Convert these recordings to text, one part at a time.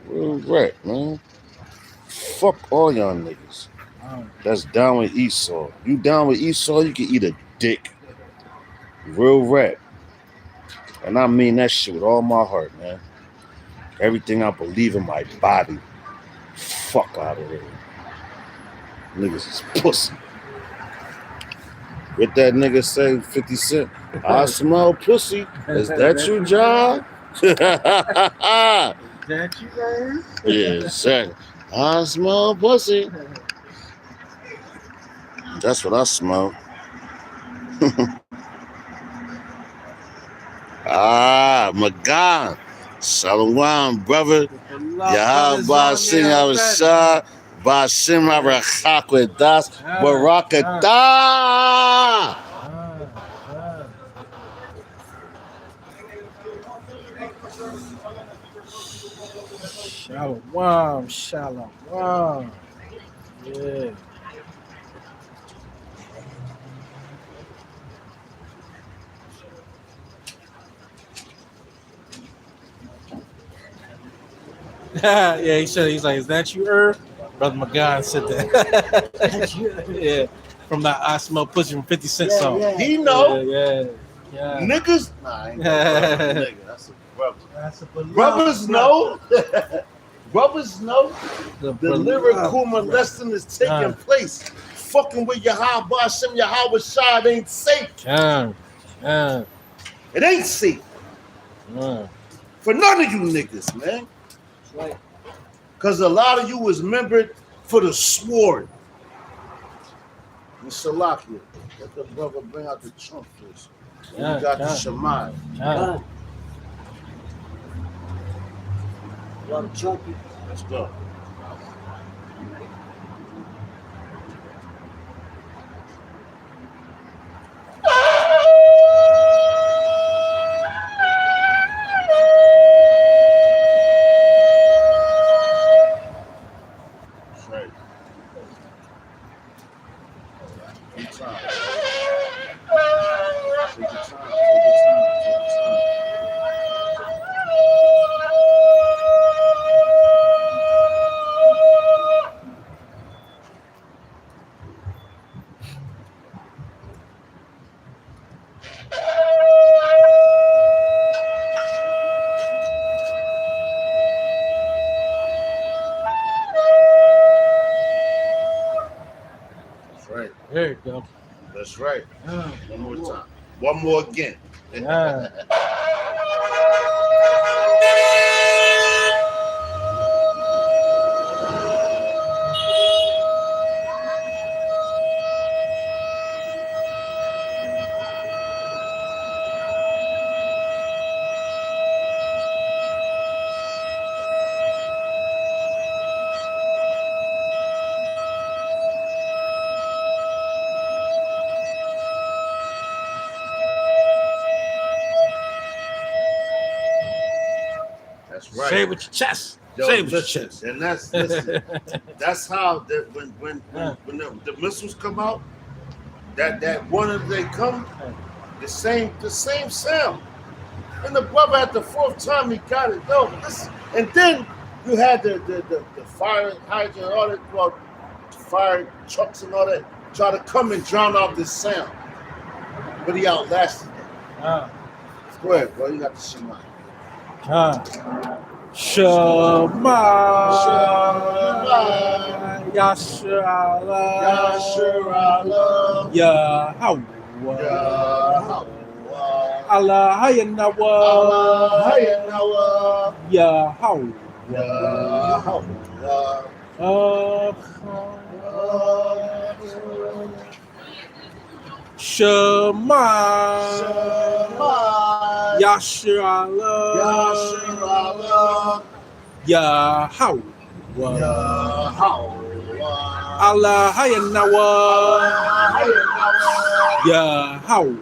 Real rap, man. Fuck all y'all niggas. That's down with Esau. You down with Esau, you can eat a dick. Real rap. And I mean that shit with all my heart, man. Everything I believe in my body. Fuck out of here. Niggas is pussy. What that nigga say, 50 Cent? I smell pussy. Is that you, John? That you guys? Yeah, exactly. I smell pussy. That's what I smell. Magan. Shalom, brother. Yahweh Sing Avashah. Bashim Arakakwedas. Barakatah. Shalom, shalom. Yeah. Yeah, he said, he's like, is that you, Brother McGon said that. Yeah, from that I Smell Pussy from 50 Cent song. Yeah. He know. Yeah. Niggas? Nah, I ain't no nigga. That's a brother. Brothers know. Brothers know the lyrical molesting is taking place. Fucking with Yahweh Hashem, Yahweh Shah, it ain't safe. It ain't safe. For none of you niggas, man. Right. Because a lot of you was remembered for the sword. And Salakia, let the brother bring out the trunk first. We got the Shemai. Let's go. There you go. That's right. One more time. One more again. That's right. Say it with your chest. Say it with your chest. And that's listen, that's how that when the missiles come out, that one of they come, the same sound. And the brother at the fourth time he got it. Yo, listen. And then you had the fire hydrant and all that, well, fire trucks and all that, try to come and drown out this sound. But he outlasted it. Go ahead, bro. You got the Shema. Shema Yasharallah Yahweh Allah Hayanawa Shema Yasharallah Yahweh Allah Hayanawa Yahweh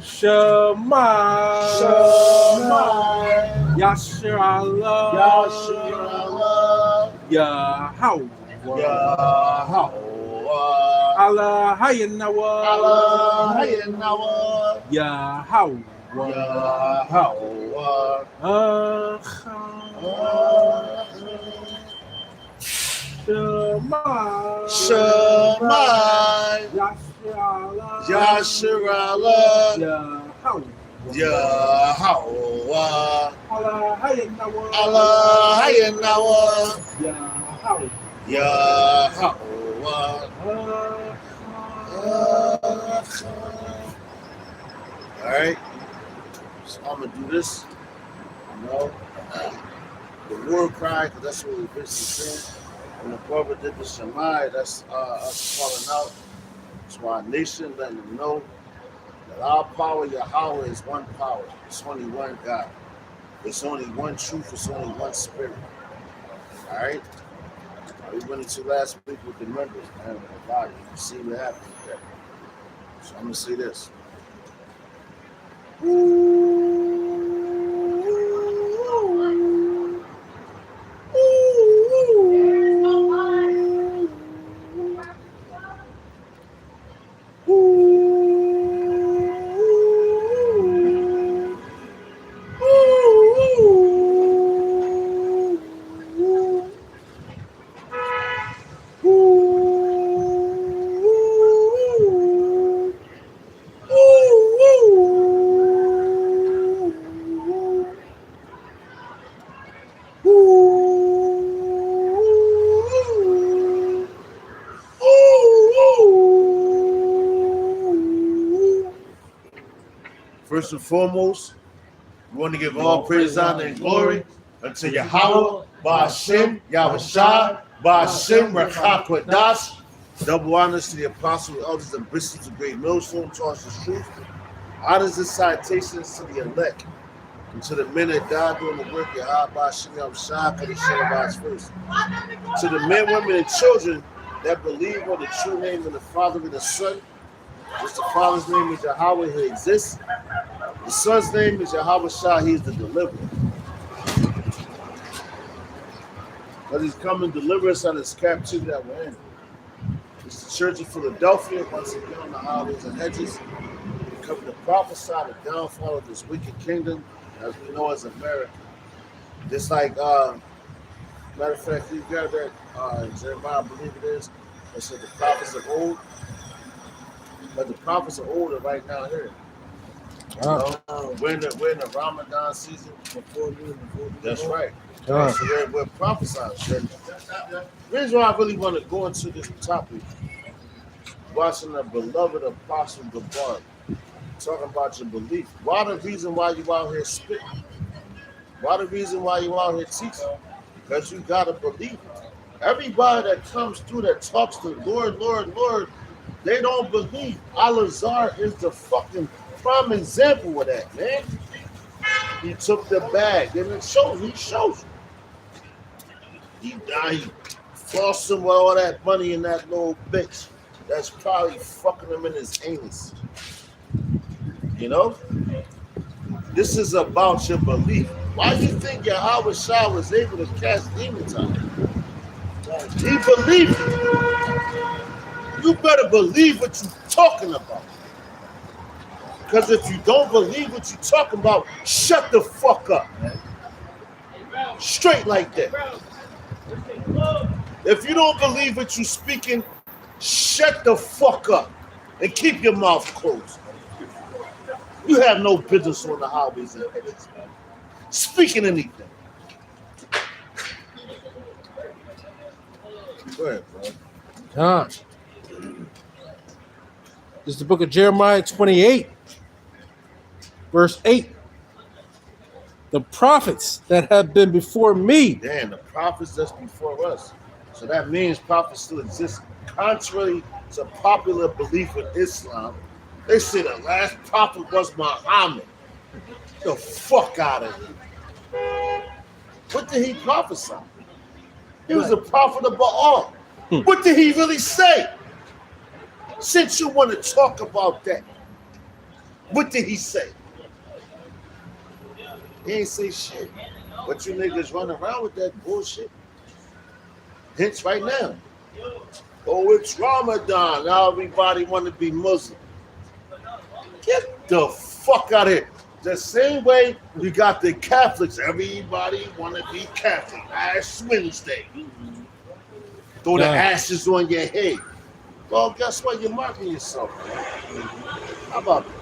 Shema Yasharallah Yahweh Allah Hayanawa. Allah Hayanawa. Yahweh. Yahweh. Shemai. Yasharallah. Yahweh. Allah Hayanawa. All right. So I'm gonna do this. You know, the war cry, because that's what we basically saying. When the brother did the Shemai, that's us calling out to our nation, letting them know that our power, Yahweh, is one power. It's only one God. It's only one truth. It's only one spirit. All right. We went into last week with the members, man, with the body. You see what happened with that. So I'm gonna say this. First and foremost, we want to give all praise, honor, and glory unto Yahweh, Ba'ashem, Yahushua, Ba'ashem, Rechak Kodash. Double honors to the apostles, the elders, and bishops of Great Millstone, taught the truth. Honors and citations to the elect, and to the men that died doing the work of Yahweh, Ba'ashem, Yahushua, for the Shabbat's first. To the men, women, and children that believe on the true name of the Father and the Son, which the Father's name is Yahweh, who exists. The Son's name is Yahweh Shah, he's the deliverer. But he's come and deliver us out of this captivity that we're in. It's the Church of Philadelphia, once again on the highways and hedges. We come to prophesy the downfall of this wicked kingdom, as we know as America. Just like, matter of fact, you got that, Jeremiah, I believe it is, it said the prophets of old. But the prophets of old are right now here. We're in the Ramadan season. That's right. So we're prophesying. The reason why I really want to go into this topic, watching the beloved Apostle Gabar, talking about your belief. Why the reason why you out here spitting? Why the reason why you out here teaching? Because you got to believe it. Everybody that comes through that talks to Lord, Lord, Lord, they don't believe. Al-Azhar is the fucking prime example of that, man. He took the bag, and it shows. He shows you. He flossed him with all that money in that little bitch. That's probably fucking him in his anus. You know? This is about your belief. Why do you think Yahweh Shah was able to cast demons out? He believed it. You better believe what you're talking about. Because if you don't believe what you're talking about, shut the fuck up, man. Straight like that. If you don't believe what you're speaking, shut the fuck up and keep your mouth closed. You have no business on the highways and hedges, man. Speaking anything. Go ahead, bro. This is the book of Jeremiah 28, verse 8. The prophets that have been before me. Damn, the prophets that's before us. So that means prophets still exist. Contrary to popular belief in Islam, they say the last prophet was Muhammad. Get the fuck out of here. What did he prophesy? He was a prophet of Baal. What did he really say? Since you want to talk about that, what did he say? He ain't say shit. But you niggas run around with that bullshit. Hence right now. Oh, it's Ramadan. Now everybody want to be Muslim. Get the fuck out of here. The same way you got the Catholics. Everybody want to be Catholic. Ash Wednesday. Throw the ashes on your head. Well, guess what? You're marking yourself, man. How about that?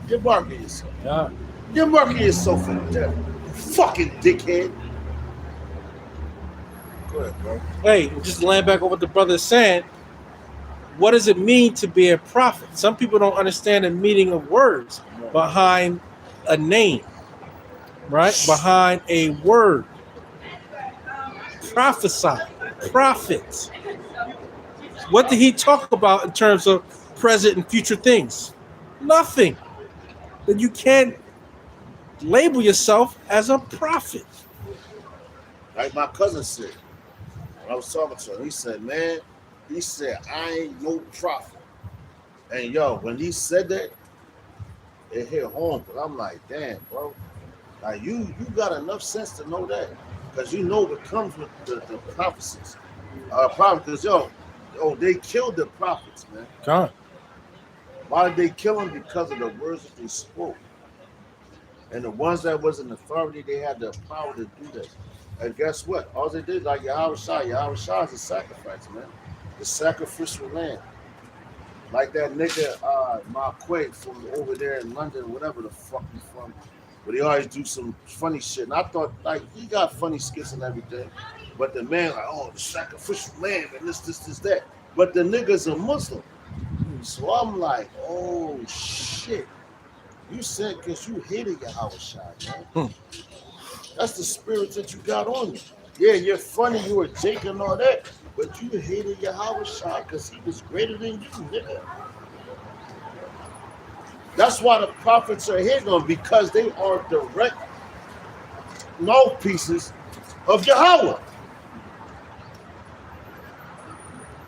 You're marking yourself. Yeah. You're marking yourself for death. You fucking dickhead. Go ahead, bro. Hey, just land back on what the brother is saying. What does it mean to be a prophet? Some people don't understand the meaning of words behind a name, right? Behind a word. Prophesy, prophet. What did he talk about in terms of present and future things? Nothing. Then you can't label yourself as a prophet. Like my cousin said, when I was talking to him, he said, man, he said, I ain't no prophet. And yo, when he said that, it hit home. But I'm like, damn, bro. Like you got enough sense to know that. Because you know what comes with the prophecies. Because they killed the prophets, man. God. Why did they kill them? Because of the words that they spoke. And the ones that was in authority, they had the power to do that. And guess what? All they did, like Yahweh Shah is a sacrifice, man. The sacrificial lamb. Like that nigga Marquette from over there in London, whatever the fuck he's from. But he always do some funny shit. And I thought, like, he got funny skits and everything. But the man, like, oh, the sacrificial lamb and this, that. But the nigga's a Muslim. So I'm like, oh, shit. You said because you hated Yahweh Shai, man. That's the spirit that you got on you. Yeah, you're funny, you were Jake and all that. But you hated Yahweh Shai because he was greater than you, nigga. That's why the prophets are hating on, because they are direct mouthpieces of Yahweh.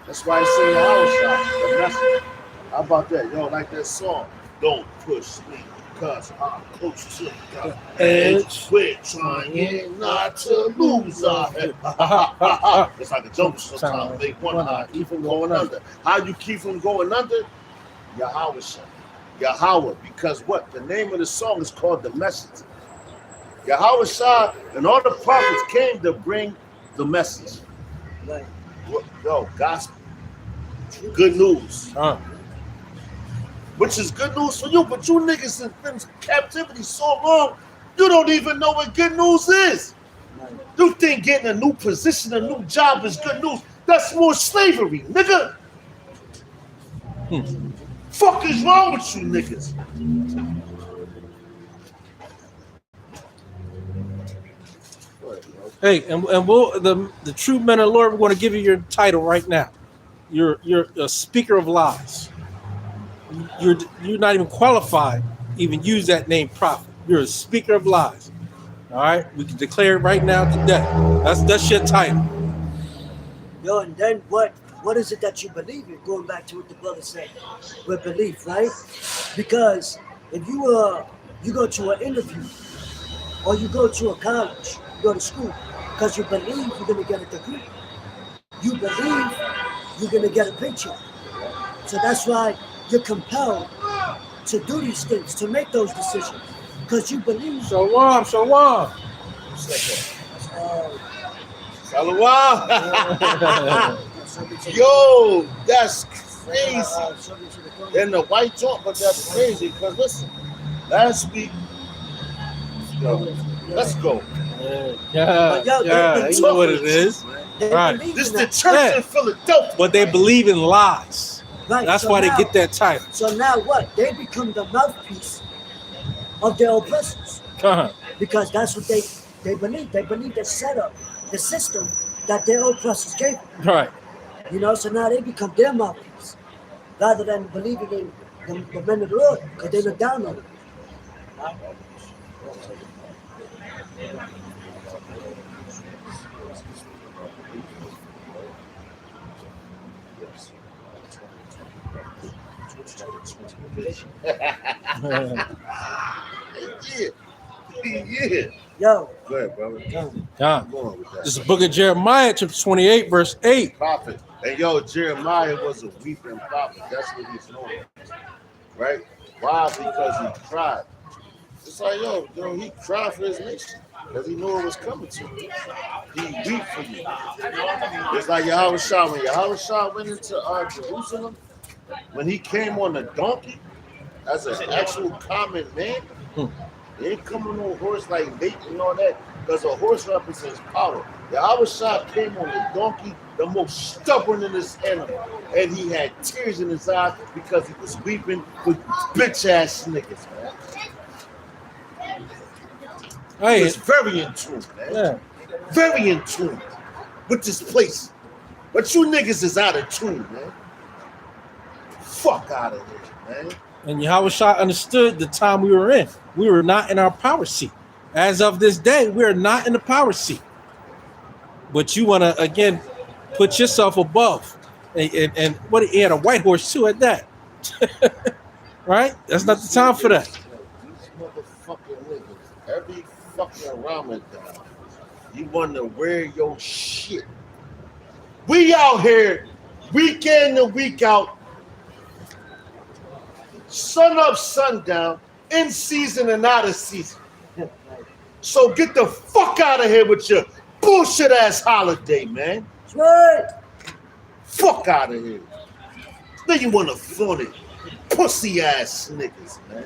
That's why I say Yahweh Shai, the message. How about that? Yo, like that song, Don't Push Me, because I'm close to the edge. We're trying not to lose our head. It's like a joke sometimes. They wonder how to keep from going under. How you keep from going under? Yahweh Shai. Yahweh, because what? The name of the song is called The Message. Yahweh Shai and all the prophets came to bring the message. Right. Yo, gospel. Good news. Which is good news for you, but you niggas have been in captivity so long, you don't even know what good news is. Right. You think getting a new position, a new job is good news. That's more slavery, nigga. Fuck is wrong with you niggas? Hey, and we'll the true men of the Lord, we're going to give you your title right now. You're a speaker of lies. You're not even qualified to even use that name prophet. You're a speaker of lies. All right, we can declare it right now today. That's your title. Yo, and then what is it that you believe in? Going back to what the brother said, with belief, right? Because if you go to an interview, or you go to a college, you go to school, because you believe you're gonna get a degree, you believe you're gonna get a paycheck. So that's why you're compelled to do these things, to make those decisions, because you believe. Shalom. Shalom. Yo, that's crazy. In the white joint, but that's crazy. Because listen, last week, let's go. Yeah. You know what it is. Right. This is the church in Philadelphia. But they believe in lies. Right. That's why they get that title. So now what? They become the mouthpiece of their oppressors. Because that's what they believe. They believe the setup, the system that their oppressors gave them. Right. You know, so now they become their mouthpiece rather than believing in the men of the Lord, because they look down on them. Yeah. Yo. Go ahead, brother. This is the book of Jeremiah, chapter 28, verse 8. Prophet. And yo, Jeremiah was a weeping prophet. That's what he's known, right? Why? Because he cried. It's like, yo, he cried for his nation because he knew it was coming to him. He weep for you. It's like Yahweh Shah. When Yahweh Shah went into Jerusalem, when he came on a donkey as an actual common man, he ain't coming on a horse like Nate and all that, because a horse represents power. Yahweh Shah came on a donkey, the most stubbornest animal, and he had tears in his eyes because he was weeping with bitch ass niggas, man. He Hey, was very in tune, man. yeah. Very in tune with this place. But you niggas is out of tune, man. Fuck out of here, man. And Yahweh Shah understood the time we were in. We were not in our power seat. As of this day, we are not in the power seat. But you want to, again, put yourself above. And what, he had a white horse too at that. Right? That's not the time for that. These motherfucking niggas, every fucking Ramadan, you want to wear your shit. We out here, week in and week out, sun up, sundown, in season and out of season. So get the fuck out of here with your bullshit ass holiday, man. That's right. Fuck out of here. Then you want to flaunt it. Pussy ass niggas, man.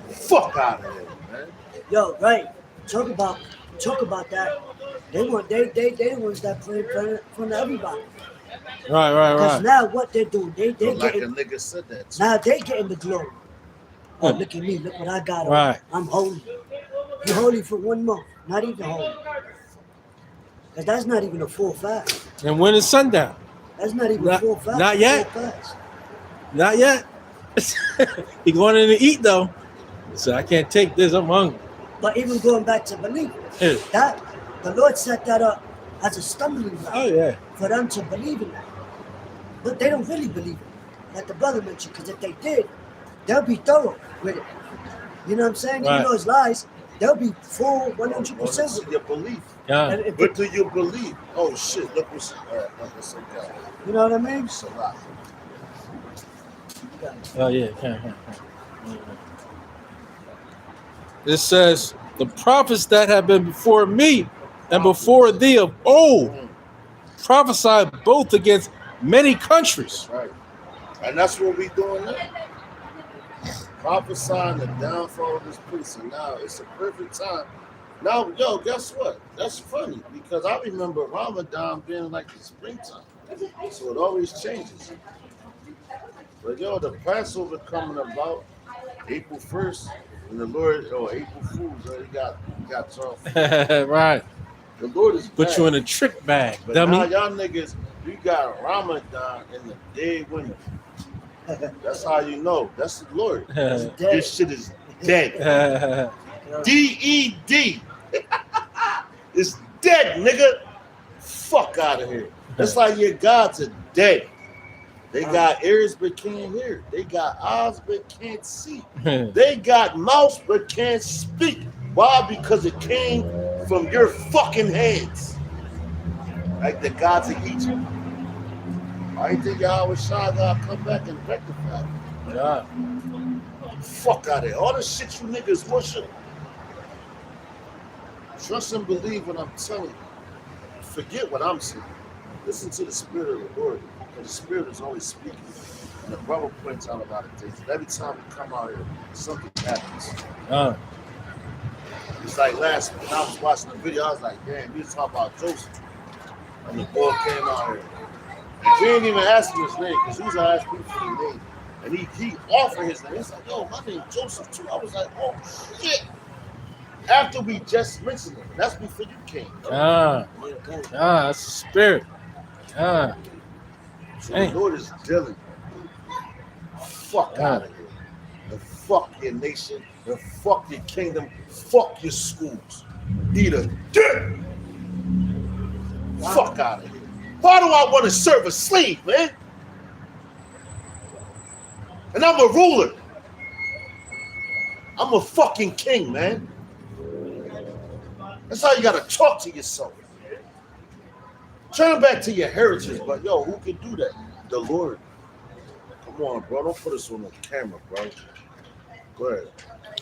Fuck out of here, man. Yo, right. Talk about that. They the ones that play in front of everybody. Right. Because now what they're doing, they But like a getting, nigga said that too. now they getting the glory. Oh, look at me, look what I got on. Right. I'm holy. You holy for 1 month, not even holy. Because that's not even a full fast. And when is sundown? That's not even Not- full fast. not yet. Full fast. Not yet. He going in to eat though. So I can't take this. I'm hungry. But even going back to belief, Yeah. that the Lord set that up as a stumbling block Oh yeah. for them to believe in that. But they don't really believe it. Like the brother mentioned, because if they did, they'll be thorough with it. You know what I'm saying? Right. Even though it's lies, they'll be full Well, 100% that's with it. your belief. Yeah. And if What do you believe? Oh shit, look what's okay. you know what I mean? It's a lot. Oh yeah. It says the prophets that have been before me and before thee of old prophesied both against many countries. Right. And that's what we doing now. Prophesying the downfall of this place. And now it's a perfect time. Now, yo, guess what? That's funny because I remember Ramadan being like the springtime. So it always changes. But yo, the Passover coming about April 1st, and the Lord, April Fools, he got off. Right. The Lord is Put bad. you in a trick bag, But dummy. now y'all niggas, you got Ramadan in the dead winter. That's how you know. That's the Lord. This shit is dead. DED. It's dead, nigga. Fuck out of here. That's like your gods are dead. They got ears but can't hear. They got eyes but can't see. They got mouths but can't speak. Why? Because it came from your fucking hands. Like the gods of Egypt. I think Yahweh Shah gotta come back and rectify it. Yeah. Fuck out of here. All the shit you niggas worship. Trust and believe what I'm telling you. Forget what I'm saying. Listen to the Spirit of the Lord. Because the Spirit is always speaking. And the brother points out a lot of things. And every time we come out here, something happens. It's like last week, when I was watching the video, I was like, damn, we was talking about Joseph. And the boy came out here. And we didn't even ask him his name, because he was asking me for his name. And he offered his name. He's like, yo, my name's Joseph too. I was like, oh shit. After we just mentioned it. That's before you came. That's the spirit. So the Lord is dealing. Fuck out of here. And fuck your nation. And fuck your kingdom. Fuck your schools. Eat a dick. Fuck out of here. Why do I want to serve a slave, man? And I'm a ruler. I'm a fucking king, man. That's how you gotta talk to yourself. Turn back to your heritage, but yo, who can do that? The Lord. Come on, bro. Don't put us on the camera, bro. Go ahead.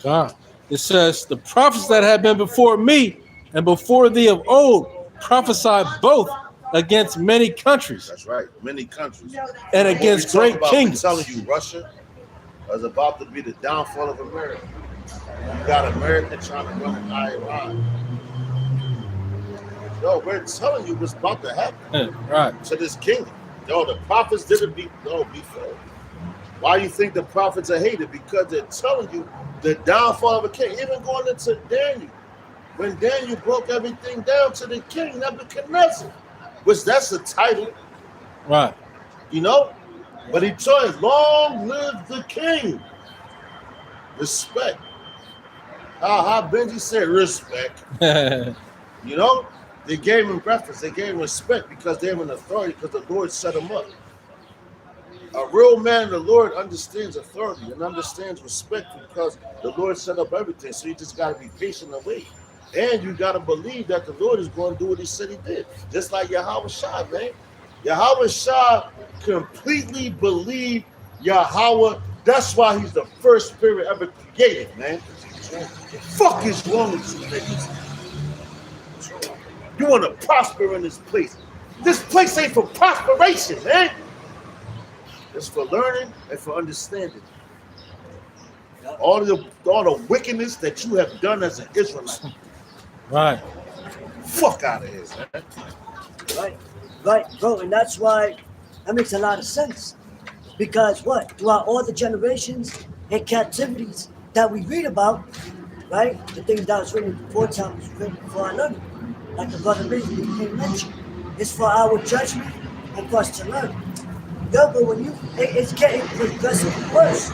God. It says, the prophets that have been before me and before thee of old prophesied both against many countries That's right. Many countries. and What against we talk great about, kingdoms. I'm telling you, Russia is about to be the downfall of America. You got America trying to run Iran. Yo, we're telling you what's about to happen Right. to this kingdom. Yo, the prophets didn't be fair. Why you think the prophets are hated? Because they're telling you the downfall of a king. Even going into Daniel, when Daniel broke everything down to the king Nebuchadnezzar, which that's a title, Right. you know. But he told him, "Long live the king." Respect. How Benji said respect. You know, they gave him reference. They gave him respect because they were an authority because the Lord set him up. A real man, the Lord understands authority and understands respect because the Lord set up everything. So you just got to be patient and wait. And you got to believe that the Lord is going to do what he said he did. Just like Yahweh Shah, man. Yahweh Shah completely believed Yahweh. That's why he's the first spirit ever created, man. The fuck is wrong with you niggas? You want to prosper in this place. This place ain't for prosperation, man. It's for learning and for understanding. All the wickedness that you have done as an Israelite. Right. Fuck out of here, man. Right, bro, and that's why that makes a lot of sense. Because what? Throughout all the generations and captivities that we read about, right? The things that was written before time was written before another. Like the brother mentioned. It's for our judgment and for us to learn. Yo, but when it's getting progressively worse.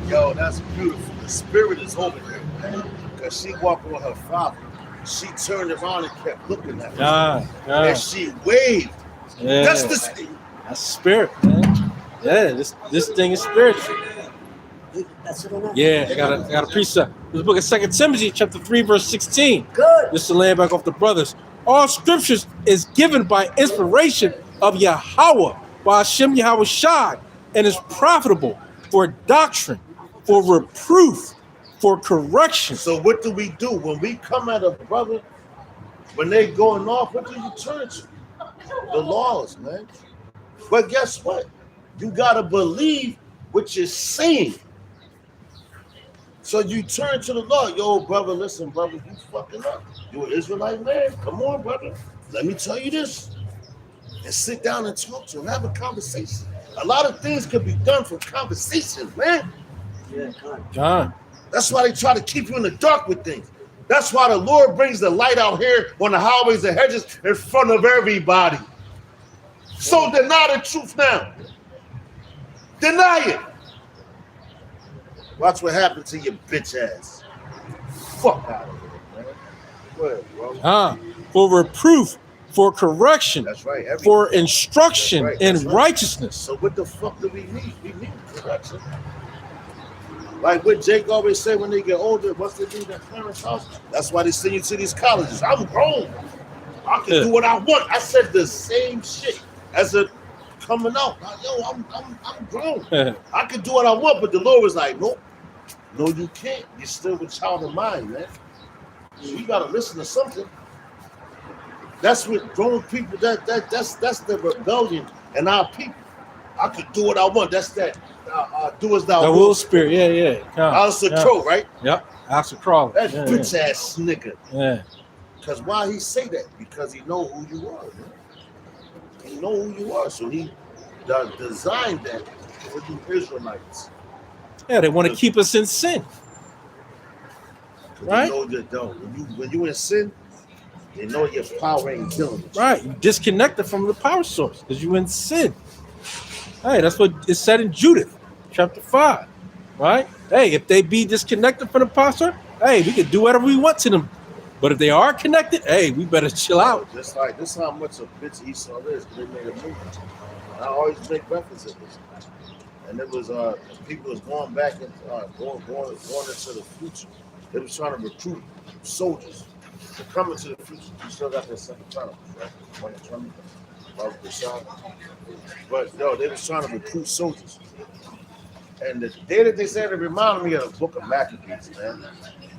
Yo, that's beautiful. The spirit is over there, man. Because she walked with her father. She turned around and kept looking at him. And she waved. Yeah. That's the That's spirit, man. Yeah, this thing is spiritual. That's it or not? Yeah, I got a precept. This book of 2 Timothy, chapter 3, verse 16. Good. This is the land back off the brothers. All scriptures is given by inspiration of Yahweh, by Hashem Yahweh Shai, and is profitable for doctrine, for reproof, for correction. So what do we do when we come at a brother, when they going off, what do you turn to? The laws, man. But guess what? You gotta believe what you're saying. So you turn to the law. Yo, brother, listen, brother, you fucking up. You an Israelite man. Come on, brother. Let me tell you this. And sit down and talk to him. Have a conversation. A lot of things can be done from conversation, man. Yeah, John. That's why they try to keep you in the dark with things. That's why the Lord brings the light out here on the highways and hedges in front of everybody. So deny the truth now. Deny it. Watch what happened to your bitch ass. Fuck out of here, man. Go ahead, bro. For reproof, for correction, That's right. for instruction That's right, in that's right. righteousness. So what the fuck do we need? We need correction. Like what Jake always say when they get older, once they leave their parents' house, that's why they send you to these colleges. I'm grown. I can do what I want. I said the same shit as a coming out. Like, yo, I'm grown. I can do what I want, but the Lord was like, nope. No, you can't. You're still a child of mine, man. So you gotta listen to something. That's what grown people. That's the rebellion in our people. I could do what I want. That's that. Do as thou The wilt. will spirit, yeah. Alistair Crow, right? Yep. Alistair Crawley. That bitch ass nigga. Yeah. Because why he say that? Because he know who you are, man. He know who you are, so he designed that for you Israelites. Yeah, they want to keep us in sin. Right? You know that though. When you in sin, you know your power ain't killing you. Right. You disconnected from the power source because you in sin. Hey, that's what is said in Judith, chapter 5. Right? Hey, if they be disconnected from the power source, hey, we can do whatever we want to them. But if they are connected, hey, we better chill out. Just like this, how much a bitch Esau is. They made a movie. I always make reference to this. and it was people was going back and going into the future. They was trying to recruit soldiers to come into the future. You still got that second term, right? 2020, Robert Bashar. But no, they was trying to recruit soldiers. And the day that they said it reminded me of the book of Maccabees, man.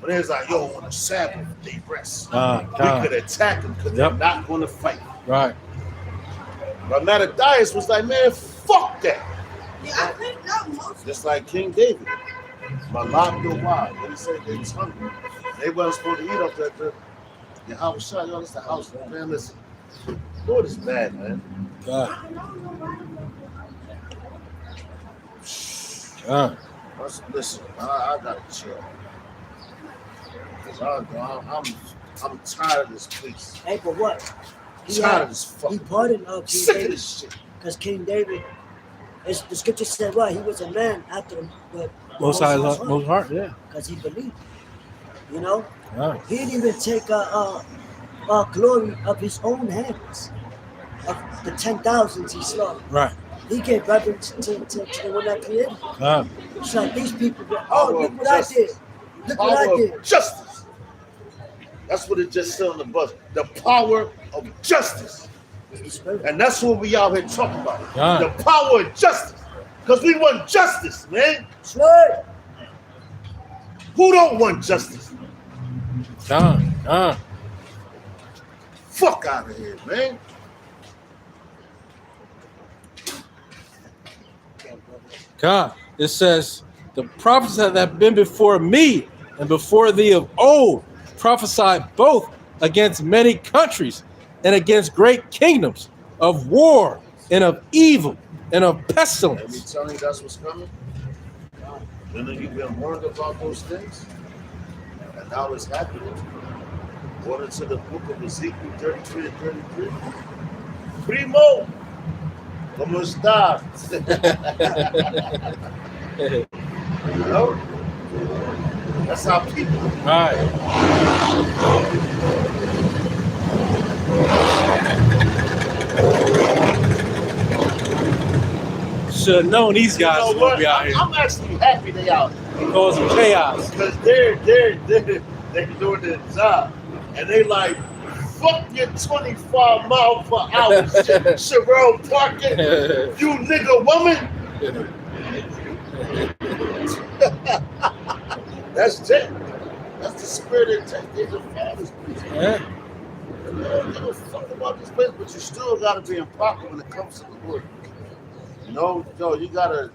But it was like, yo, on the Sabbath, they rest. We could attack them because they're not going to fight. Right. But Mattathias was like, man, fuck that. Yeah, I think that most. Just like King David. Malak the wild. They said they was hungry. They wasn't supposed to eat up the house shot. Yo, that's the house. Man, listen. Lord is bad, man. God. Listen, I gotta chill. Cause I'm tired of this place. Hey, but what? Tired of this He fucking. pardoned King Sick of David this shit. because King David, as the scripture said, what? He was a man after the Most heart, yeah. because he believed. You know, Right. he didn't even take glory of his own hands. Of the 10,000s he slaughtered, Right. he gave reverence to the one that created him. God. It's like these people go, Power oh, of look what I did. justice. Look what I Power did. of justice. That's what it just said on the bus. The power of justice. And that's what we out here talking about. God. The power of justice. Because we want justice, man. That's right. Who don't want justice? God. Fuck out of here, man. God. It says, the prophets that have been before me and before thee of old prophesied both against many countries and against great kingdoms, of war and of evil and of Let me pestilence. tell you that's what's coming. Then you've been warned about those things. And now it's happening. According to the book of Ezekiel 33 and 33. Primo, ¿cómo estás? You know? That's how people. Right. Should have known these guys You know were gonna what? be out here I'm actually happy they out causing chaos. because they're doing their job, and they like fuck your 25 mile per hour Sherelle Parker, you nigga woman. That's it. That's the spirit that takes the father's place. Yeah. You don't give a fuck about this place, but you still gotta be in pocket when it comes to the word. You know, you gotta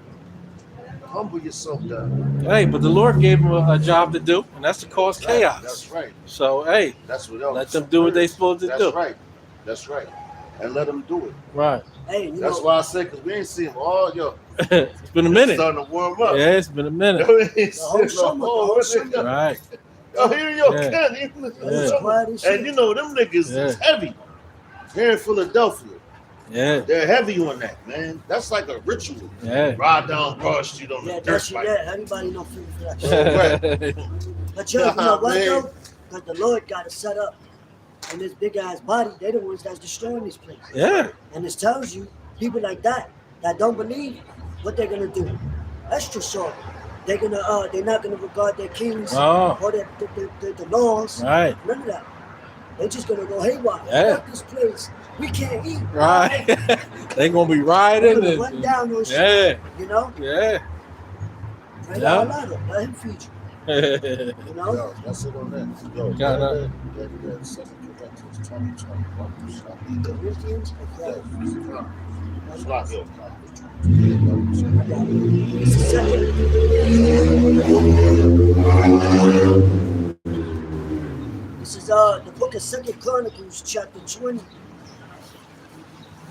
humble yourself down. Hey, but the Lord gave them a job to do, and that's to cause chaos. That's right. So, hey, That's what else. let them do what they supposed to That's do. right. That's right. And let them do it. Right. Hey, you That's know, why I say, because we ain't seen them all, yo. It's been a It's minute. starting to warm up. Yeah, it's been a minute. We ain't the whole seen summer, the whole summer. Right. Yo, here you Yeah. Ken. it's quiet as shit. And you know, them niggas is Yeah. heavy. Here in Philadelphia, Yeah. they're heavy on that, man. That's like a ritual. Yeah. Ride down Broad Street on Yeah, the dirt that's bike. yeah. Everybody know Philly for that shit. Right. But you know what Man. though? Because the Lord got it set up, and this big ass body, they the ones that's destroying this place. Yeah. And it tells you people like that don't believe, what they're gonna do. Extra short. They're not gonna regard their kings Oh. or the laws. Right. None of that. They're just gonna go haywire. Yeah. Fuck this place. We can't eat. Right. They gonna be They're riding gonna and run down those shit. yeah. You know? Yeah. Right Yeah. out of let him feed you. You know? Yo, that's it on that. Yo, Got that 2 Corinthians 20:21. Corinthians. It's not here. It's the second. This is the book of 2 Chronicles, chapter 20,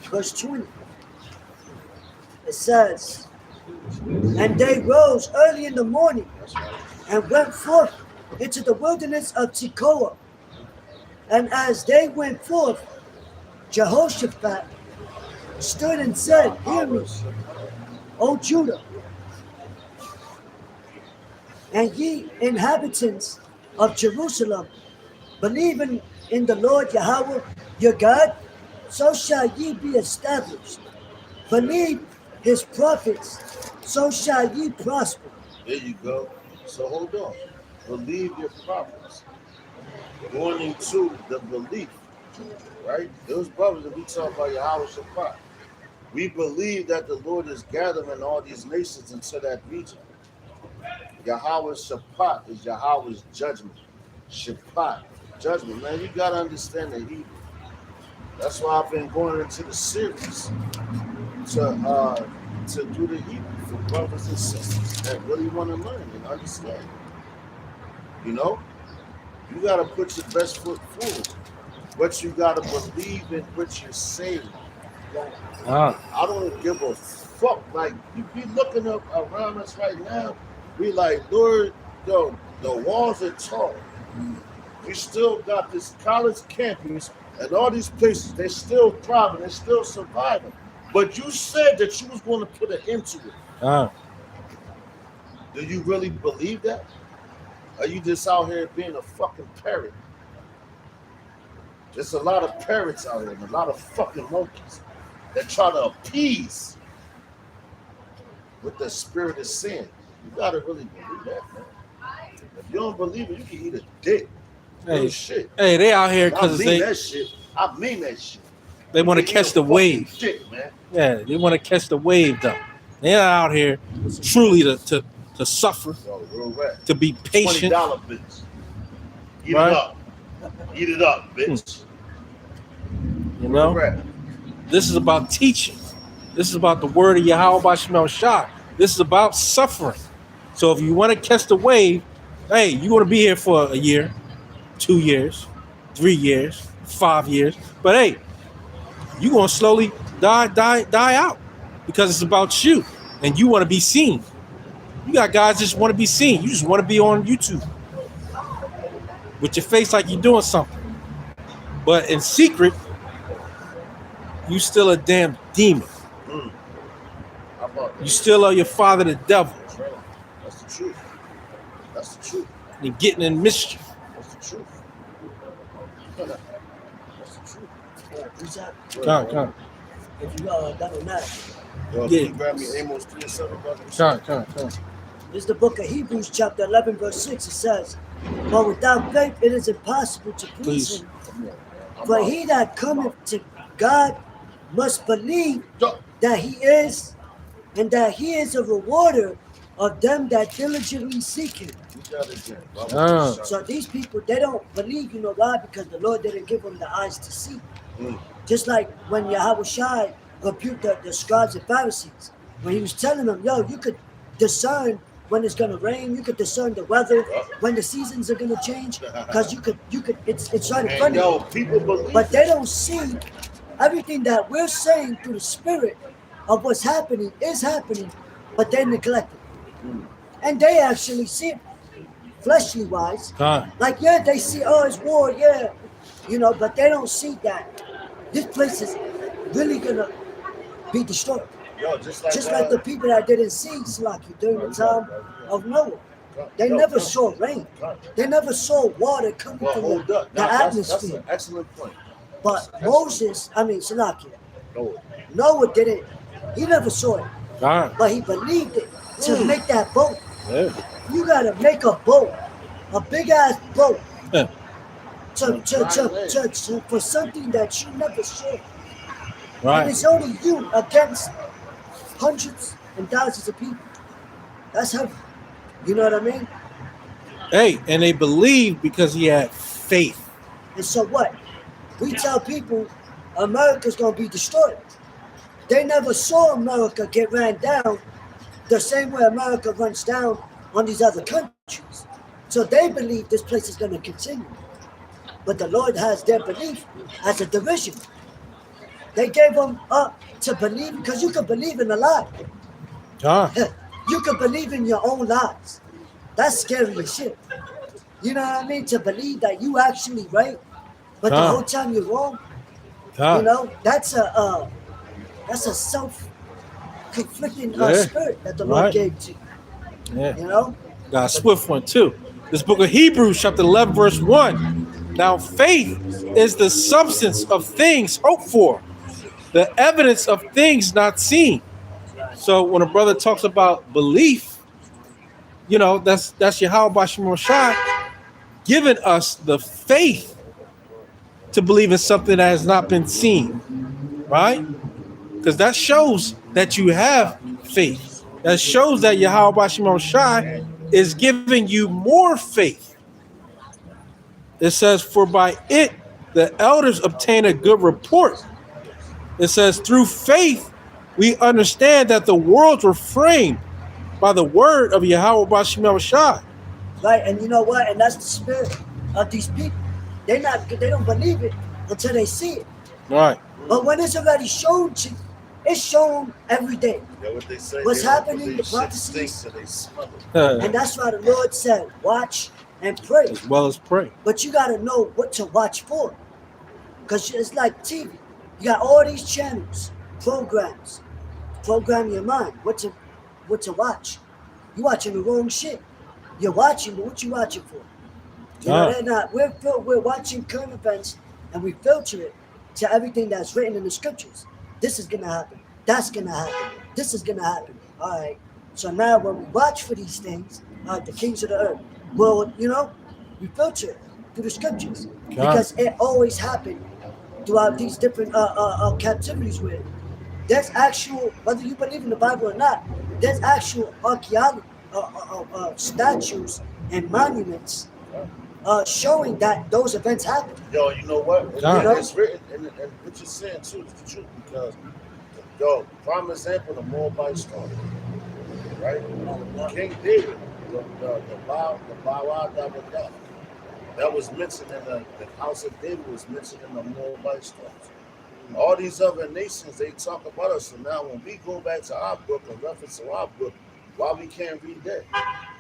verse 20. It says, and they rose early in the morning and went forth into the wilderness of Tekoa. And as they went forth, Jehoshaphat stood and said, hear me, O Judah, and ye inhabitants of Jerusalem, believing in the Lord Yahweh your God, so shall ye be established. Believe his prophets, so shall ye prosper. There you go. So hold on. Believe your prophets. Going into the belief, right? Those brothers that we talk about Yahweh Shabbat. We believe that the Lord is gathering all these nations into that region. Yahweh Shabbat is Yahweh's judgment. Shabbat, judgment. Man, you got to understand the Hebrew. That's why I've been going into the series to do the Hebrew for brothers and sisters that really want to learn and understand. You know, you got to put your best foot forward, but you got to believe in what you're saying. I don't give a fuck. Like, you be looking up around us right now, we like, Lord, yo, the walls are tall. We still got this college campus and all these places, they're still thriving, they're still surviving. But you said that you was going to put an end to it. Do you really believe that? Are you just out here being a fucking parrot? There's a lot of parrots out here and a lot of fucking monkeys that try to appease with the spirit of sin. You gotta really believe that, man. If you don't believe it, you can eat a dick. Hey, Shit. hey, they out here I because mean they that shit. I mean that shit. they want to You can catch eat a the fucking wave. dick, man. Yeah, they want to catch the wave though. They're not out here truly to suffer, Yo, real rap. to be patient. $20 bitch. Eat Right. it up. Eat it up, bitch. You Real know, rap. this is about teaching. This is about the word of Yahweh Bashim Shah. This is about suffering. So if you want to catch the wave, hey, you want to be here for a year, 2 years, 3 years, 5 years. But hey, you're gonna slowly die out because it's about you and you want to be seen. You got guys that just want to be seen. You just want to be on YouTube with your face like you're doing something. But in secret, you still a damn demon. How about You still are your father the devil. That's right. That's the truth. That's the truth. You're getting in mischief. That's the truth. That's the truth. Who's that? Come. If you got on that, Yo, Yeah. can you grab me Amos 3:7, brother? Come. this is the book of Hebrews, chapter 11, verse 6. It says, "But without faith it is impossible to please Please. him. Come on, man. I'm For out. he that cometh to God must believe Yo, that he is, and that he is a rewarder of them that diligently seek him." you got it, Jen. So these people, they don't believe, you know why? Because the Lord didn't give them the eyes to see. Just like when Yahweh Shai rebuked the scribes and Pharisees, when he was telling them, yo, you could discern when it's gonna rain, you could discern the weather, when the seasons are gonna change, because you could, it's right in front And of you. yo, people believe But they don't see everything that we're saying through the spirit of what's happening is happening, but they neglect it. And they actually see it fleshly wise. Come. Like, yeah, they see, oh, it's war, yeah, you know, but they don't see that this place is really gonna be destroyed. Yo, Just like the people that didn't see Slaki during the time of Noah. They never saw rain. They never saw water coming Well, from hold the up. Now, that's atmosphere. an excellent point. But Moses, I mean, Salakia, No, Noah didn't, he never saw it, Come. but he believed it to make that boat. Yeah. You gotta make a boat, a big ass boat, Yeah. for something that you never saw. And Right. it's only you against hundreds and thousands of people. That's heavy. You know what I mean? Hey, and they believe because he had faith. And so what? We tell people America's gonna be destroyed. They never saw America get ran down the same way America runs down on these other countries. So they believe this place is gonna continue. But the Lord has their belief as a division. They gave them up to believe, because you can believe in a lie. Come. You can believe in your own lies. That's scary as shit. You know what I mean? To believe that you actually right, but the Huh. whole time you're wrong. You Come. know, that's a self-conflicting Yeah. spirit that the Lord Right. gave to you. Yeah. You know? Got a swift one too. This book of Hebrews, chapter 11, verse 1. Now faith is the substance of things hoped for, the evidence of things not seen. So when a brother talks about belief, that's Yahweh Bashim Shai giving us the faith to believe in something that has not been seen, right? Because that shows that you have faith. That shows that Yahweh Bashim Shai is giving you more faith. It says, for by it the elders obtain a good report. It says, through faith we understand that the worlds were framed by the word of Yahweh Bashim Shai. Right, and you know what? And that's the spirit of these people. They don't believe it until they see it. Right. But when it's already shown to you, it's shown every day. Yeah, what they say, What's they don't happening, believe the shit prophecies. stinks till they smell it. And that's why the Lord said, watch and pray. As well as pray. But you got to know what to watch for. Because it's like TV. You got all these channels, programs. Program your mind. What to watch. You're watching the wrong shit. You're watching, but what you watching for? You know, they're not. We're watching current events, and we filter it to everything that's written in the scriptures. This is gonna happen. That's gonna happen. This is gonna happen. All right. So now, when we watch for these things, the kings of the earth, well, we filter it through the scriptures because it always happened throughout these different captivities. Where there's actual, whether you believe in the Bible or not, there's actual archaeology. Statues and monuments showing that those events happened. Yo, you know what? It's written, and what you're saying too is the truth because, prime example, the Moabite story, right? King David, the Bow that was mentioned in the house of David was mentioned in the Moabite stories. All these other nations, they talk about us. So now when we go back to our book and reference to our book, why we can't read that?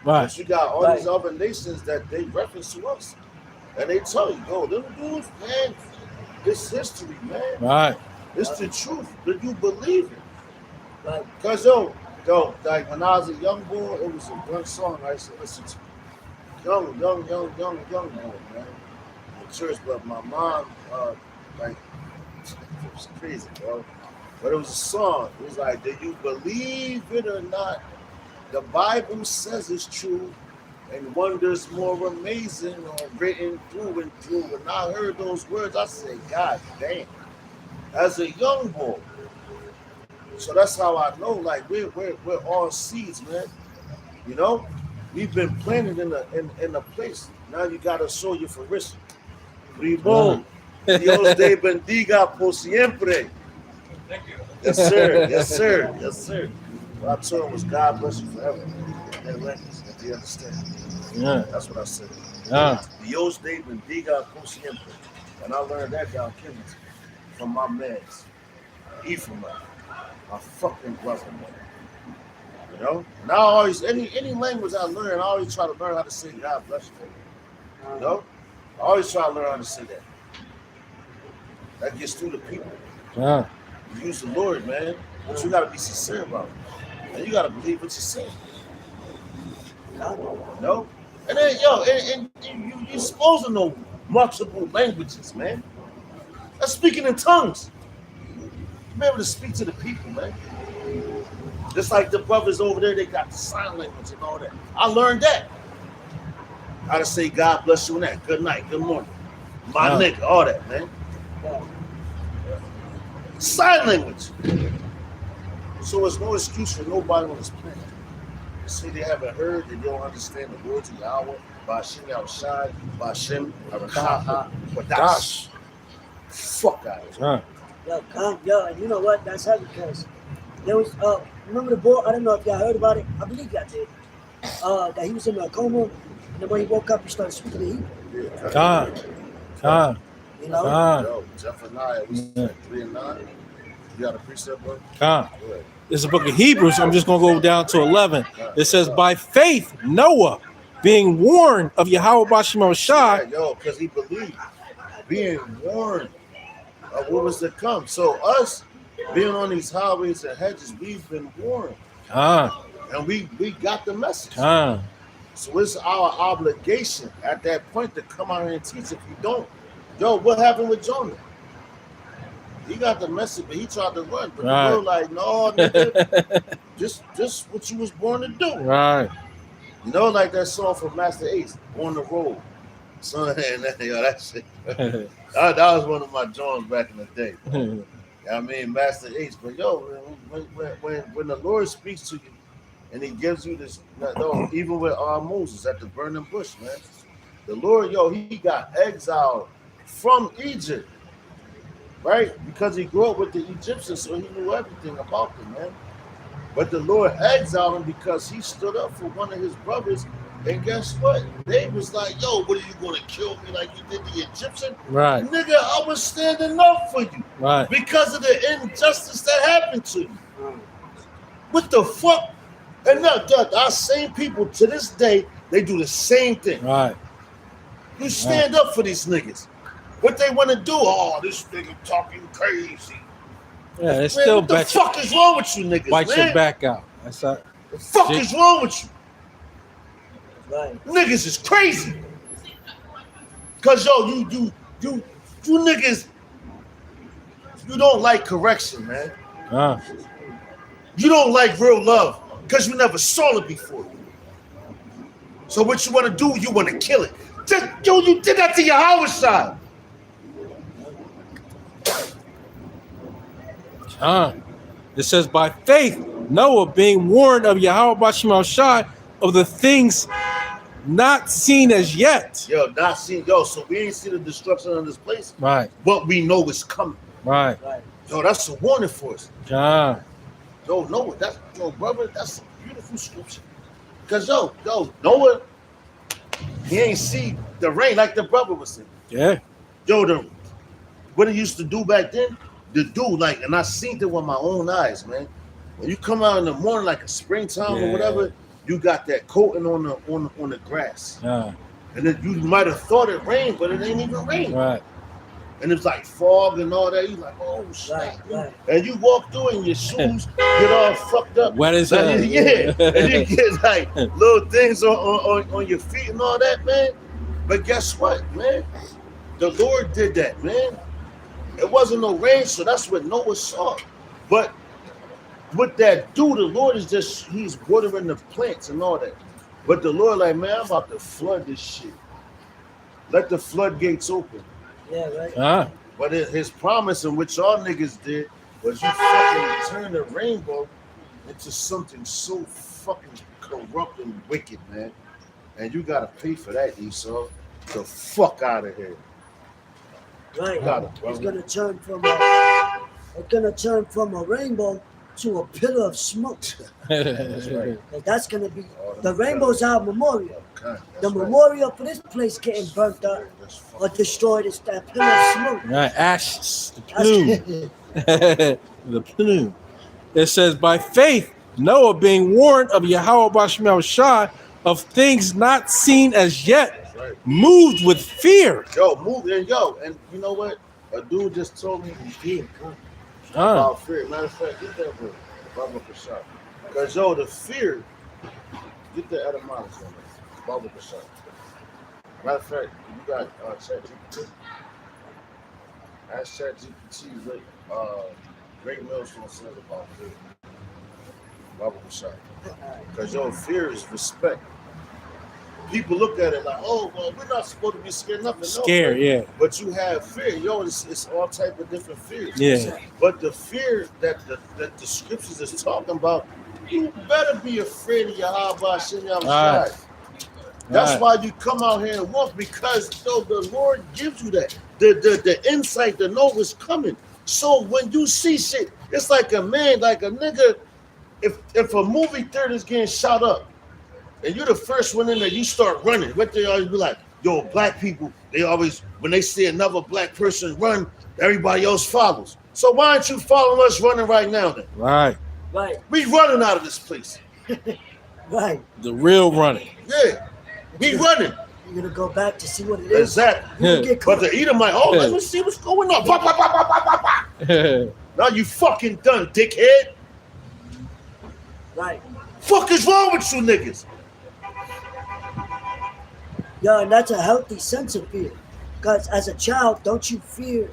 Right. But you got all these other nations that they reference to us. And they tell you, them dudes, man, it's history, man. Right. It's the truth. Do you believe it? Right. Because, like when I was a young boy, it was a one song I used to listen to. Young boy, man. In church, but my mom, it was crazy, bro. But it was a song. It was like, do you believe it or not? The Bible says it's true, and wonders more amazing are written through and through. When I heard those words, I said, God damn. As a young boy. So that's how I know, like, we're all seeds, man. We've been planted in a place. Now you gotta show your fruition. Primo, Dios te bendiga por siempre. Thank you. Yes, sir. Yes, sir. Yes, sir. What I told him was God bless you forever. Their language, that they understand. Yeah. That's what I said. Yeah. Dios te bendiga por siempre. And I learned that down Kennedy from my mans. Ephraim, my fucking brother, man. And I always, any language I learn, I always try to learn how to say God bless you. I always try to learn how to say that. That gets through the people. Yeah. You use the Lord, man. But you gotta be sincere about it. And you gotta believe what you're saying. And then, you're supposed to know multiple languages, man. That's speaking in tongues. Be able to speak to the people, man. Just like the brothers over there, they got the sign language and all that. I learned that. How to say God bless you and that. Good night, good morning. My nigga, all that, man. Sign language. So there's no excuse for nobody on this planet. They say they haven't heard, they don't understand the words of Yahweh, Bashim Yahushai, Bashim Arachaha, Wadash. Fuck out of here. Yo, and you know what? That's heavy because there was, remember the boy? I don't know if y'all heard about it. I believe y'all did. That he was in a coma, and then when he woke up, he started speaking in Hebrew. Khan. Yo, Zephaniah, we said 3 and 9. You got a precept, bro? Khan. It's the book of Hebrews. I'm just going to go down to 11. It says, by faith, Noah, being warned of Yahweh Bashim Shai. Yo, because he believed, being warned of what was to come. So us being on these highways and hedges, we've been warned. And we got the message. So it's our obligation at that point to come out here and teach. If you don't, what happened with Jonah? He got the message, but he tried to run. But Right. the Lord like, no, nigga, just what you was born to do. Right. You know, like that song from Master Ace, On the Road. Son, and that shit. That was one of my joints back in the day. I mean, Master Ace. But yo, when the Lord speaks to you and he gives you this, even with Moses at the burning bush, man, the Lord, he got exiled from Egypt, right? Because he grew up with the Egyptians, so he knew everything about them, man. But the Lord exiled him because he stood up for one of his brothers. And guess what? They was like, yo, what are you going to kill me like you did the Egyptian? Right. Nigga, I was standing up for you. Right. Because of the injustice that happened to you. What the fuck? And now, our same people to this day, they do the same thing. Right. You stand up for these niggas. What they want to do? Oh, this nigga talking crazy. Yeah, it's Man, still what the bet fuck is wrong with you niggas, bite man? your back out. That's how. The fuck is wrong with you? Right. Niggas is crazy. Cause you niggas, you don't like correction, man. You don't like real love because you never saw it before. So what you want to do? You want to kill it. You did that to your Howard side. It says, by faith, Noah being warned of Yahweh Bashim Shai of the things not seen as yet. Not seen. So we ain't seen the destruction of this place. Right. But we know it's coming. Right. That's a warning for us. Noah, Brother, that's a beautiful scripture. Cause Noah, he ain't see the rain like the brother was saying. Yeah. What he used to do back then, and I seen it with my own eyes, man. When you come out in the morning like a springtime or whatever, you got that coating on the grass. Yeah. And then you might have thought it rained, but it ain't even rain. Right. And it's like fog and all that. You like, oh shit. Right. And you walk through and your shoes get all fucked up. Wet as hell. And you get like little things on your feet and all that, man. But guess what, man? The Lord did that, man. It wasn't no rain, so that's what Noah saw. But what that do, the Lord is he's watering the plants and all that. But the Lord like, man, I'm about to flood this shit. Let the floodgates open. Yeah, right. But his promise, and what y'all niggas did, was you fucking turn the rainbow into something so fucking corrupt and wicked, man. And you gotta pay for that, Esau. The fuck out of here. Right. It's gonna turn from a rainbow to a pillar of smoke. That's right. And that's gonna be the rainbow's our memorial. Okay, The memorial for this place getting burnt up or destroyed is that pillar of smoke. Right. Ashes. The plume. The plume. It says, by faith, Noah being warned of Yahweh Bashim Shai of things not seen as yet, moved with fear. and you know what? A dude just told me about fear. Matter of fact, get that word, Baba Kashar. Because the fear, get the etymology on it, Baba Kashar. Matter of fact, you got ChatGPT. Ask ChatGPT what Great Millstone says about fear. Baba Kashar. Because fear is respect. People look at it like, oh, well, we're not supposed to be scared nothing. Scared, yeah. But you have fear. It's all type of different fears. Yeah. But the fear that the scriptures is talking about, you better be afraid of Yahweh Shem Shai. That's why you come out here and walk, because the Lord gives you that. The insight to know what's coming. So when you see shit, it's like a man, like a nigga, if a movie theater is getting shot up, and you're the first one in there, you start running. What they always be like, black people, they always, when they see another black person run, everybody else follows. So why aren't you following us running right now then? Right. We running out of this place. Right. The real running. Yeah. We running. You're gonna go back to see what it is. Exactly. But the Edomite, let me see what's going on. Pop, pop, pop, pop, pop, pop. Now you fucking done, dickhead. Right. Fuck is wrong with you niggas? And that's a healthy sense of fear. Because as a child, don't you fear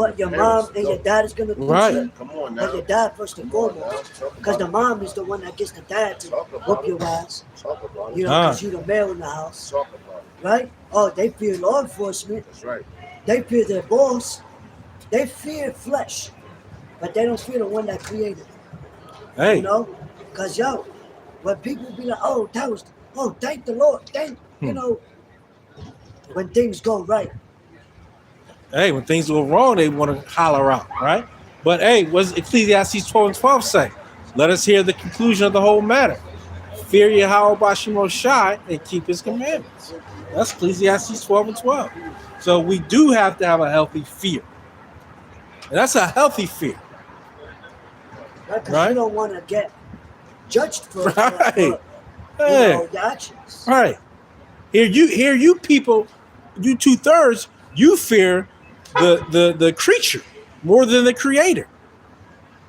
what your Parents, mom and your no. dad is gonna do Right. to you. Come on But now. your dad first and Come on now. foremost. Talk Because the about mom is the one that gets the dad it. to Talk about whoop your it. ass. Talk about You it. know, because you the male in the house, Talk about it. right? Oh, they fear law enforcement. That's right. They fear their boss. They fear flesh, but they don't fear the one that created it. Hey, You know, because yo, when people be like, oh, thank the Lord, you know, when things go right. hey, when things go wrong, they want to holler out, right? But hey, what does Ecclesiastes 12 and 12 say? Let us hear the conclusion of the whole matter. Fear Yahweh Bashimo Shai and keep his commandments. That's Ecclesiastes 12 and 12. So we do have to have a healthy fear. And that's a healthy fear. Right? Because Right. you don't want to get judged for, Right. you Hey, know, your actions. right. Here you people, you 2/3, you fear the creature more than the creator.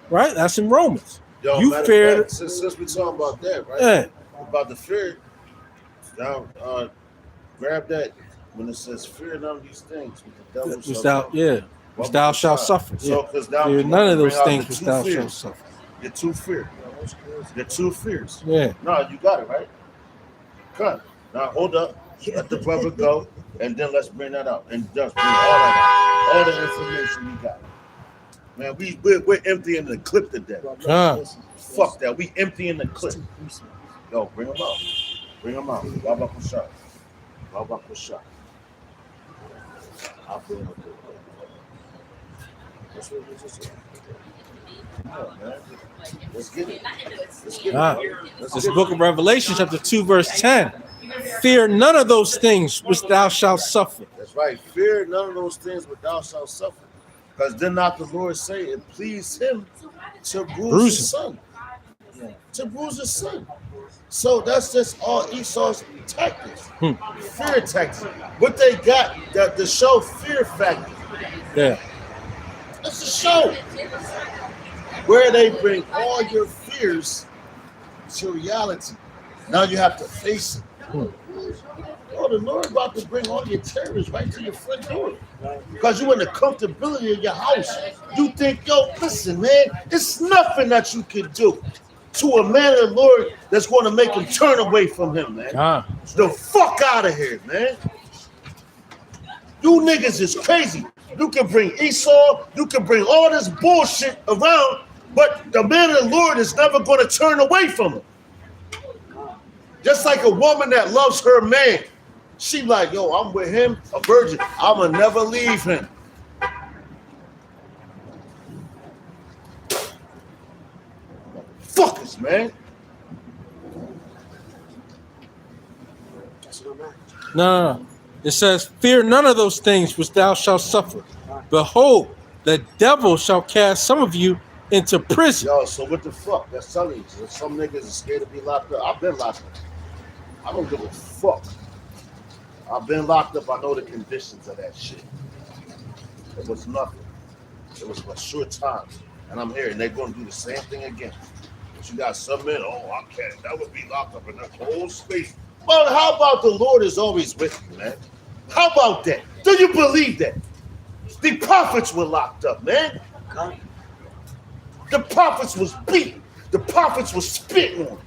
Right? That's in Romans. Yo, You matter fear- of fact, since we talking about that, right? Yeah. About the fear. Now, grab that when it says fear none of these things with the devil Which shall thou, come. yeah, which thou shalt Shall. suffer. So, Yeah. because now Fear we none of bring those out things the which two thou shalt fears. suffer. Your two fears. Your two fears. Yeah. No, you got it right. Cut. Now hold up. Let the brother go, and then let's bring that out and just bring all that out, all the information we got. Man, we're emptying the clip today. Fuck that. We emptying the clip. Yo, bring them out. Bring them out. Baba Kusha. Baba Kusha. I'll bring them out. That's what we just said. Come on, man. Let's get it. Let's get it. Ah, brother. Let's This get book it. of Revelation, chapter 2, verse 10. Fear none of those things which thou shalt suffer. That's right. Fear none of those things, but thou shalt suffer. Because did not the Lord say it pleased him to bruise his son? To bruise his son. So that's just all Esau's tactics. Fear tactics. What they got the show Fear Factor. Yeah. It's a show where they bring all your fears to reality. Now you have to face it. Oh, the Lord about to bring all your terrors right to your front door. Because you in the comfortability of your house. You think, yo, listen, man, it's nothing that you can do to a man of the Lord that's going to make him turn away from him, man. Ah. The fuck out of here, man. You niggas is crazy. You can bring Esau, you can bring all this bullshit around, but the man of the Lord is never going to turn away from him. Just like a woman that loves her man. She like, yo, I'm with him, a virgin. I'ma never leave him. Fuckers, man. No. It says, fear none of those things which thou shalt suffer. Behold, the devil shall cast some of you into prison. Yo, so what the fuck? That's telling you. So some niggas are scared to be locked up. I've been locked up. I don't give a fuck. I've been locked up. I know the conditions of that shit. It was nothing. It was for a short time. And I'm here, and they're going to do the same thing again. But you got some men, oh, I can't. That would be locked up in that whole space. Well, how about the Lord is always with you, man? How about that? Do you believe that? The prophets were locked up, man. The prophets was beaten. The prophets was spitting on.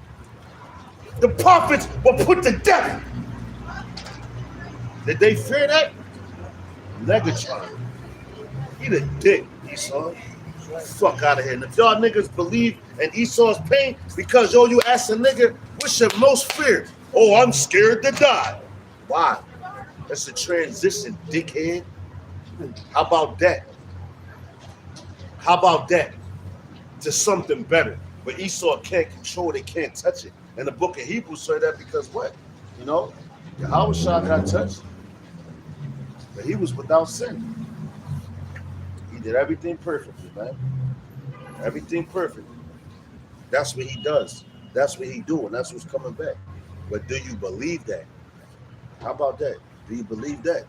The prophets were put to death. Did they fear that? Megatron. He the dick, Esau. Fuck out of here. And if y'all niggas believe in Esau's pain, because yo, you ask a nigga, what's your most fear? Oh, I'm scared to die. Why? That's a transition, dickhead. How about that? How about that? To something better. But Esau can't control it, can't touch it. And the book of Hebrews say that because what? You know, Yahweh got touched, but he was without sin. He did everything perfectly, man. Everything perfect. That's what he does. That's what he do, and that's what's coming back. But do you believe that? How about that? Do you believe that?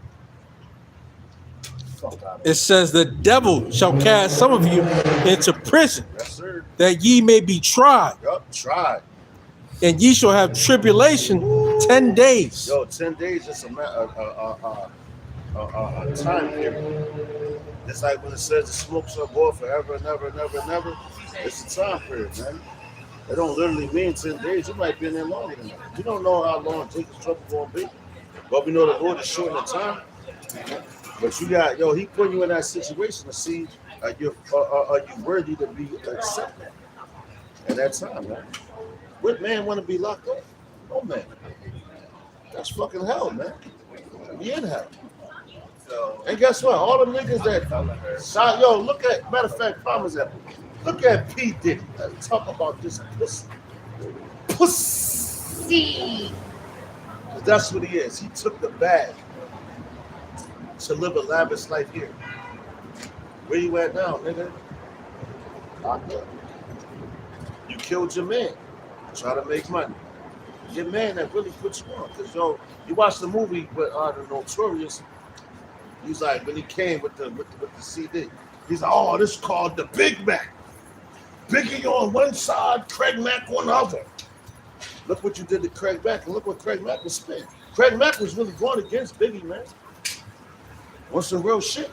Fuck out of It says, the devil shall cast some of you into prison, Yes, sir. that ye may be tried, Yup, try. and ye shall have tribulation 10 days. Yo, 10 days is a time period. It's like when it says the smoke shall go forever and ever and ever and ever. It's a time period, man. It don't literally mean 10 days. You might be in there longer than that. We don't know how long Jacob's trouble gonna be, but we know the Lord is shortening the time. But you got, he putting you in that situation to see are you worthy to be accepted at that time, man. What man want to be locked up? No man. That's fucking hell, man. We in hell. And guess what? All the niggas that shot, look at, matter of fact, prime example. Look at P. Diddy. Let's talk about this pussy. Pussy. That's what he is. He took the bag to live a lavish life here. Where you at now, nigga? Locked up. You killed your man. Try to make money. Your man that really puts you on. Because, you watch the movie with the Notorious. He's like, when he came with the CD, he's like, oh, this is called the Big Mac. Biggie on one side, Craig Mack on the other. Look what you did to Craig Mack, and look what Craig Mack was spinning. Craig Mack was really going against Biggie, man. On some real shit.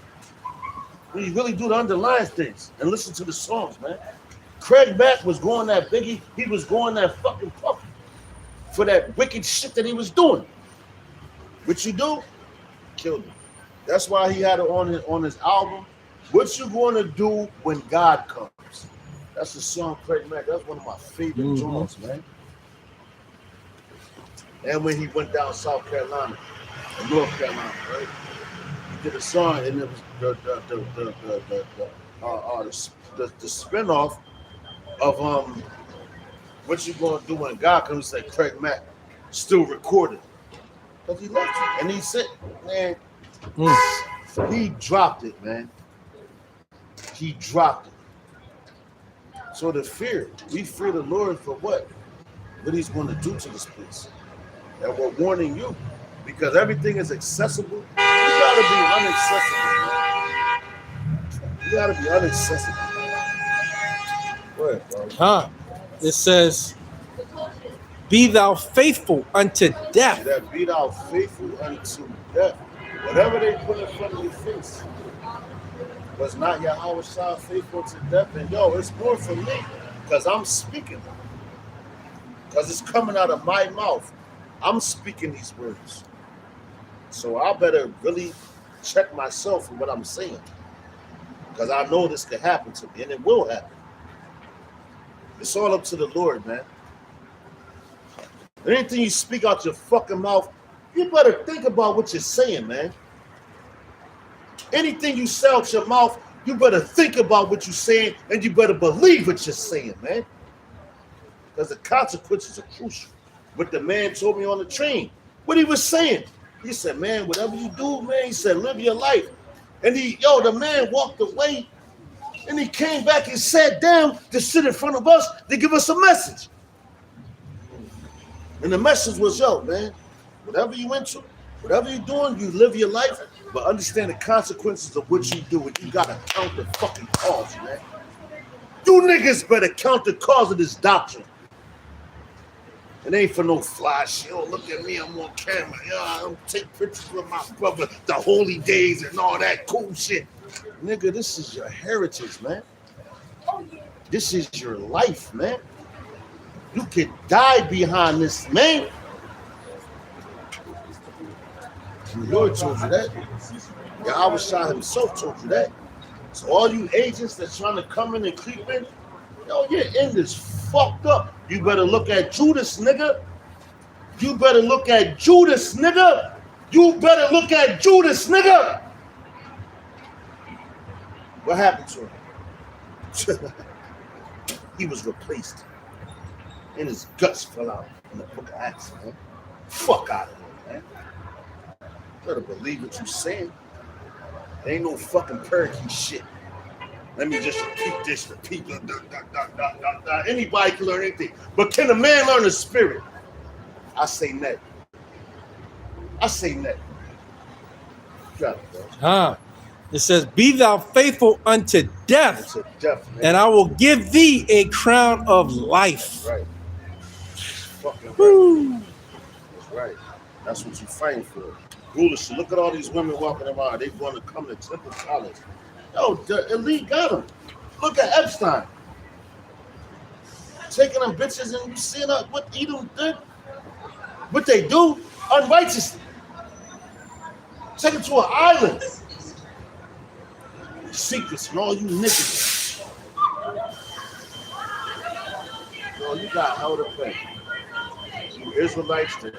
When you really do the underlying things and listen to the songs, man. Craig Mack was going at Biggie. He was going at fucking Puffy for that wicked shit that he was doing. What you do? Killed him. That's why he had it on his album. What you going to do when God comes? That's the song Craig Mack. That's one of my favorite songs, man. And when he went down South Carolina and North Carolina, right? He did a song, and it was the spinoff of what you gonna do when God comes. Say Craig Mack still recorded, but he left it, and he said, man, he dropped it, man. He dropped it. So we fear the Lord for what he's going to do to this place. And we're warning you, because everything is accessible. You gotta be unaccessible, man. You gotta be unaccessible. Go ahead, bro. It says, be thou faithful unto death. That be thou faithful unto death. Whatever they put in front of your face was not Yahweh Shah faithful to death. And it's more for me, because I'm speaking. Because it's coming out of my mouth. I'm speaking these words. So I better really check myself for what I'm saying. Because I know this could happen to me, and it will happen. It's all up to the Lord, man. Anything you speak out your fucking mouth, you better think about what you're saying, man. Anything you say out your mouth, you better think about what you're saying, and you better believe what you're saying, man. Because the consequences are crucial. What the man told me on the train, what he was saying. He said, man, whatever you do, man, he said, live your life. And the man walked away, and he came back and sat down to sit in front of us to give us a message. And the message was, man, whatever you into, whatever you're doing, you live your life, but understand the consequences of what you do, and you gotta count the fucking cause, man. You niggas better count the cause of this doctrine. It ain't for no fly shit. Look at me, I'm on camera. I'm take pictures with my brother, the holy days and all that cool shit. Nigga, this is your heritage, man. This is your life, man. You could die behind this, man. The Lord told you that. Yahweh Shah himself told you that. So all you agents that's trying to come in and creep in, your end is fucked up. You better look at Judas, nigga. You better look at Judas, nigga. You better look at Judas, nigga. What happened to him? He was replaced. And his guts fell out in the book of Acts, man. Fuck out of here, man. You better believe what you're saying. There ain't no fucking parakeet shit. Let me just repeat this for people. Anybody can learn anything. But can a man learn the spirit? I say net. I say net. Got it, bro. It says, be thou faithful unto death, and I will give thee a crown of life. Right. Fucking right. That's right. That's what you fighting for. Rulership. Look at all these women walking around. They want to come to Temple College. Yo, the elite got them. Look at Epstein. Taking them bitches and you seeing what Edom did? What they do unrighteously. Take them to an island. Secrets and all you niggas. Yo, you got hell to pay. You Israelites there.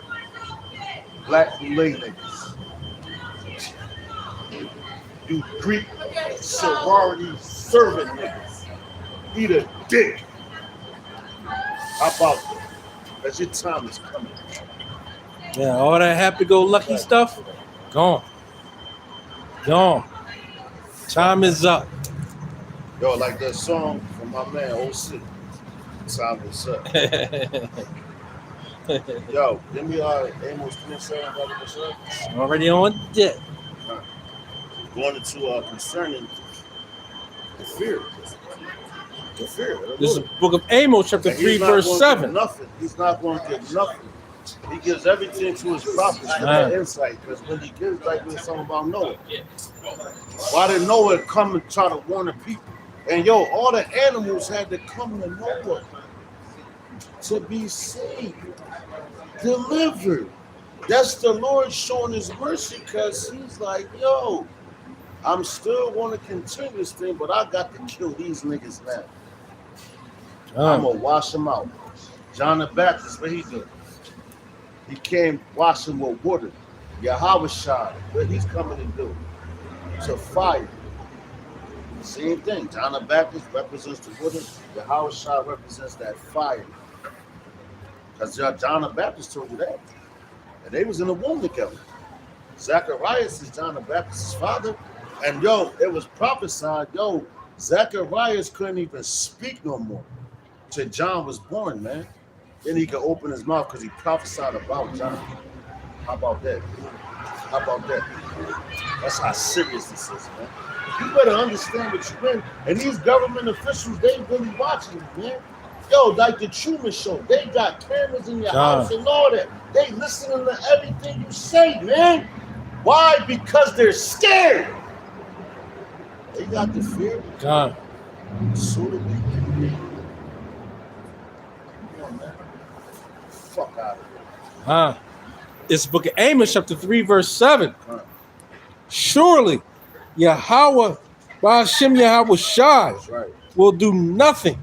Black Malay niggas. You Greek sorority servant niggas. Eat a dick. How about that? Because your time is coming. Yeah, all that happy-go-lucky stuff, gone. Gone. Time is up. Yo, like that song from my man, OC. Time is up. Yo, give me Amos 27, brother, what's up? Already on deck. Going into concerning the fear. The fear. This is the book of Amos, chapter And 3, he's not verse gonna 7. get nothing. He's not going to get nothing. He gives everything to his prophets for Man. that insight. Because when he gives, like we were talking about Noah. Why did Noah come and try to warn the people? And yo, all the animals had to come to Noah to be saved, delivered. That's the Lord showing his mercy because he's like, yo, I'm still going to continue this thing, but I got to kill these niggas now. I'm going to wash them out. John the Baptist, what he did? He came washing with water. Yahweh Shai, what he's coming to do? To fire. Same thing. John the Baptist represents the water. Yahweh Shai represents that fire. Because John the Baptist told you that. And they was in the womb together. Zacharias is John the Baptist's father. And yo, it was prophesied, yo, Zacharias couldn't even speak no more till John was born, man. Then he could open his mouth because he prophesied about John. How about that? How about that? That's how serious this is, man. You better understand what you're in. And these government officials, they really watching you, man. Yo, like the Truman Show, they got cameras in your house and all that. They listening to everything you say, man. Why? Because they're scared. They got the fear. God. So do we. Come on, man. Fuck out of here. It's the book of Amos, chapter 3, verse 7. Huh. Surely Yahweh, Ba'ashem Yahweh Shai, That's right. will do nothing,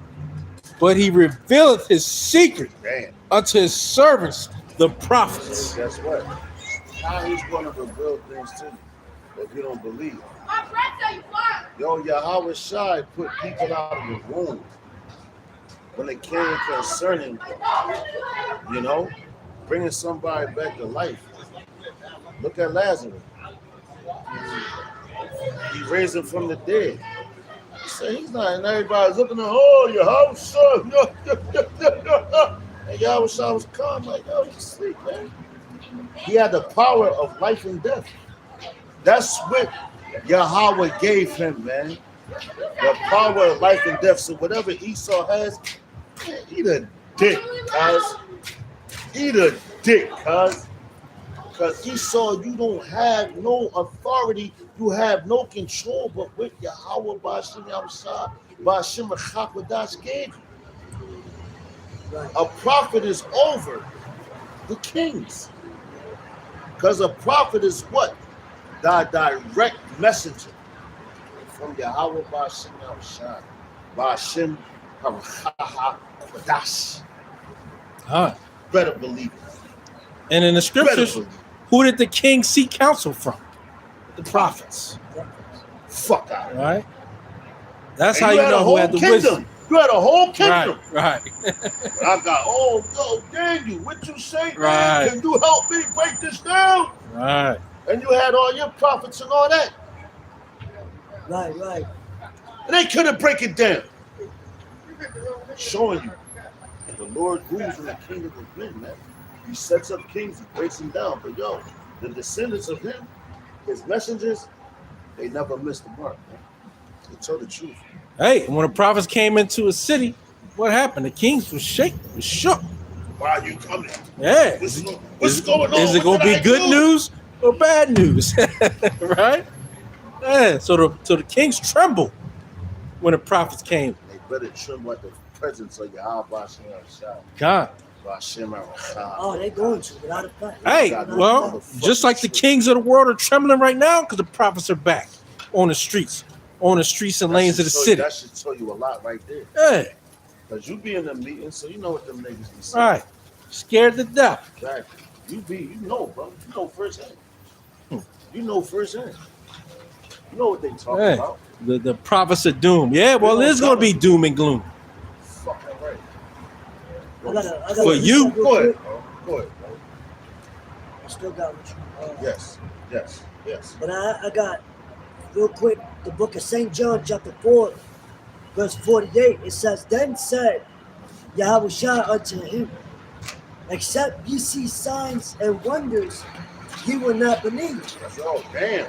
but he revealeth his secret Damn. unto his servants, the prophets. Guess what? How he's going to reveal things to you if you don't believe. My friend said you fly. Yo, Yahweh Shai put people out of the womb when it came concerning, you know, bringing somebody back to life. Look at Lazarus. He raised him from the dead. He said he's not, and everybody's looking at, oh, Yahweh Shai. And Yahweh Shai was calm, like, yo, he's asleep, man. He had the power of life and death. That's what Yahweh gave him, man. The power of life and death. So whatever Esau has, man, eat a dick, cuz. Eat a dick, cuz. Because Esau, you don't have no authority, you have no control, but with Yahweh, Ba'ashem Yahushua, Ba'ashem Chakwadas gave you. Right. A prophet is over the kings. Because a prophet is what? The direct messenger from Yahweh Ba'ashem Yahushua, Ba'ashem Chakwadas. Better believe it. And in the scriptures, Better believe it. who did the king seek counsel from? The prophets. Fuck out. Right? That's And how you had a know who whole had the kingdom. wisdom. You had a whole kingdom. Right. I got, yo, Daniel, what you say, man? Right. Can you help me break this down? Right. And you had all your prophets and all that. Right. And they couldn't break it down. Showing you. And the Lord rules in the kingdom of men, man. He sets up kings, he breaks them down. But yo, the descendants of him, his messengers, they never missed the mark, man. They tell the truth. Hey, when the prophets came into a city, what happened? The kings was shaken, was shook. Why are you coming? Yeah. What's going on? Is it What going to did be I good do? news or bad news, right? Yeah. So the kings trembled when the prophets came. They better tremble at the presence of Yahweh Shem Shah. God. Hashem Arachah. Oh, they're going to without a fight. Hey, well, just like the kings of the world are trembling right now because the prophets are back on the streets and lanes of the city. That should tell you a lot right there. Yeah, Because you be in the meeting, so you know what them niggas be saying. right. Scared to death. Exactly. You know, bro. You know firsthand. Hmm. You know firsthand. You know what they talking Hey. about. The prophets of doom. Yeah, well, there's going to be doom and gloom. Fucking right. I gotta For you? Go ahead, bro. Go ahead, bro. I still got what you. Yes. But I got real quick the book of St. John, chapter 4, verse 48. It says, "Then said Yahushua unto him, except ye see signs and wonders, ye will not believe." Oh, damn.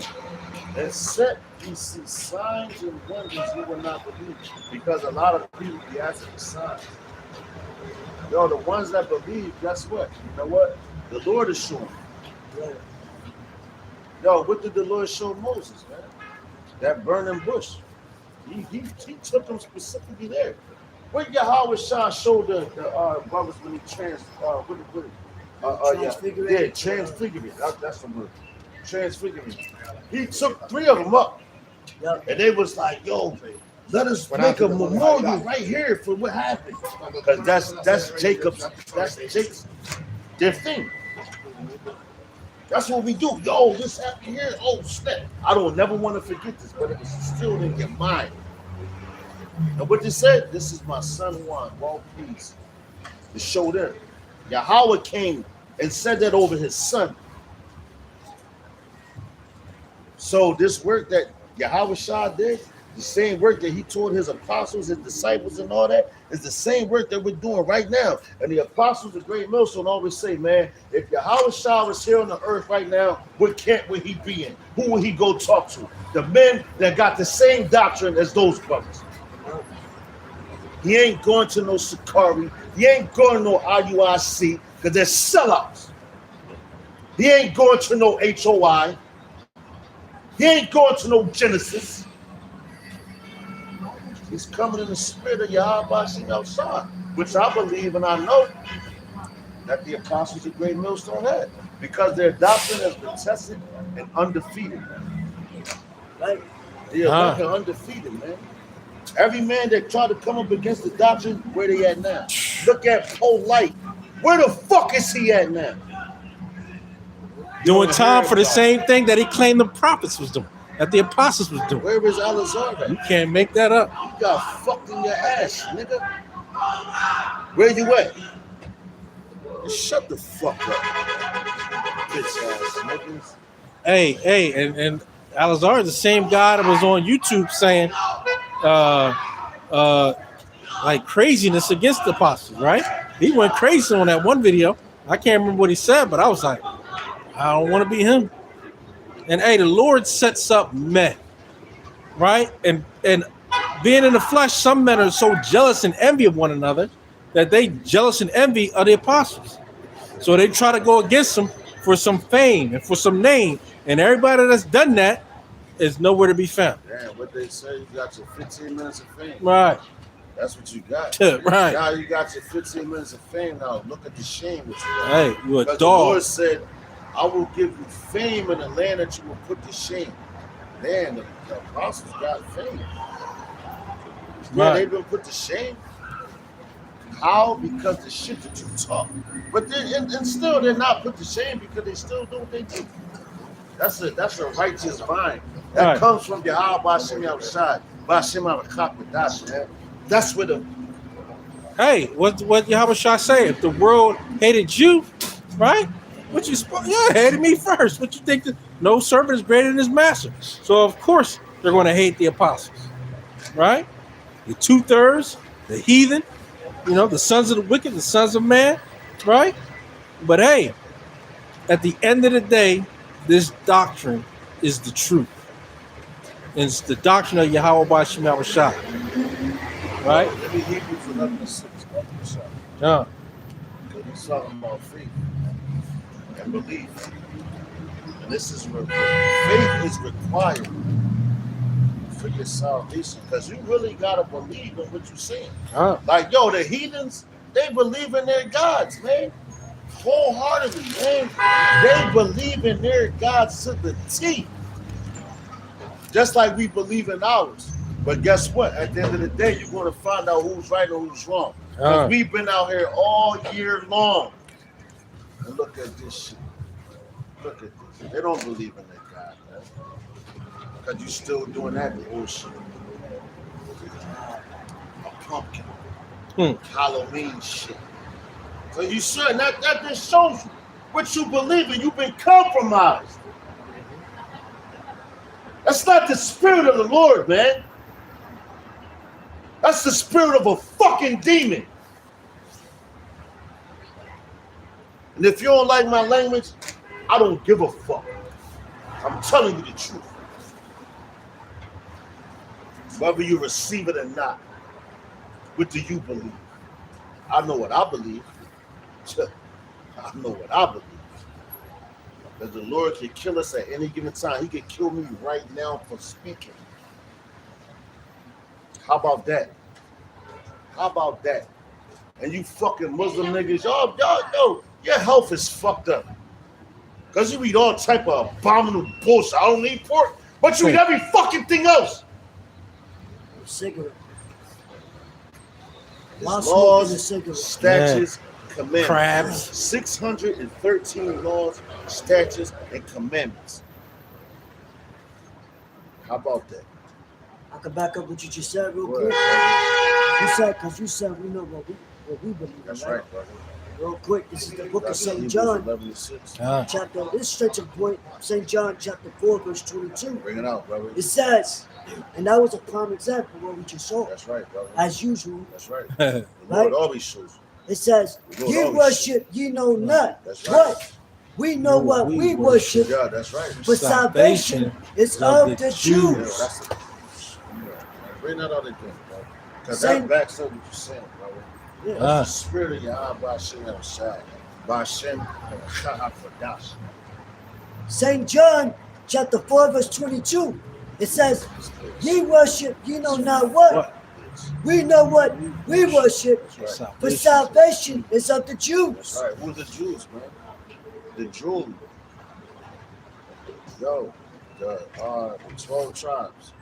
Except you see signs and wonders, you will not believe. Because a lot of people be asking for signs. Yo, the ones that believe, guess what? You know what? The Lord is showing. Right. Yo, what did the Lord show Moses, man? That burning bush. He took them specifically there. What Yahweh Shah showed the brothers when he transfigured. That's the word. Transfiguring. He took 3 of them up, Yep. and they was like, "Yo, let us make a memorial right here for what happened." Because that's Jacob's their thing. That's what we do. Yo, this happened here. Oh, snap. I don't never want to forget this, but it was still in your mind. And what they said, this is my son Juan, well pleased to show them. Yahweh came and said that over his son. So this work that Yahweh Shah did, the same work that he taught his apostles, his disciples, and all that, is the same work that we're doing right now. And the apostles of Great Millstone always say, man, if Yahweh Shah was here on the earth right now, what camp would he be in? Who would he go talk to? The men that got the same doctrine as those brothers. He ain't going to no Sakari. He ain't going to no IUIC because they're sellouts. He ain't going to no HOI. He ain't going to no Genesis. He's coming in the spirit of Yahweh Shem Shah, which I believe and I know that the apostles of Great Millstone had, because their doctrine has been tested and undefeated. Right. They are fucking undefeated, man. Every man that tried to come up against the doctrine, where they at now? Look at Polite. Where the fuck is he at now? Doing time for the same thing that he claimed the prophets was doing, that the apostles was doing. Where is Alazar You at? can't make that up. You got fucked in your ass, nigga. Where you at? Shut the fuck up. Bitch ass niggas. Hey, and Alazar is the same guy that was on YouTube saying like craziness against the apostles, right? He went crazy on that one video. I can't remember what he said, but I was like, I don't want to be him. And hey, the Lord sets up men, right? And being in the flesh, some men are so jealous and envy of one another that they jealous and envy of the apostles. So they try to go against them for some fame and for some name. And everybody that's done that is nowhere to be found. Damn, what they say, you got your 15 minutes of fame. Right. That's what you got. Right. Now you got your 15 minutes of fame. Now look at the shame that you got. Hey, you a Because dog. the Lord said, I will give you fame in the land that you will put to shame. Man, the apostles got fame. Yeah, Right. they've been put to shame. How? Because the shit that you talk. But and still they're not put to shame because they still do what they do. That's a righteous vine. That Right. comes from Yahweh Shem outside. Bashem Arakapadash, man. That's where the Hey, what Yahweh Shah say? If the world hated you, right? What you hated me first. What you think? That no servant is greater than his master. So of course they're going to hate the apostles, right? The 2/3, the heathen, the sons of the wicked, the sons of man, right? But hey, at the end of the day, this doctrine is the truth. And it's the doctrine of Yahweh B'Shem Shah. Right? Let me Hebrews 11:6. Yeah. He's talking about faith and belief. And this is where faith is required for your salvation, because you really gotta believe in what you're saying. Like, yo, the heathens, they believe in their gods, man, wholeheartedly, man. They believe in their gods to the T, just like we believe in ours. But guess what? At the end of the day, you're going to find out who's right or who's wrong. Because we've been out here all year long. And look at this shit. Look at this. They don't believe in their God, man. Because you're still doing that bullshit. A pumpkin. Halloween shit. So you should. That just shows you what you believe in. You've been compromised. That's not the spirit of the Lord, man. That's the spirit of a fucking demon. And if you don't like my language, I don't give a fuck. I'm telling you the truth. Whether you receive it or not, what do you believe? I know what I believe. I know what I believe. Because the Lord can kill us at any given time. He can kill me right now for speaking. How about that? How about that? And you fucking Muslim niggas, y'all, yo, your health is fucked up. Because you eat all type of abominable bullshit. I don't eat pork, but you eat every fucking thing else. Cigarette. Laws, statutes, commandments. Crabs. 613 laws, statutes, and commandments. How about that? I can back up what you just said real Word, quick. brother. You said we know what we believe in. That's right, brother. Real quick, this is the book of That's St. Hebrews John, 11:6. chapter, this straight to the point, St. John chapter 4, verse 22. Bring it out, brother. It says, and that was a prime example of what we just saw, That's right, brother. as usual. That's right. The Right? Lord always shows you. It says, The Lord ye always worship, ye know not. That's right. What? We know what we worship, Yeah, that's right. for salvation is of the Yeah, Jews. that's it. Bring that out again, bro. Because Same- that backs up what you're saying, brother. Yeah. The spirit of Yahweh Hashem Shai. Bashem Shahafadash. St. John chapter 4, verse 22. It says, ye worship, ye know not what. We know what we worship, That's right. for salvation is of the Jews. That's right. Who's the Jews, man? The Jews. Yo, the 12 tribes.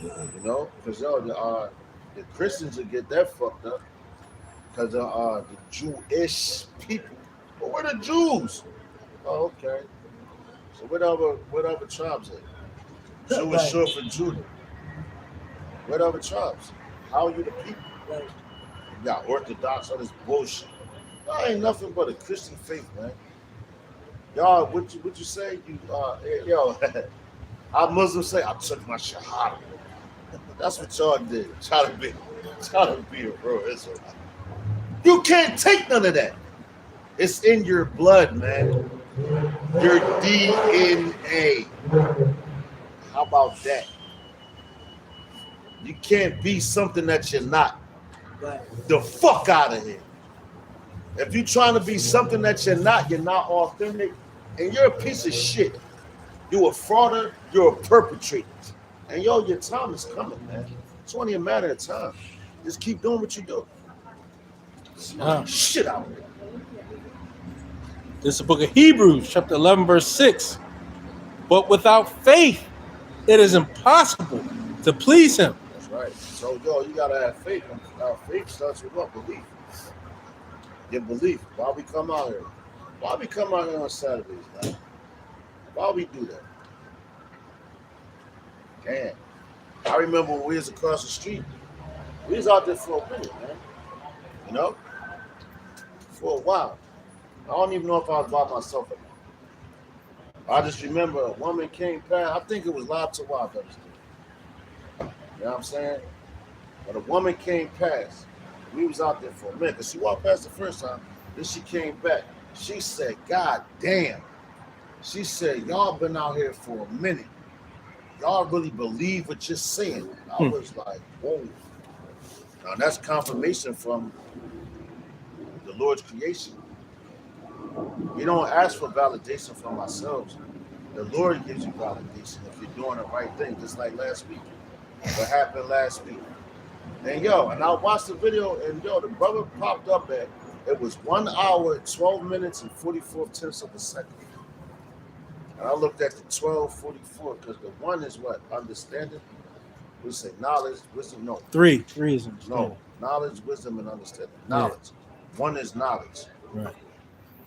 You know? Because, yo, the Christians will get that fucked up. Because the Jewish people. But we're the Jews. Oh, okay. So whatever tribes are. Jew is short for Judah. Whatever tribes. How are you the people? Right. You got Orthodox, all this bullshit. Y'all ain't nothing but a Christian faith, man. Y'all, what you say? Yo, our Muslims say, I took my shahada. That's what y'all did. Try to be a real Israelite. You can't take none of that. It's in your blood, man. Your DNA. How about that? You can't be something that you're not. Right. The fuck out of here. If you're trying to be something that you're not authentic, and you're a piece of shit. You're a frauder, you're a perpetrator. And yo, your time is coming, man. It's only a matter of time. Just keep doing what you do. Shit out there. This is the book of Hebrews, chapter 11, verse 6. But without faith, it is impossible to please him. That's right. So, yo, you gotta have faith. Faith starts with what? Belief. Your belief. Why we come out here? Why we come out here on Saturdays, man? Why we do that? Damn. I remember when we was across the street. We was out there for a minute, man. You know? For a while. I don't even know if I was by myself or not. I just remember a woman came past. I think it was Live to Wild that was there. You know what I'm saying? But a woman came past. We was out there for a minute. Because she walked past the first time. Then she came back. She said, God damn. She said, y'all been out here for a minute. Y'all really believe what you're saying. I was like, whoa. Now that's confirmation from the Lord's creation. We don't ask for validation from ourselves. The Lord gives you validation if you're doing the right thing, just like last week. What happened last week? And yo, and I watched the video, and yo, the brother popped up at it was 1 hour, 12 minutes, and 44 tenths of a second. And I looked at the 12:44 because the one is what? Understanding. We say knowledge, wisdom. No, Three is no, knowledge, wisdom, and understanding. Knowledge. One is knowledge. Right.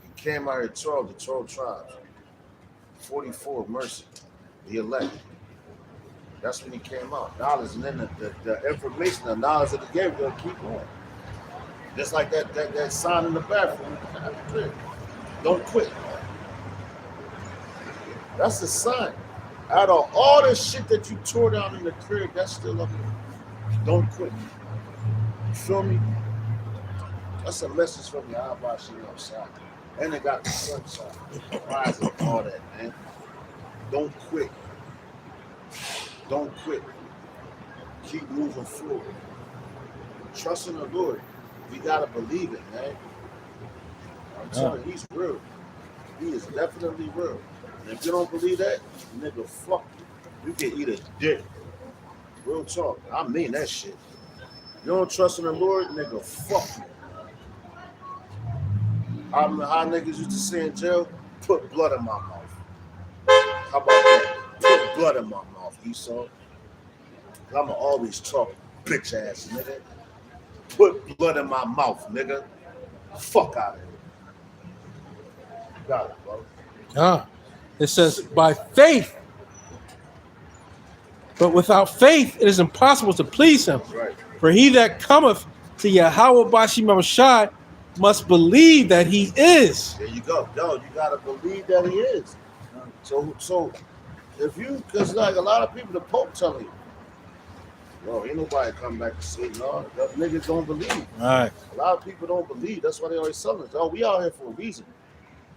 He came out here 12, the 12 tribes. 44, mercy, the elect. That's when he came out. Knowledge, and then the information, the knowledge that he gave, they'll keep going. Just like that sign in the bathroom. Don't quit. That's the sign. Out of all the shit that you tore down in the crib, that's still up there. Don't quit. You feel me? That's a message from the Abashi outside. And they got the sunshine, rising, all that, man. Don't quit. Don't quit. Keep moving forward. Trust in the Lord. We gotta believe it, man. I'm telling you, he's real. He is definitely real. And if you don't believe that, nigga, fuck you. You can eat a dick. Real talk. I mean that shit. You don't trust in the Lord, nigga, fuck you. How niggas used to say in jail, put blood in my mouth. How about that? Put blood in my mouth, Esau. I'ma always talk, bitch ass nigga. Put blood in my mouth, nigga. Fuck out of here. Got it, bro. It says, by faith. But without faith, it is impossible to please him. Right. For he that cometh to Yahweh Bashim Shai must believe that he is. There you go. Yo, you gotta believe that he is. So if you, because like a lot of people, the Pope telling you, yo, ain't nobody come back to say, no, the niggas don't believe. All right. A lot of people don't believe. That's why they always telling us, oh, we out here for a reason.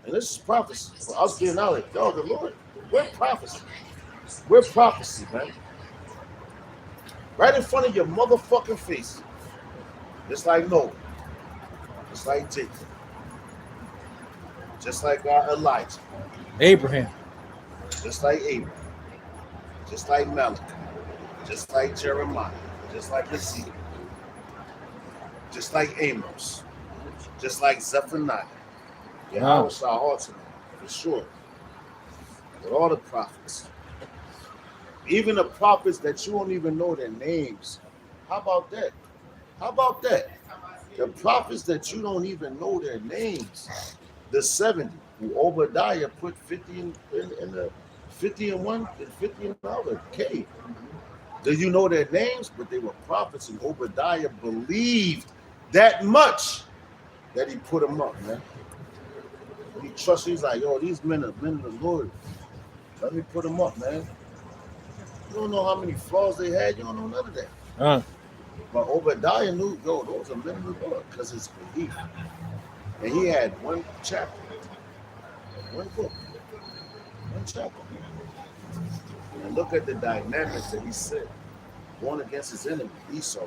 And this is prophecy. For us being out here, yo, the Lord, we're prophecy. We're prophecy, man. Right in front of your motherfucking face. Just like Noah. Just like Jacob. Just like Elijah. Abraham. Just like Abraham. Just like Malachi. Just like Jeremiah. Just like Ezekiel. Just like Amos. Just like Zephaniah. Yeah, I was our ultimate, for sure. With all the prophets. Even the prophets that you don't even know their names. How about that? How about that? The prophets that you don't even know their names. The 70, who Obadiah put 50 in the 50 in one and 50 in another cave. Do you know their names? But they were prophets, and Obadiah believed that much that he put them up, man. He trusts. He's like, yo, these men are men of the Lord. Let me put them up, man. You don't know how many flaws they had. You don't know none of that. But Obadiah knew, yo, those are men of the Lord because it's belief. And he had one chapter, one book, one chapter. And look at the dynamics that he said. Going against his enemy, Esau,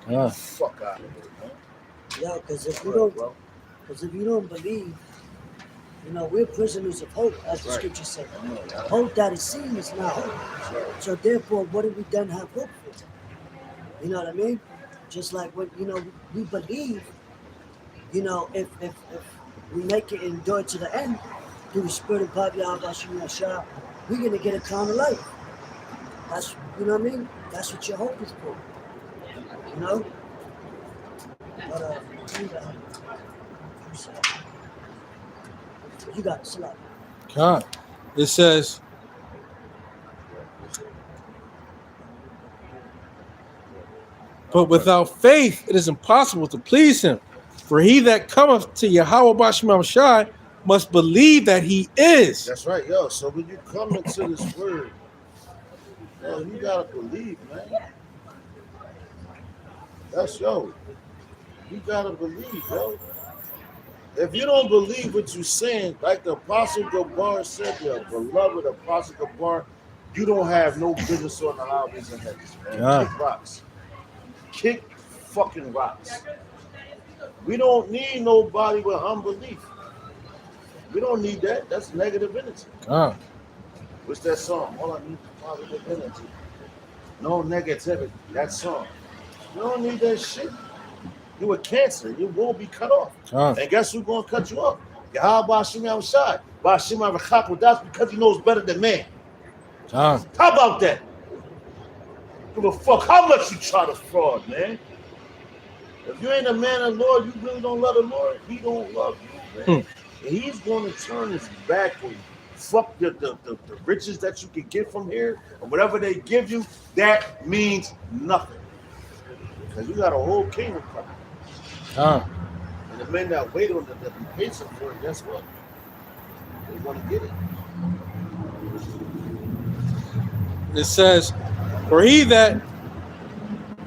man. Fuck out of here, man. Yeah, because if you don't believe, you know, we're prisoners of hope, as the scripture says. Hope that is seen is not hope. So therefore, what do we then have hope for? You know what I mean? Just like when, you know, we believe, you know, if we make it endure to the end through the spirit of God, Yahweh, we're going to get eternal life. That's, you know what I mean? That's what your hope is for. You know? But, you got it, Salah. God. It says, but without faith, it is impossible to please him. For he that cometh to Yahweh Bashim Shai must believe that he is. That's right, yo. So when you come into this word, yo, you gotta believe, man. That's yo. You gotta believe, yo. If you don't believe what you're saying, like the Apostle Gabar said, the beloved Apostle Gabar, you don't have no business on the highways and hedges, man. Yeah. Kick rocks. Kick fucking rocks. We don't need nobody with unbelief. We don't need that. That's negative energy. What's that song? All I need is positive energy. No negativity. That song. You don't need that shit. You a cancer. You will be cut off. And guess who's gonna cut you off? Yahweh Hashem Yahushai. Hashem Avachako. That's because he knows better than man. How about that? Give a fuck how much you try to fraud, man. If you ain't a man of the Lord, you really don't love the Lord, he don't love you, man. And he's gonna turn his back on you. Fuck the riches that you can get from here, or whatever they give you, that means nothing. Because you got a whole kingdom coming. And the men that wait on the be patient for it, guess what? They're gonna get it. It says, for he that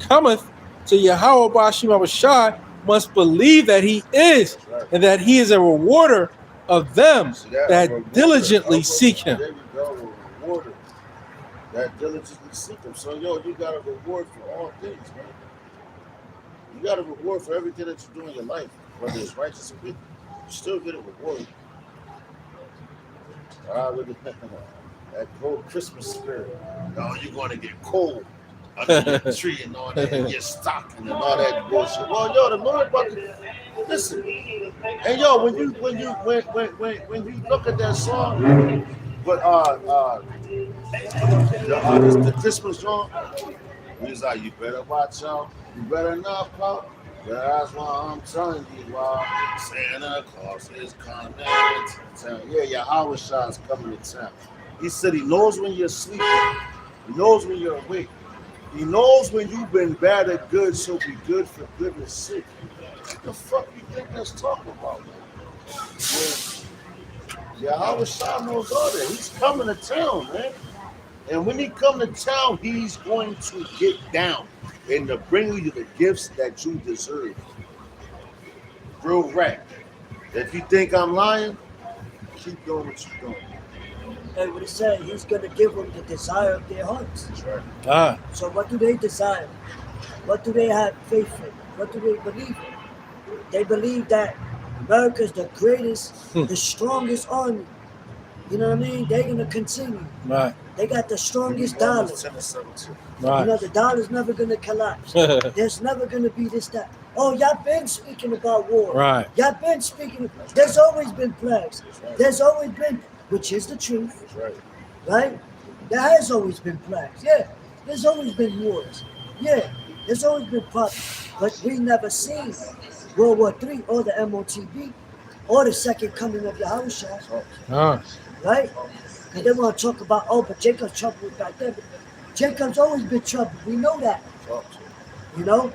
cometh to Yahweh Ba'ashim Abashai must believe that he is, and that he is a rewarder of them that diligently seek him. There you go, a rewarder that diligently seek him. So, you got a reward for all things, man. You got a reward for everything that you do in your life, whether it's righteous or wicked. You still get a reward. Look at that cold Christmas spirit. No, you're going to get cold under the tree and all that, and get stocking and all that bullshit. Well, the Lord about to listen. And when you look at that song, but the Christmas song, he's like, you better watch out, you better not pop. That's why I'm telling you, Santa Claus is coming to town. Yeah, Yahweh Shah is coming to town. He said he knows when you're sleeping. He knows when you're awake. He knows when you've been bad or good, so be good for goodness sake. What the fuck you think that's talking about, man? Yahweh Shah knows all that. He's coming to town, man. And when he come to town, he's going to get down and to bring you the gifts that you deserve. Real right. If you think I'm lying, keep doing what you're doing. And what he said, he's going to give them the desire of their hearts. That's right. So what do they desire? What do they have faith in? What do they believe in? They believe that America's the greatest, the strongest army. You know what I mean? They're going to continue. Right. They got the strongest dollar. Right. You know, the dollar's never going to collapse. There's never going to be this, that. Oh, y'all been speaking about war. Right. Y'all been speaking. There's always been plagues. There's always been, which is the truth. Right? There has always been plagues. Yeah. There's always been wars. Yeah. There's always been problems. But we never seen World War III or the MOTB or the second coming of Yahushua. Right? And they want to talk about, but Jacob's trouble back then. Jacob's always been trouble. We know that. You know?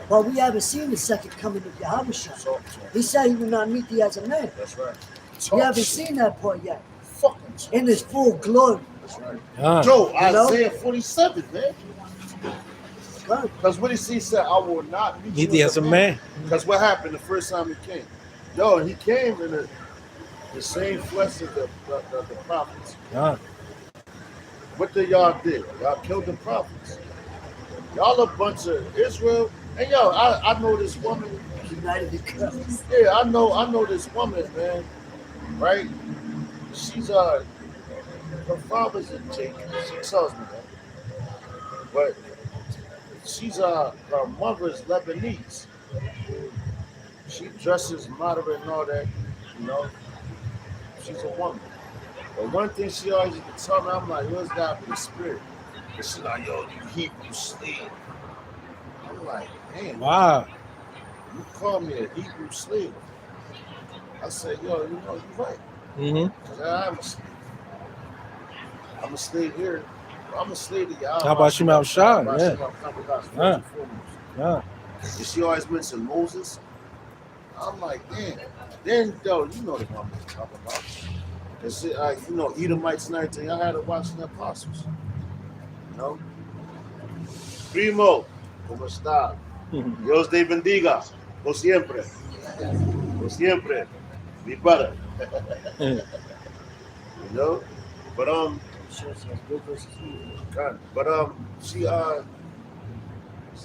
But we haven't seen the second coming of Yahushua. He said he will not meet thee as a man. That's right. We haven't seen that part yet. Fucking in his full glory. That's right. Joe, Isaiah 47, man. Because what he said, I will not meet you as a man. Because what happened the first time he came? And he came in the same flesh as the prophets. What did y'all do? Y'all killed the prophets. Y'all a bunch of Israel. And I know this woman. Yeah, I know this woman, man. Right? She's her father's in Jacob. She tells me that. But her mother is Lebanese. She dresses moderate and all that, you know. She's a woman. But one thing she always used to tell me, I'm like, what's that with the spirit? And she's like, you Hebrew slave. I'm like, man. Wow. You call me a Hebrew slave. I said, you're right. Mm-hmm. I'm a slave. I'm a slave here. I'm a slave to y'all. How about Shema Shah? Yeah. And she always mentioned Moses. I'm like, damn. Then, though, you know the one I'm talking about. It's, Edomites and everything. I had to watch the apostles. You know? Primo, ¿cómo está? Dios te bendiga. Por siempre. Por siempre. Mi brother. You know? But, she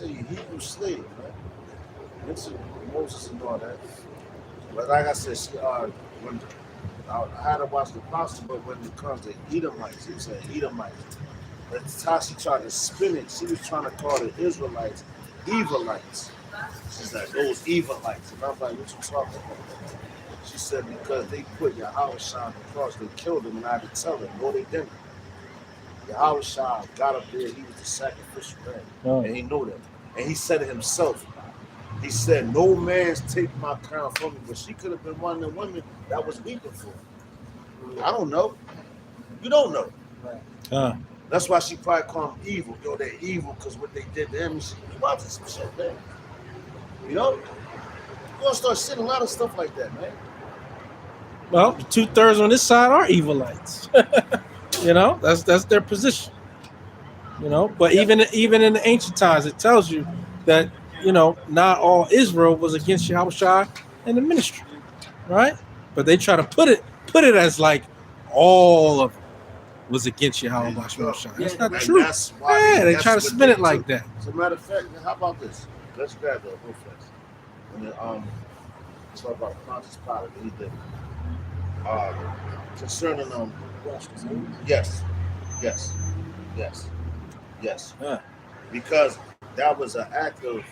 Hebrew slave, man. Mentioned Moses and all that. But like I said, I had to watch the apostle, but when it comes to Edomites, he said Edomites. That's how she tried to spin it. She was trying to call the Israelites Evilites. She's like, those Evilites. And I'm like, what you talking about? She said, because they put Yahweh Shah on the cross, they killed him, and I had to tell them, no, they didn't. Yahweh Shah got up there, he was the sacrificial lamb, and he knew that. And he said it himself. He said, no man's taking my crown from me, but she could have been one of the women that was weeping for him. I don't know. You don't know. That's why she probably called them evil. Yo, they're evil because what they did to him. She was watching some shit, man. You know? You're going to start seeing a lot of stuff like that, man. Well, 2/3 on this side are Evilites. You know, that's their position. You know, but even in the ancient times, it tells you that, you know, not all Israel was against Yahweh Shai and the ministry, right? But they try to put it as like all of them was against Yahweh Shai. That's not true. That's why Yeah, they try to spin it like that. As a matter of fact, how about this? Let's grab that real fast. And then, talk about Pontius Pilate. He did concerning yes. Because that was an act of,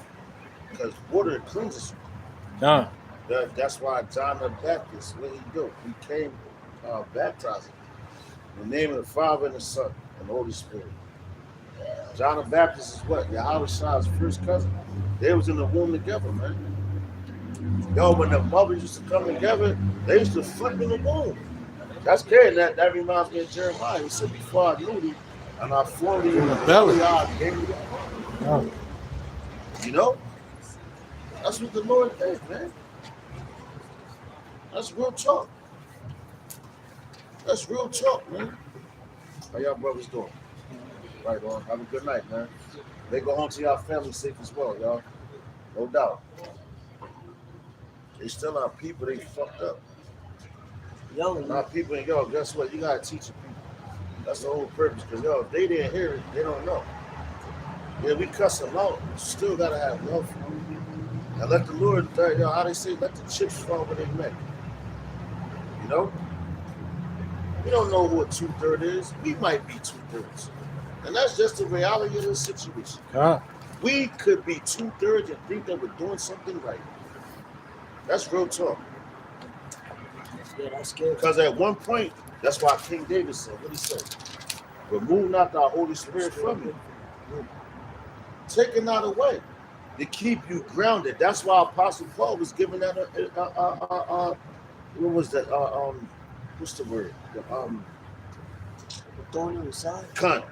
because water cleanses you. That's why John the Baptist, what he do? He came baptizing in the name of the Father and the Son and the Holy Spirit. John the Baptist is what? Yahweh Shah's first cousin. They was in the womb together, man. Yo, when the mothers used to come together, they used to flip in the womb. That's crazy. That reminds me of Jeremiah. He said, before I knew thee, and I formed thee in the belly, I gave thee a heart. You know? That's what the Lord did, man. That's real talk. That's real talk, man. How y'all brothers doing? Right on. Have a good night, man. They go home to y'all family safe as well, y'all. No doubt. They still are people, they fucked up. Not people, and yo, guess what? You gotta teach the people. That's the whole purpose. Because yo, if they didn't hear it, they don't know. Yeah, we cuss them out. Still gotta have love for them. And let the Lord, yo, how they say, let the chips fall where they may. You know? We don't know who a 2/3 is. We might be 2/3. And that's just the reality of the situation. We could be 2/3 and think that we're doing something right. That's real talk. Yeah, that's scary. Because at one point, that's why King David said, what he said? Remove not thy Holy Spirit from you. Take it not away to keep you grounded. That's why Apostle Paul was given that, what was that? What's the word? Thorn on the side? Cunt.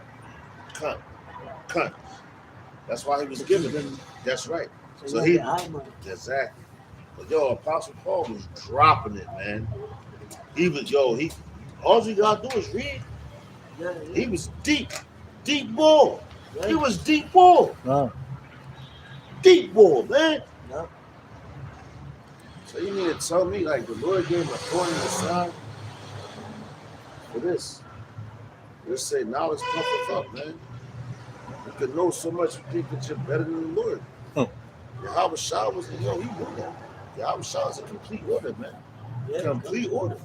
That's why he was given it. That's right. So he, exactly. But yo, Apostle Paul was dropping it, man. He was, all you gotta do is read. Yeah. He was deep ball. Yeah. He was deep ball. Deep ball, man. Yeah. So you need to tell me, like, the Lord gave him a thorn in the side for this. Let's say knowledge puffeth up, man. You can know so much, you think that you're better than the Lord. Yahweh Shah was, he knew that. Yahweh Shah is a complete order, man. Yeah. Complete order.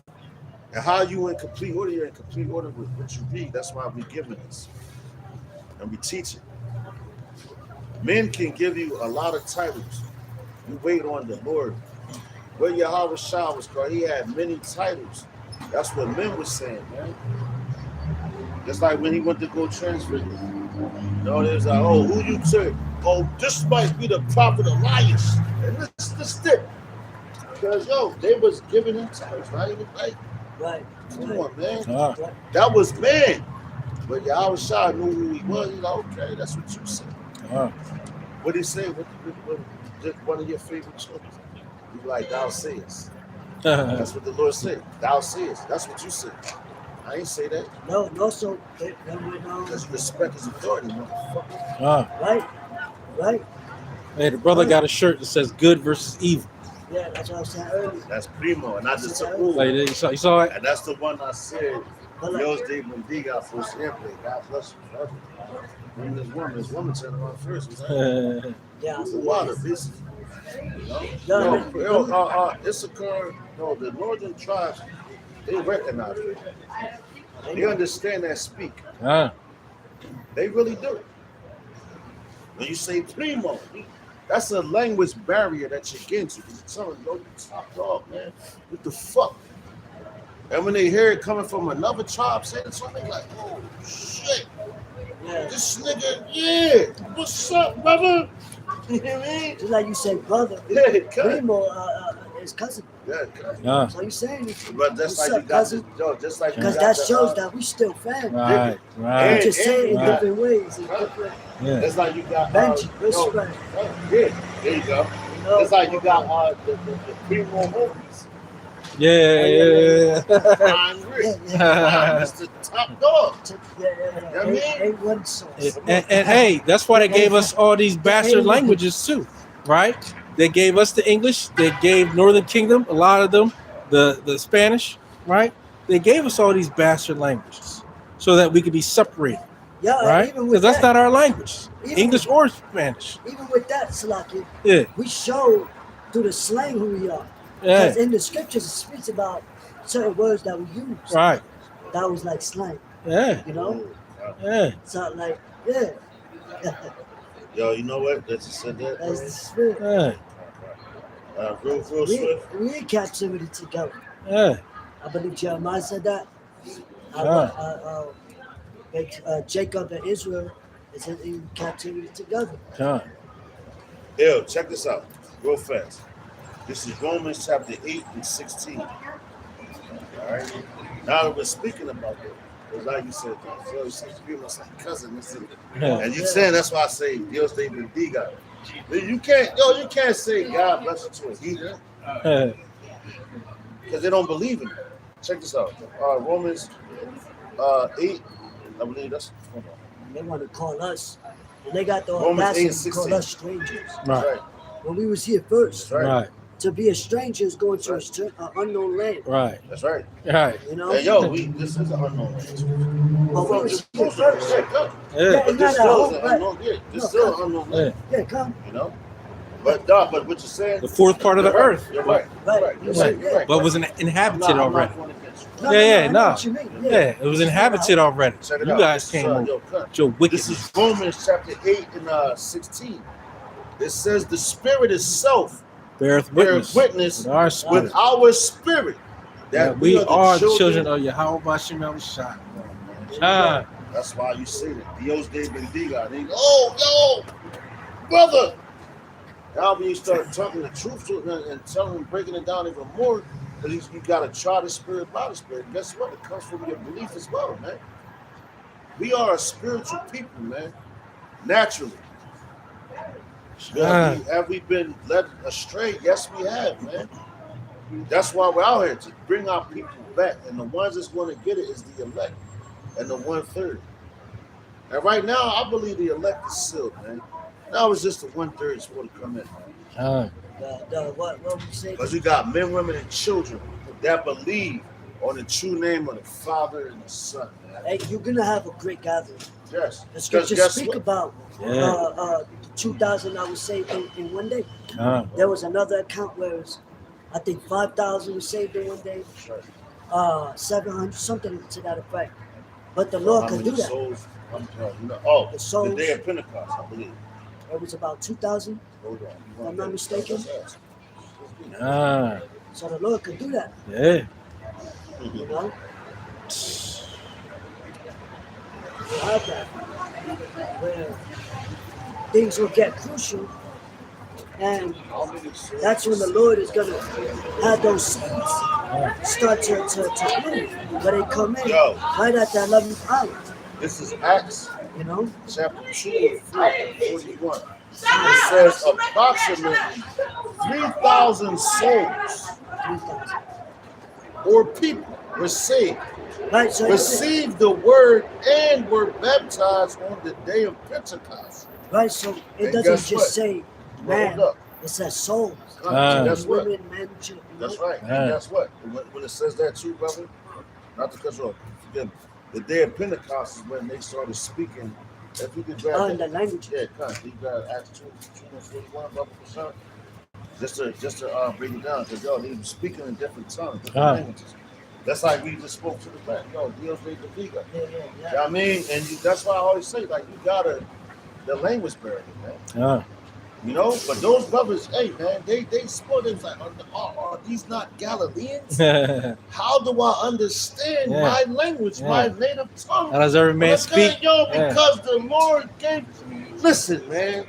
And how you in complete order? You're in complete order with what you read. That's why we giving this. And we teach it. Men can give you a lot of titles. You wait on the Lord. Where Yahweh Shah was called, he had many titles. That's what men were saying, man. Just like when he went to go transfer. There's like, oh, who you say? Oh, this might be the prophet Elias. And this. Because, they was giving him titles, right? Right. Come on, man. That was man. But Yahweh Shah knew who he was. He's like, okay, that's what you said. What did he say? What one of your favorite children? He's like, thou sayest. That's what the Lord said. Thou sayest. That's what you said. I ain't say that. No, so because you respect his authority, motherfucker. Right. Hey, the brother got a shirt that says good versus evil. Yeah, that's what I said earlier. That's primo, and I just approved. Like, you saw it? And that's the one I said. Dios de bendiga for siempre. God bless you forever. This woman turned around first. Yeah. The water, basically. Issachar, the northern tribes, They recognize it. They understand that speak. They really do. When you say primo, that's a language barrier that you're getting to. You're telling yo, you top dog, man. What the fuck? And when they hear it coming from another tribe saying something, they like, oh shit. Yeah. This nigga, yeah. What's up, brother? You know what I mean? Just like you say, brother. Yeah, cut. Primo is cousin. Yeah. So you saying it. But just What's like up, you got cousin? just like you Because got that the, shows that we still family. Right, We right. just say it in Right. different ways. In different Yeah. It's like you got Benji, yo, respect. yeah, there you go. You know? It's like you got the primo homies. Yeah. Prime Rick. Yeah, Prime is the top dog. yeah. You know what I mean? Ain't one source. And hey, that's why they gave us all these bastard languages too, right? They gave us the English. They gave Northern Kingdom, a lot of them, the Spanish, right? They gave us all these bastard languages so that we could be separated, Yeah, right? even Because with that's that, not our language, even English or Spanish. even with that, Salaki, Yeah, we show through the slang who we are. yeah, Because in the scriptures, it speaks about certain words that we use. right. That was like slang, Yeah, you know? yeah. So, like, yeah. Yo, you know what? That you said that. That's the spirit. Yeah, Real swift. We in captivity together. yeah. I believe Jeremiah said that. Jacob and Israel is in captivity together. Yo, check this out, real fast. This is Romans chapter 8 and 16. All right. Now that we're speaking about that, because like you said, so you say people like cousin, Yeah. and you saying that's why I say Dios te bendiga. You can't say God bless you to a heathen Yeah. because they don't believe in it. Check this out. Romans 8, I believe that's. Hold on. They want to call us, and they got the Romans 8 audacity and to call 16. us strangers. That's Right, right. When we was here first, That's right. right, to be a stranger is going to an unknown land. right, That's right. right. You know? Hey, yo, this is an unknown land. But we was here first. Yeah, come. Yeah, It's But this not a still whole is an right. unknown. Yeah, this No, still come. an unknown yeah. land. Yeah, come. You know. But what you're saying? The fourth part of the you're right. earth, You're right. You're right. You're right. You're right. but was inhabited I'm not already. going against you. No, Yeah, I know no. what you mean. Yeah, it was inhabited already. Check it You out. guys This is, came over. yo, cut. Your This wickedness. is Romans chapter 8 and 16. It says the Spirit itself Beareth bears witness witness with our spirit with our spirit that we are the the children of Yahweh Bashem El Shai. Ah, That's why you say that. Dios de bendiga. They go, oh, yo, brother. Now when you start talking the truth to them and telling them, breaking it down even more, because you got to try the spirit by the spirit. Guess what? It comes from your belief as well, man. We are a spiritual people, man. Naturally. Have we been led astray? Yes, we have, man. That's why we're out here, to bring our people back. And the ones that's going to get it is the elect and the 1/3. And right now, I believe the elect is sealed, man. Now it's just the 1/3 that's going to come in, man. What we say? Because you got men, women, and children that believe on the true name of the Father and the Son, man. Hey, you're gonna have a great gathering. Yes. The Because scriptures guess speak what? about yeah. 2,000 I was saved in one day. There was another account where it was, I think 5,000 was saved in one day. 700, something to that effect. But the Lord How could many do that. souls? The souls. The day of Pentecost, I believe. It was about 2,000. Hold on. If I'm not mistaken. Ah, So the Lord could do that. yeah. You know? We'll have that. Where things will get crucial. And that's when the Lord is going to have those seeds start to bloom. But they come in right at that 11th hour. This is Acts You know? chapter 2 and 41. It says approximately 3,000 souls 3,000. or people were saved, Right, so received the word, and were baptized on the day of Pentecost. right, so it And doesn't guess just what? say man, Hold up. it says souls. Guess what? Women, men, children. That's right. Yeah. And guess what? When it says that too, brother, not to cut you off, forgive me. The day of Pentecost is when they started speaking. If you could grab In that, the language. yeah, cut. You got Acts 2 and 41, brother, for sure. Just to break it down, because they were speaking in different tongues, different languages. That's like we just spoke to the man. Yo, Dios de Liga. Yeah. You know what I mean? And that's why I always say, like, you gotta the language barrier, man. You know, but those brothers, hey man, they sport. It's like, are these not Galileans? How do I understand my language, my native tongue? How does every man speak? Yo, because the Lord gave. Listen, man.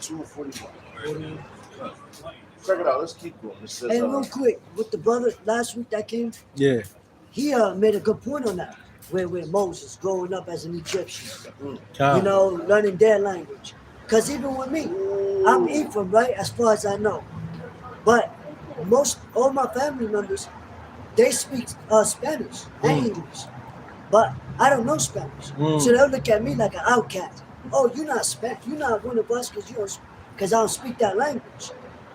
2:41. Check it out. Let's keep going. It says, Hey, real quick, with the brother last week that came, Yeah. he made a good point on that. Where Moses growing up as an Egyptian, Come. you know, learning their language. Because even with me, I'm Ephraim, right? As far as I know, but all my family members, they speak Spanish and English, but I don't know Spanish, so they'll look at me like an outcast. Oh, you're not Spanish. You're not one of us because I don't speak that language.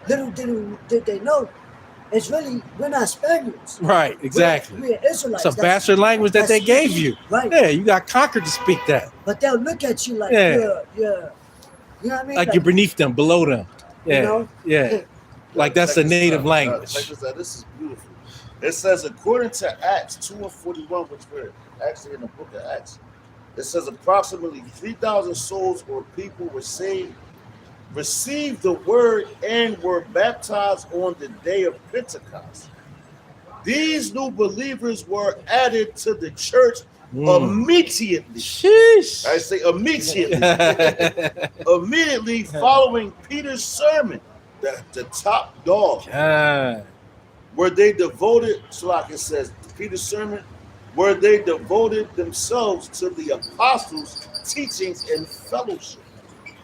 Little did they know. It's really, we're not Spaniards. Right, exactly. We're Israelites. It's a bastard language that they gave you. Right. Yeah, you got conquered to speak that. But they'll look at you like Yeah. you know what I mean? Like you're beneath them, below them. Yeah, You know? yeah. Like that's the native language. Check this out. This is beautiful. It says, according to Acts 2:41, which we're actually in the book of Acts, it says approximately 3,000 souls or people were saved, received the word, and were baptized on the day of Pentecost. These new believers were added to the church immediately. Sheesh. I say immediately. Immediately following Peter's sermon, the top dog, where they devoted, so like it says, Peter's sermon, where they devoted themselves to the apostles' teachings and fellowship.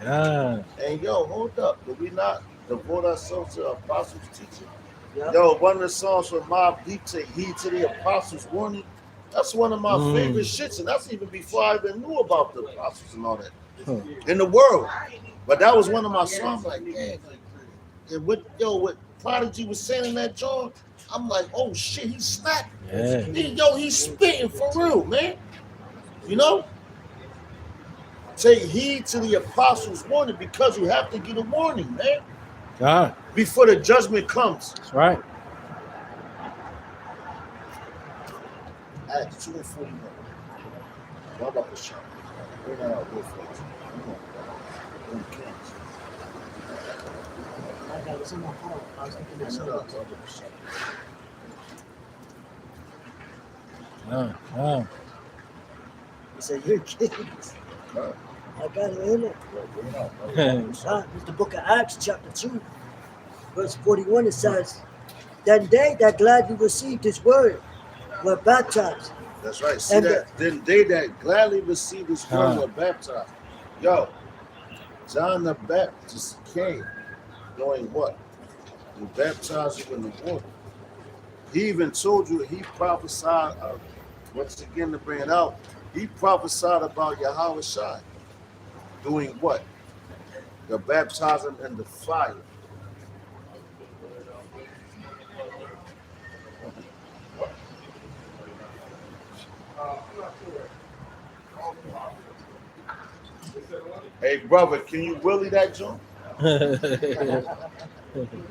And yo, hold up. Did we not devote ourselves to the apostles' teaching? Yeah. Yo, one of the songs from Mobb Deep, take heed to the apostles' warning. That's one of my favorite shits, and that's even before I even knew about the apostles and all that in the world. But that was one of my songs. Like, man, and what Prodigy was saying in that joint, I'm like, oh shit, he's snapping. Yeah. He's spitting for real, man. You know? Take heed to the apostles' warning, because you have to get a warning, man. God. Before the judgment comes. That's right. Acts 2:41. What about the shot? We're not out there for it. Come on. I got it in my phone. I was looking at something. He said, you're kidding. I got it in it. It's the book of Acts, chapter 2, verse 41. It says, then they that gladly received his word were baptized. That's right. See that? Then they that gladly received his word were baptized. Yo, John the Baptist came doing what? He baptized you in the water. He even told you, he prophesied, once again to bring it out, he prophesied about Yahweh Shai doing what? The baptizing in the fire. Hey, brother, can you willie that joint?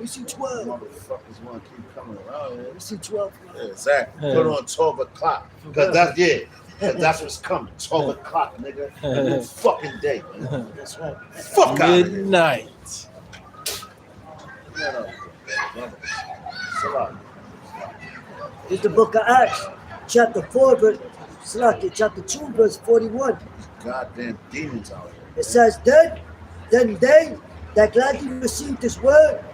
We see 12. Motherfuckers want to keep coming around here. We see 12. Yeah, exactly. Put on 12 o'clock. Because that's what's coming. 12 o'clock, nigga. A new fucking day. Man. That's right. Fuck out of here. Midnight. It's the book of Acts, chapter 4, chapter 2, verse 41. Goddamn demons out here. It says, then they that gladly received his word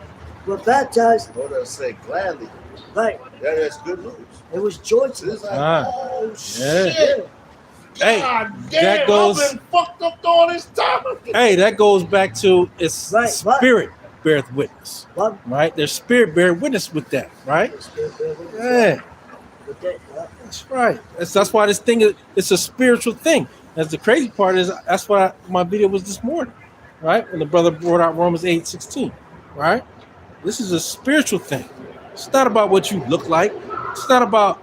were baptized. Hold on, say gladly. Right. That's good news. It was joy to It's them. like, oh shit. Hey, God that damn, goes. I've been fucked up all this time. Hey, that goes back to its Right, spirit beareth witness, What? right? Their spirit bear witness with that, right? Yeah, With that, that's right. That's why this thing it's a spiritual thing. That's the crazy part is that's why my video was this morning, right? When the brother brought out Romans 8:16, right? This is a spiritual thing. It's not about what you look like. It's not about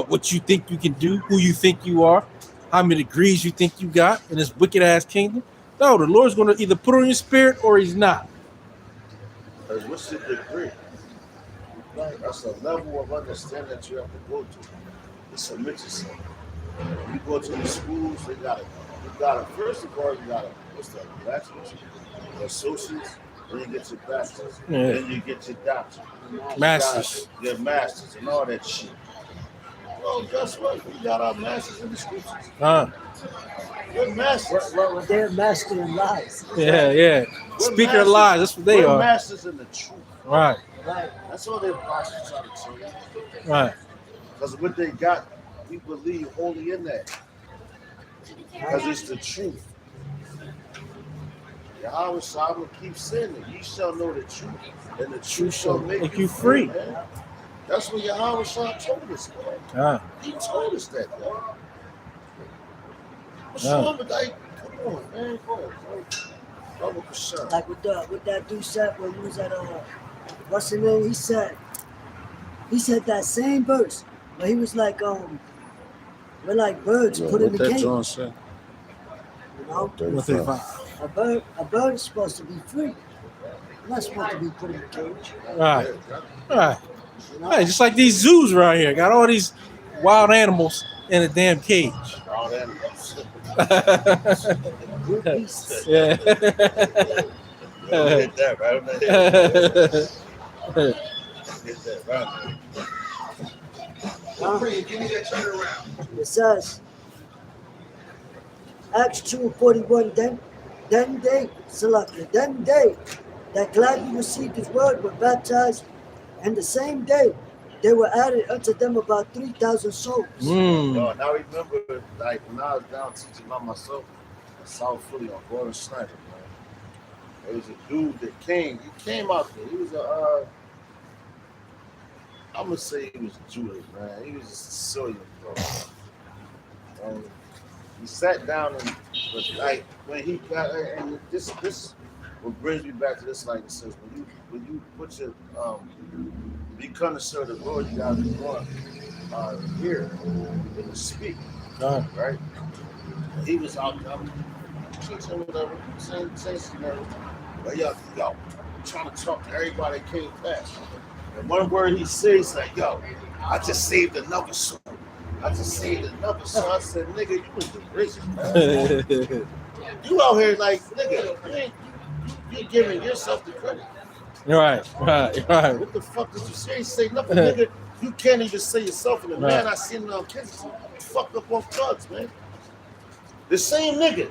what you think you can do, who you think you are, how many degrees you think you got in this wicked ass kingdom. No, the Lord's going to either put on your spirit or he's not. What's the degree? Right. That's a level of understanding that you have to go to. To submit yourself. When you go to the schools, you gotta first of all, you gotta what's that, bachelor's, your associates, then you get your bachelor's, Yeah. then you get your doctorate, Masters. your masters and all that shit. Well, guess what? We got our masters in the scriptures. We're masters. Well, they're mastering lies. Yeah. We're Speaker of masters. lies. That's what they We're are. masters in the truth. Right. Right. That's all they're trying to tell you. Right. Because what they got, we believe wholly in that. Because it's the truth. Yahweh Shah keeps saying it. You shall know the truth, and the truth shall make you free. Man. That's what Yahweh Shah told us, man. He told us that, man. What's wrong with that? Come on, man. Go ahead. Like what that dude said when he was at what's his name? He said that same verse, but he was like we're like birds put in the cage. John said. You know, 135. a bird is supposed to be free. Not supposed to be put in a cage. Right. Right. You know? Right. Just like these zoos around here, got all these wild animals in a damn cage. Wild animals. Good beasts. Yeah. Hit that right on the head. Hit that right. Give me that turn around. It says, Acts 2:41, then they, Salakia, then they that gladly received his word were baptized, and the same day they were added unto them about 3,000 souls. Yo, and I remember, like, when I was down teaching by myself in South Philly on Gordon Snyder, man. There was a dude that came. He came out there. He was I'm gonna say he was Jewish, man. He was a Sicilian, bro. He sat down and was like when he got, and this what brings me back to this, like it says, when you put your become to serve the Lord, you gotta be going here and speak, right? He was out teaching whatever, saying whatever. But yo, I'm trying to talk to everybody that came past. And one word he says like, yo, I just saved another soul. I said, nigga, you was the richest, man. You out here like, nigga, you're giving yourself the credit. Right. What the fuck did you say? You say nothing, nigga. You can't even say yourself. And the man I seen on Kansas fucked up on thugs, man. The same nigga.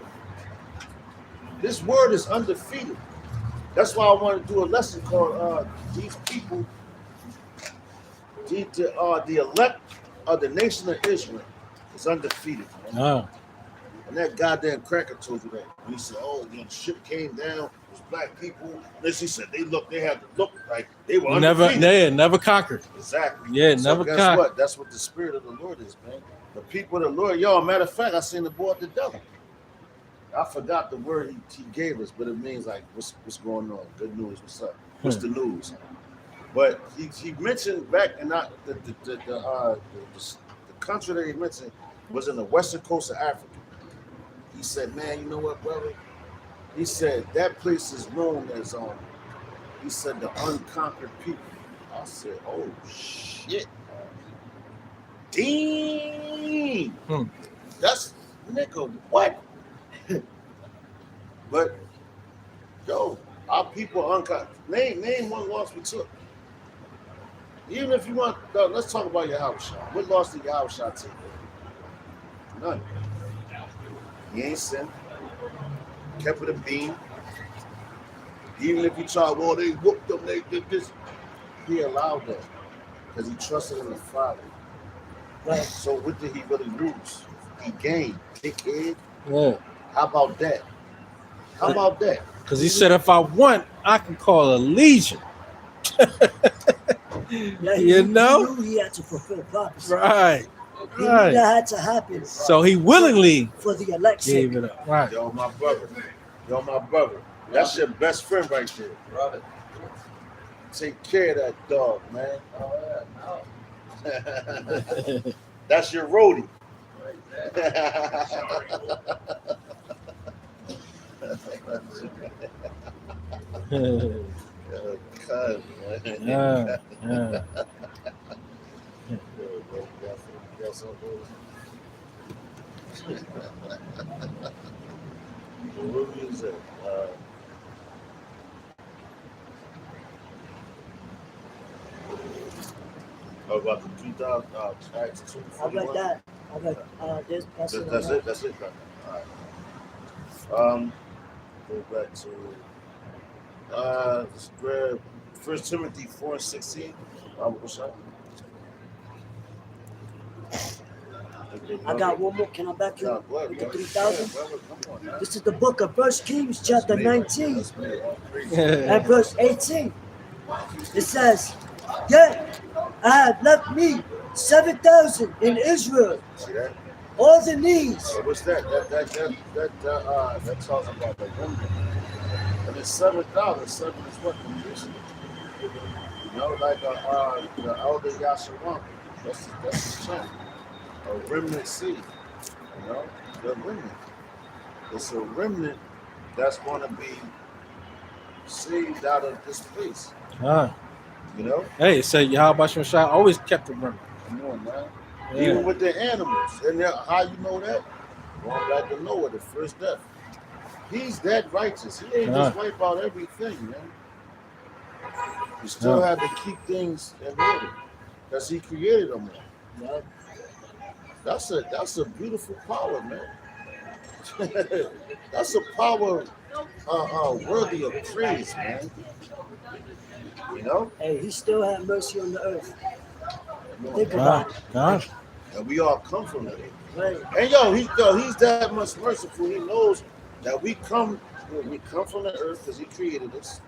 This word is undefeated. That's why I want to do a lesson called these people, the elect of the nation of Israel is undefeated, man. And that goddamn cracker told you that. He said, oh, the ship came down, it was black people. And then she said they had to look like they were undefeated. Never conquered. Exactly. Yeah, so never guess conquered. What? That's what the spirit of the Lord is, man. The people of the Lord. Yo, matter of fact, I seen the boy at the devil. I forgot the word he gave us, but it means like, what's going on? Good news, what's up? What's the news? But he mentioned back in the country that he mentioned was in the western coast of Africa. He said, man, you know what, brother? He said, that place is known as, he said, the unconquered people. I said, oh, shit. Damn. That's, nigga, what? But, yo, our people are unconquered. Name one loss we took. Even if you want, let's talk about Yahweh Shah. What loss did Yahweh Shah take? None. He ain't sinned. Kept it a beam. Even if you try, well, they whooped them, they did this. He allowed that because he trusted in the Father. Right. So what did he really lose? He gained. Thick head. Yeah. How about that? Because he said, if I want, I can call a legion. Yeah, You know? He knew he had to fulfill prophecy. Right. He knew that had to happen. So he willingly for the elect gave sake. it up. Right. Yo, my brother. That's your best friend right there. Brother. Take care of that dog, man. That's your roadie. Yeah. Yeah. Where is it? About the 2000, Acts I read 2:41. that. I read this. That's it. That's it. That's it. All right. Go back to where 1 Timothy 4:16. What's that? I got one more. Can I back you Yeah, up go ahead, with the bro. 3,000? Yeah, brother, come on, man. This is the book of 1 Kings, chapter That's me right there. 19 That's me. All praise. and verse 18. It says, "Yet I have left me 7,000 in Israel, See that? all the knees." So what's that? That talks about the remnant. And it's 7,000. 7 is what? Completion. You know, like the elder Yashawan. That's his chant. A remnant seed. You know, the remnant. It's a remnant that's going to be saved out of this place. Ah. You know, Hey, it said Yahweh Shai always kept the remnant. come on, man. Yeah. Even with the animals, and how you know that? Going back to Noah, the first death. He's that righteous. He ain't just wipe out everything, man. He still had to keep things in order because he created them all. Yeah. That's a beautiful power, man. That's a power worthy of praise, man. You know? Hey, he still had mercy on the earth. Come on, Think man. about it. Gosh. And we all come from that. Right. And he's that much merciful. He knows that we come from the earth because he created us.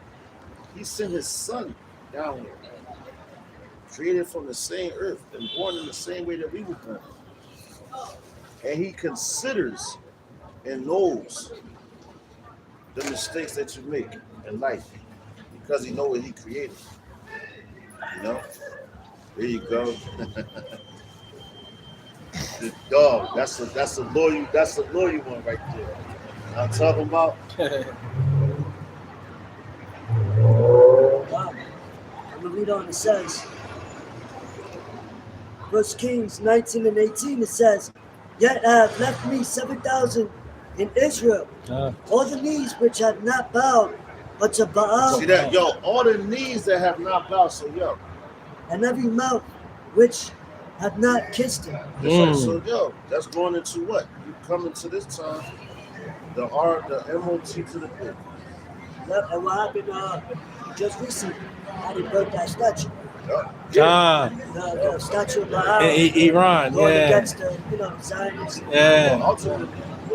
He sent his son down here, created from the same earth and born in the same way that we were born. And he considers and knows the mistakes that you make in life because he knows what he created. You know? There you go. The dog. That's a loyal one right there. I'm talking about. Wow. I'm gonna read on. It says, 1 Kings 19 and 18. It says, "Yet I have left me 7,000 in Israel, all the knees which have not bowed unto Baal, See that, yo? All the knees that have not bowed, so yo, and every mouth which have not kissed him." that's right. So yo, that's going into what? You come into this time, the MOT to the pit. Yep. And what happened just recently? How they built that statue, the statue of Baal, In Iran, going yeah. against the Zionists. Yeah. Ultimately,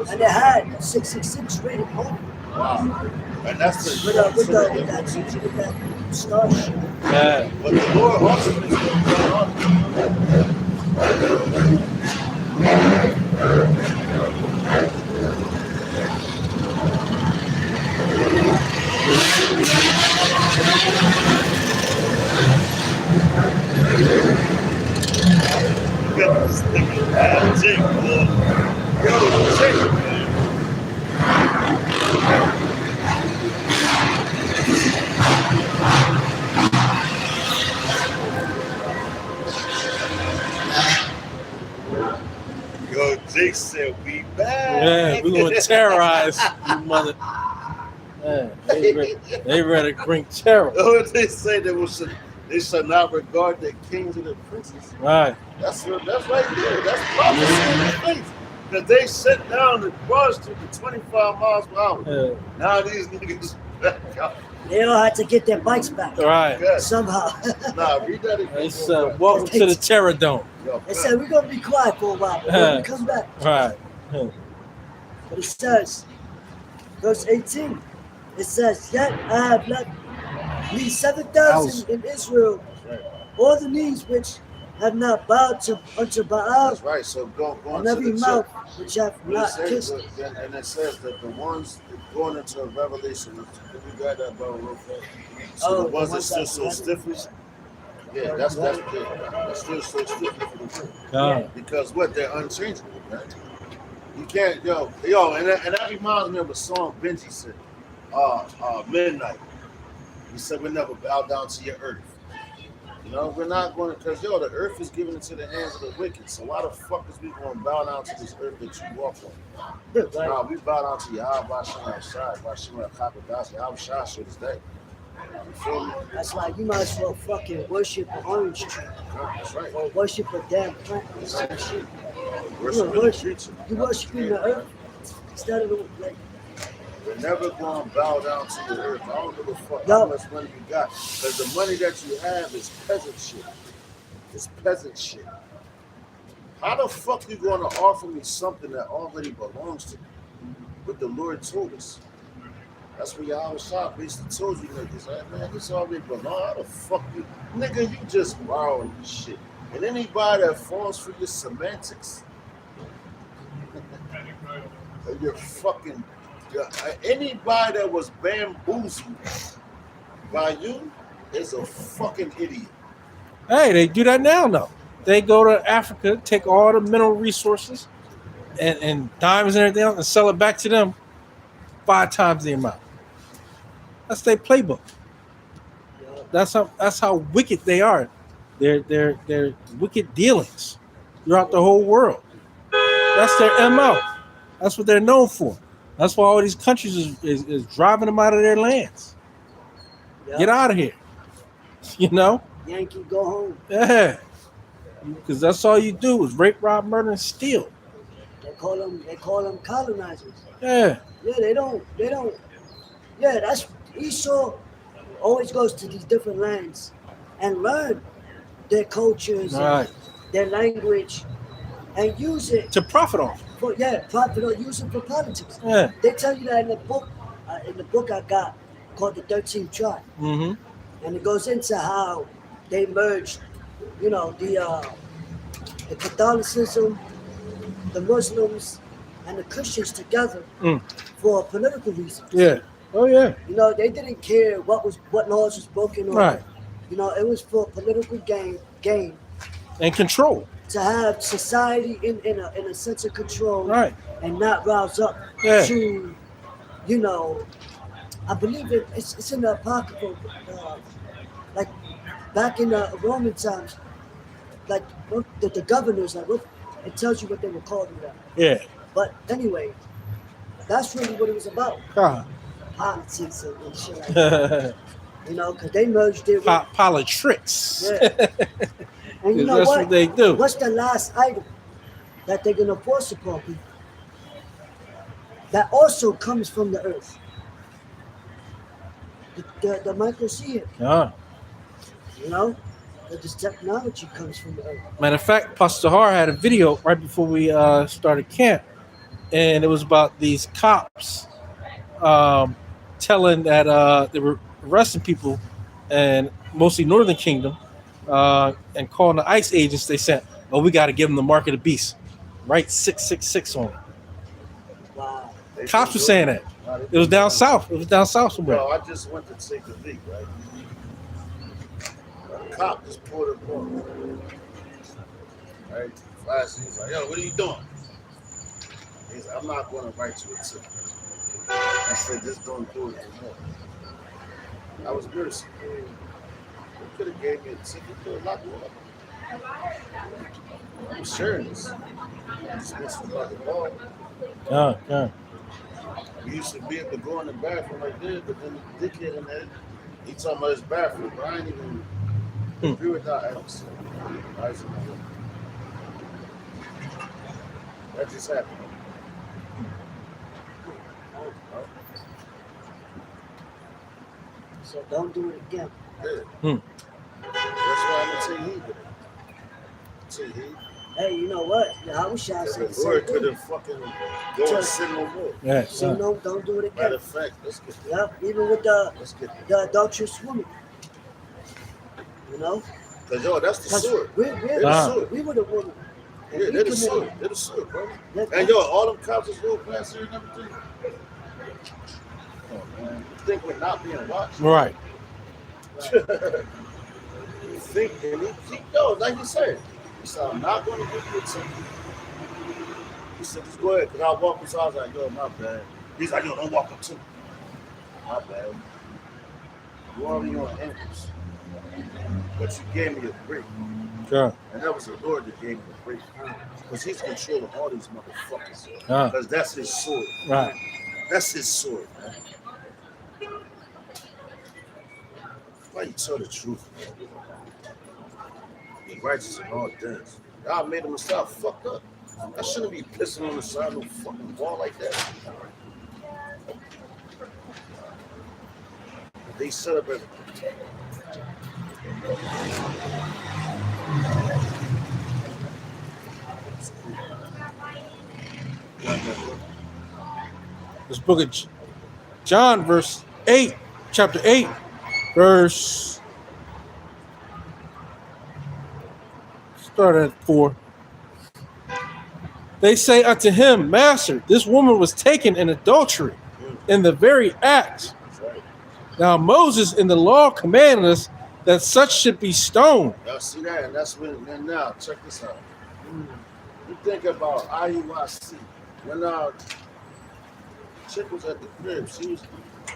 And they had 666 rated home wow. And that's the with that star. Yeah. But the Lord ultimately is going to run on. Got this nigga, man. Jake, boy. Yo, Jake, man. Yo, Jake said we back. Yeah, we're gonna terrorize you mother. Yeah, they ready to bring terror. Oh, they say they shall not regard the kings and the princes. Right. That's right there. That's prophecy in the face. Because they shut down the Broad Street to 25 miles per hour. Yeah. Now these niggas back out. They all had to get their bikes back Right. Good. somehow. Nah, read that again. It's welcome to the Terror Dome. Yo, They said we're gonna be quiet for a while, but when we come back. Right. But it says, verse 18, it says, "Yet I have left me 7,000 in Israel, right. all the knees which have not bowed unto Baal, That's right. So going and to every the mouth church. which have But not it kissed says, him." and it says that the ones going into Revelation, can you grab that brother real quick? So the ones that still so stiffly, yeah, that's still so stiffly for the word. Because what? They're unchangeable, man. You can't, yo, and that reminds me of a song Benji said, Midnight. He said, "We never bow down to your earth." You know, we're not going to, because the earth is given into the hands of the wicked. So why the fuck is we going to bow down to this earth that you walk on? Yeah, right. No, we bow down to Yahweh Shem Shai, Bashem Kapadas, Yahweh Shai should this day. You feel me? That's like you might as well fucking worship an orange tree That's right. or worship a damn plant or some shit. Worship You the creature. You worshiping the earth instead of the like. We're never going to bow down to the earth. I don't give a fuck No. how much money you got. Because the money that you have is peasant shit. It's peasant shit. How the fuck you going to offer me something that already belongs to me? What the Lord told us. That's what Yahweh Shah basically told you niggas. Like, man, this already belongs. How the fuck you? Nigga, you just borrowing this shit. And anybody that falls for your semantics, you're fucking... Anybody that was bamboozled by you is a fucking idiot. Hey, they do that now, though. They go to Africa, take all the mineral resources and diamonds and everything else and sell it back to them 5 times the amount. That's their playbook. That's how wicked they are. They're wicked dealings throughout the whole world. That's their MO. That's what they're known for. That's why all these countries is driving them out of their lands. Yeah. Get out of here. You know? Yankee, go home. Yeah. Because that's all you do is rape, rob, murder, and steal. They call them colonizers. Yeah. Yeah, they don't. Yeah, that's Esau always goes to these different lands and learn their cultures, Right. and their language, and use it To profit off. for profit or use it for politics. Yeah. They tell you that in the book. I got called the 13th Tribe, Mm-hmm. and it goes into how they merged, you know, the Catholicism, the Muslims, and the Christians together for political reasons. Yeah. Oh, yeah. You know, they didn't care what laws was broken or Right. you know, it was for political gain And control. to have society in a sense of control, Right. and not rouse up Yeah. to, you know, I believe it's in the Apocrypha, like back in the Roman times, like the governors, like it tells you what they were called in that. Yeah. But anyway, that's really what it was about, God. politics and shit like that. You know, because they merged it with, Politics. yeah. And you know That's what? what they do. What's the last item that they're gonna force upon people? That also comes from the earth. The microsphere, Ah. you know, that this technology comes from the earth. Matter of fact, Pastor Har had a video right before we started camp, and it was about these cops telling that they were arresting people, and mostly Northern Kingdom, and calling the ICE agents. They said, "Oh, we got to give them the mark of the beast, right? 666 on it." Wow. Cops were saying that. It was down south. It was down south somewhere. Bro, I just went to take a leak, right? A cop just pulled up on me. Right? Flash, he's like, yo, what are you doing? He's like, I'm not going to write you a ticket. I said, just don't do it anymore. I was mercy. You could have gave me a ticket, could have locked me up. I'm sharing this. Just missing by the ball. Yeah. We used to be able to go in the bathroom like this, but then the dickhead in there, he talking about his bathroom, but I ain't even agree with that episode. That just happened. So don't do it again. Yeah. That's why I'm gonna take heed with it. Take heed. Hey, you know what? I wish I said the The same Lord could thing. have fucking go and sin no more. Yeah. So no, don't do it Matter again. of fact, let's get there. Yep, even with the Let's get there. adulterous woman. You know? Cause yo, that's the Because sword. we were the woman. And Yeah, we they're the committed- sword. They're the sword, bro. that- And yo, all them cops is real class here and everything. Oh man, you think we're not being watched? Right. You think, and he knows, like you said. He said, I'm not going to give you a ticket. He said, just go ahead, because I walked up, so I was like, yo, my bad. He's like, yo, don't walk up to me. My bad. You already on ankles. but you gave me a break. Yeah. And that was the Lord that gave me a break. Because he's controlling all these motherfuckers. Yeah. Because that's his sword. Right. That's his sword, man. Why you tell the truth? Be righteous in all things. God made him himself fucked up. I shouldn't be pissing on the side of no fucking wall like that. They set up everything. This book of John, chapter 8, verse. Start at 4. They say unto him, Master, this woman was taken in adultery in the very act. Now Moses in the law commanded us that such should be stoned. Y'all see that? And that's when, and now, check this out. You think about IUIC. When chick was at the crib, she was,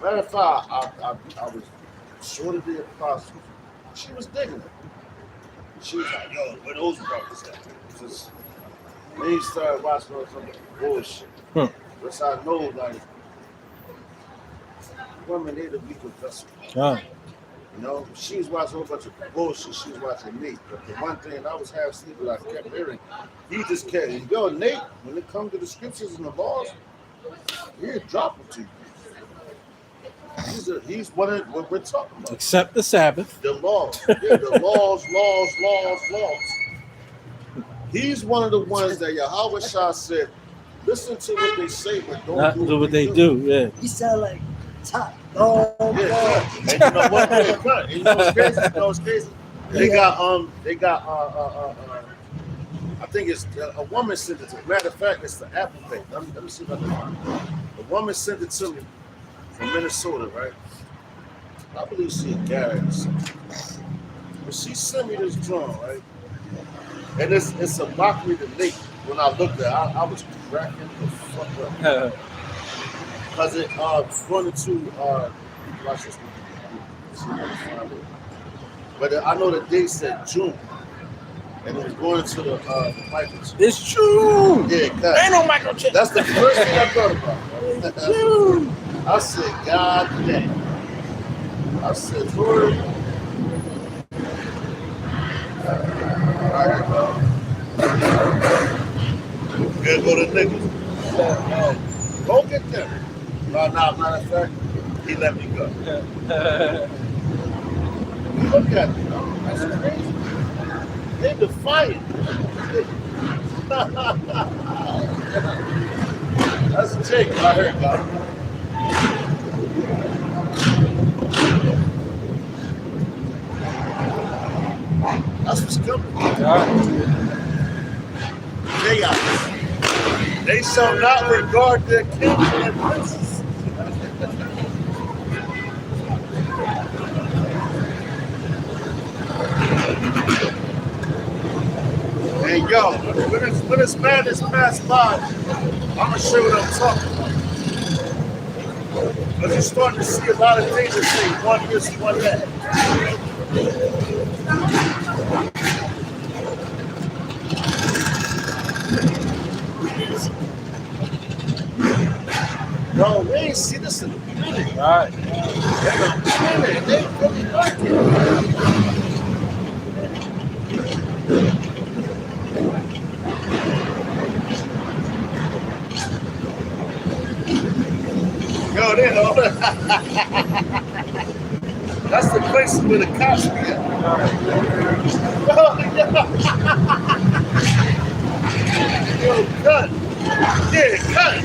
matter of fact, I was short of the apostles. She was digging it. She was like, yo, where those brothers at? Just, then he started watching all some bullshit. Which I know, like, women, they the weaker vessel. You know, she was watching a whole bunch of bullshit. She was watching Nate. But the one thing I was half asleep, I kept hearing, he just kept, yo, Nate, when it comes to the scriptures and the laws, he'll drop it to you. He's what we're talking about. Except the Sabbath. The laws. Yeah, the laws. He's one of the ones that Yahweh Shah said, listen to what they say, but don't Not do what they do. Yeah. He sound like top dog. Yeah, and you know what? And you know what's crazy? They got I think it's a woman sent it to me. Matter of fact, it's the Apple Pay. Let me see if I can find it. A woman sent it to me from Minnesota, right? I believe she a Garrett or something. But she sent me this drawing, right? And it's a mockery to Nate. When I looked at it, I was cracking the fuck up. Because it running to watch this movie. See if I can find it. But I know the date said June. And it was going to the microchip. It's true. Yeah, cut. Ain't no microchip. That's the first thing I thought about. It's true. I said, God damn. I said, Lord. All right, good go to niggas. Go get them. No, matter of fact, he let me go. Look at it. That's crazy. They defiant. That's Jake. I heard about it. That's what's coming. Chaos. They shall not regard their kings and princes. Hey, yo, when this madness pass by, I'm going to show you what I'm talking about. Because you're starting to see a lot of things that say one this, one that. No, we ain't seen this in a minute. All right. In a minute. They really like it. Yo, they know. That's the place where the cops be at. Yo, cut. Yeah, cut.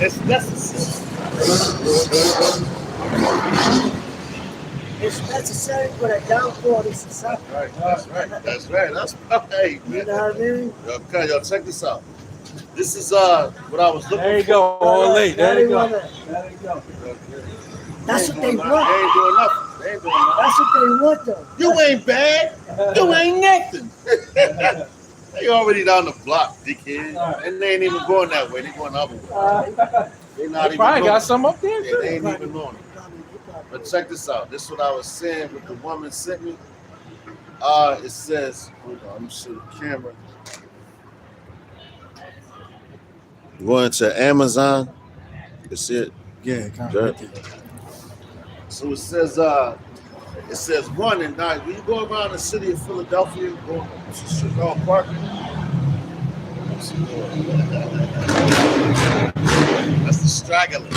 It's necessary. It's necessary for the downfall of society. That's right. That's right. That's right, You man. know what I mean? Okay, yo, check this out. This is what I was looking There you for. go. All late. There you go. There you go. That's what they They want. ain't doing nothing. They ain't doing nothing. That's what they want, though. You ain't bad. You ain't nothing. They already down the block, dickhead. And they ain't even going that way. They going the other way. They not They even probably knowing. got some up there. Yeah, they ain't even knowing it. But check this out. This is what I was saying with the woman sent me. It says, hold on, let me show the camera. Going to Amazon. You see it? Yeah, So it says one and nine. When you go around the city of Philadelphia, going to Chicago Park. That's the stragglers.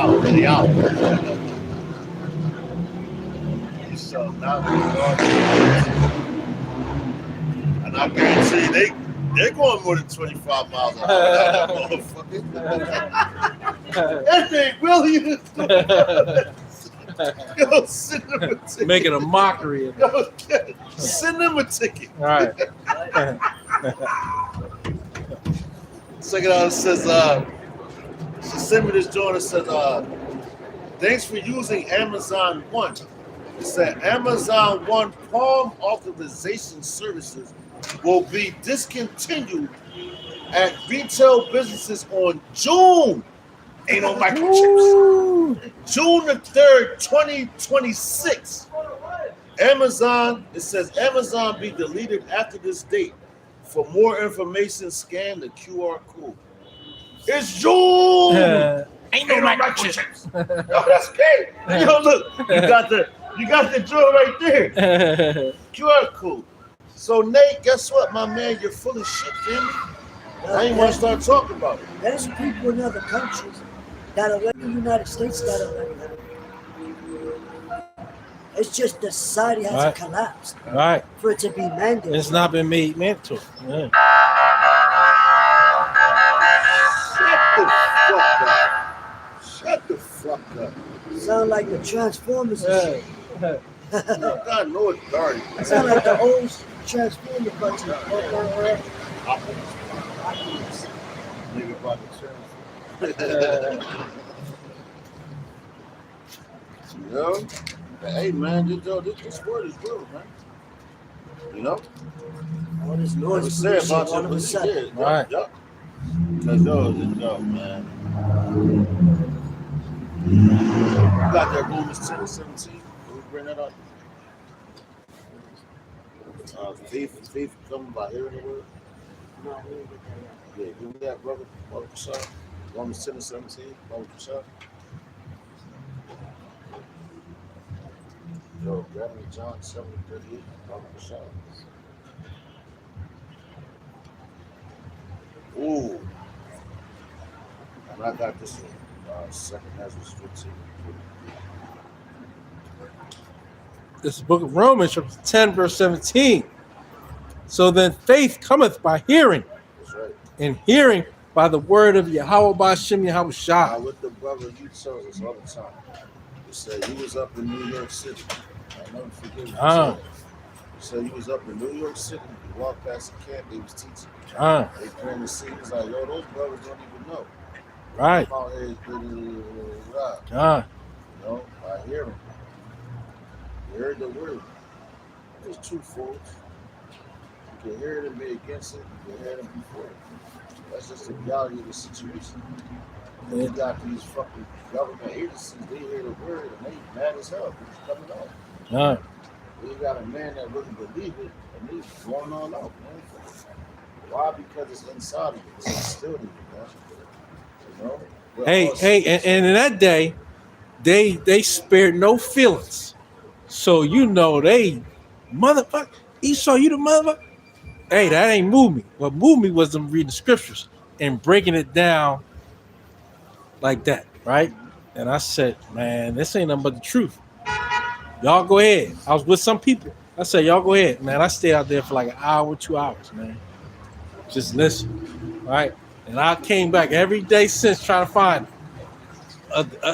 Really out. So now and I guarantee they're going more than 25 miles an hour. That motherfucker. That thing really Yo, send them a ticket. Making a mockery of it. Yo, send them a ticket. All right. Check it out. It says, she sent me this joint. It says, thanks for using Amazon One. It said Amazon One Palm authorization services will be discontinued at retail businesses on June. Ain't no microchips. June the 3rd, 2026. Amazon, it says Amazon be deleted after this date. For more information, scan the QR code. It's June. Ain't no microchips. Yo, that's great. Yo, look, you got the joint right there. QR code. So Nate, guess what, my man? You're full of shit, family. I ain't want to start talking about it. There's people in other countries that are like the United States that are like that. It's just the society has Right. collapsed All right. for it to be mandated. It's not been made mandatory. Yeah. Shut the fuck up. Sound like the Transformers and shit. God, no authority. Sound like the old Transformer country. Nigga about to transfer. You know? But hey, man, this word is real, man. You know? All this What noise was said pollution about all of a your sudden. Right. Yup. Because yo, man. You got that Romans 10 and 17. Can we bring that up? Faith coming by hearing the word. Yeah, give me that, brother. Brother Kashar. Romans 10 and 17. Brother Kashar. Yo, grab me John 7 and 38. Brother Kashar. Ooh. And I got this one. Second Ezra 15. This is the book of Romans, chapter 10, verse 17. So then faith cometh by hearing, That's right. and hearing by the word of Yahweh Ba'ashem Yahweh Now, Shah. with the brother, you tells us all the time. He said he was up in New York City. I'll never forget what he said he was up in New York City. He walked past the camp, they was teaching. They playing the scene. He's like, yo, those brothers don't even know. Right. Out here, you know, by hearing. You heard the word. There's two folds. You can hear it and be against it. You can hear it and be for it. That's just the reality of the situation. And you got these fucking government agencies, they hear the word and they mad as hell. It's coming out. You got a man that really believe it and he's going on out, man. Why? Because it's inside of you. It's instilled in you, man. You know? Hey, and in that day, they spared no feelings. So you know they motherfucker. Esau, you the motherfucker. Hey, that ain't moved me. What moved me was them reading scriptures and breaking it down like that, right? And I said, man, this ain't nothing but the truth. Y'all go ahead. I was with some people. I said, y'all go ahead. Man, I stayed out there for like an hour, 2 hours, man. Just listen. Right? And I came back every day since trying to find them.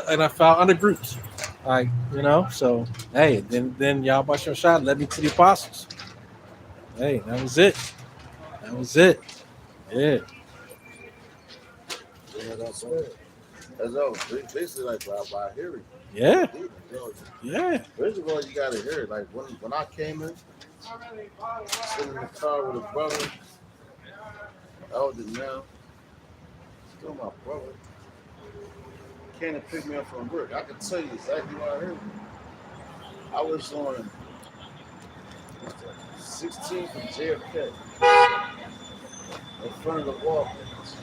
And I found other groups. Like, so hey, then y'all bought your shot, led me to the apostles. Hey, that was it. That was it. Yeah. Yeah, that's good. That's all. Basically, like by hearing. Yeah. You know, Yeah. First of all, you gotta hear it. Like when I came in, sitting in the car with a brother, I was it now. Still my brother. Came and picked me up from work. I can tell you exactly what I heard. I was on 16th and JFK in front of the Walgreens.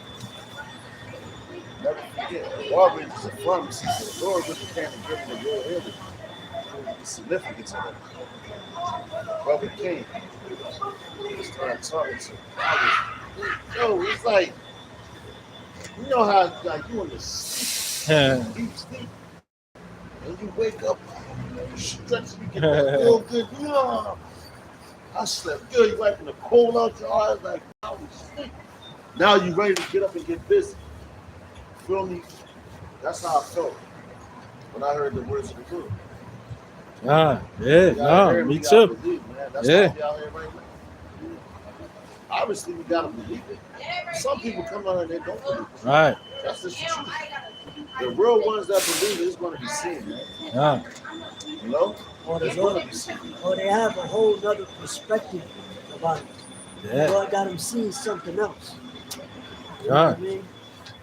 Never forget, Walgreens is a pharmacy, so the Lord really came and gave me the real healing. The significance of it. Brother came. He started talking to me. It's like, you know how like you in the sleep, deep sleep, and you wake up, you stretch, you get real good. Yeah. I slept good. You wiping the cold out your eyes, like I was asleep. Now you ready to get up and get busy. Feel me? That's how I felt when I heard the words of the Lord. Me too. Believe, man. That's Yeah. how we out here right now. Obviously, we gotta believe it. Some people come out and they don't believe it. Right. That's just the truth. The real ones that believe it is going to be seen, man. Yeah. You know? Or It's going to be seen. they have a whole nother perspective about it. Yeah. God got them seeing something else. You know Yeah. what I mean?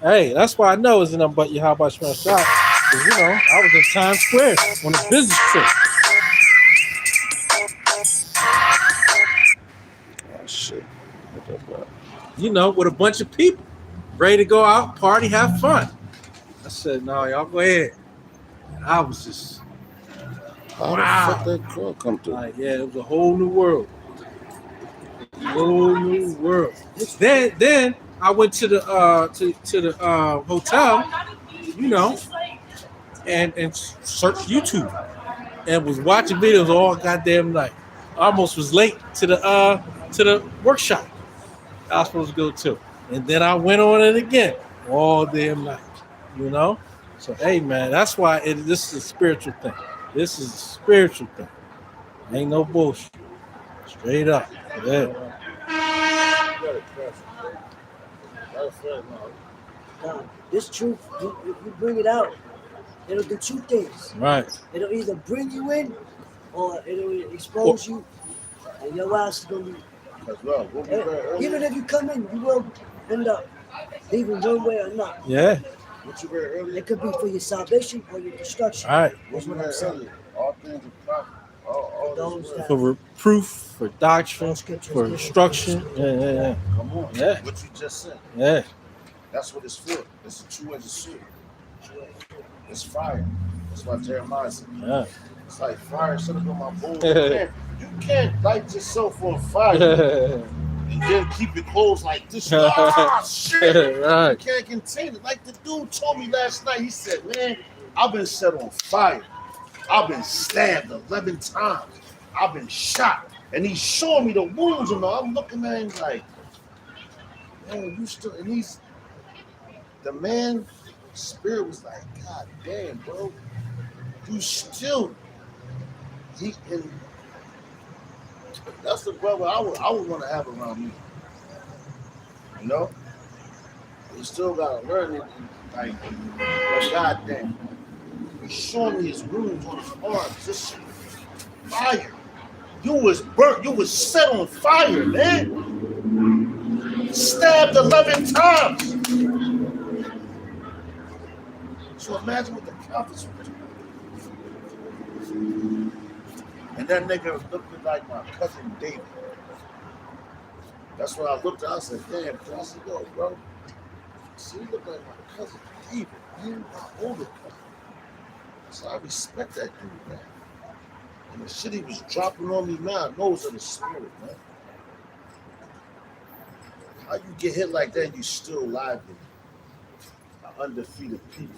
Hey, that's why I know it's nothing but how about your shot. Because I was in Times Square on a business trip. Oh, shit. With a bunch of people ready to go out, party, have fun. I said, no, y'all go ahead. And I was just, How wow. the fuck that crowd come through? like, yeah, it was a whole new world. Whole new world. Then I went to the hotel, and searched YouTube and was watching videos all goddamn night. I almost was late to the workshop I was supposed to go to. And then I went on it again all damn night. So hey man, that's why this is a spiritual thing. This is a spiritual thing. Ain't no bullshit. Straight up. Yeah. This truth, if you bring it out, it'll do two things. Right. It'll either bring you in or it'll expose you, and your ass is going to be. Even if you come in, you will end up leaving one way or not. Yeah. What you read earlier? It could be for your salvation or your destruction. All right. What you read earlier? All things are profit. All Those this that- word. For reproof, for doctrine, Those scriptures for give us instruction. Yeah. Come on. Yeah. What you just said. Yeah. That's what it's for. It's a two-edged sword. It's fire. That's why Jeremiah said. Yeah. It's like fire set up on my bones. You can't light yourself on fire Yeah. and then keep your clothes like this. Ah, shit. Right. You can't contain it. Like the dude told me last night. He said, man, I've been set on fire. I've been stabbed 11 times. I've been shot. And he's showing me the wounds and all. I'm looking at him like, man, you still, and he's, the man, spirit was like, God damn, bro. You still, and that's the brother I would want to have around me. You know? You still gotta learn it, like, but goddamn. He's showing me his wounds on his arms. This shit was fire. You was burnt. You was set on fire, man. Stabbed 11 times. So imagine what the prophets were doing. And that nigga was looking like my cousin David. That's what I looked at. I said, damn, I said, yo, bro. See, you look like my cousin David, man. My older cousin. So I respect that dude, man. And the shit he was dropping on me now, knows of the spirit, man. How you get hit like that and you still lively? An undefeated people.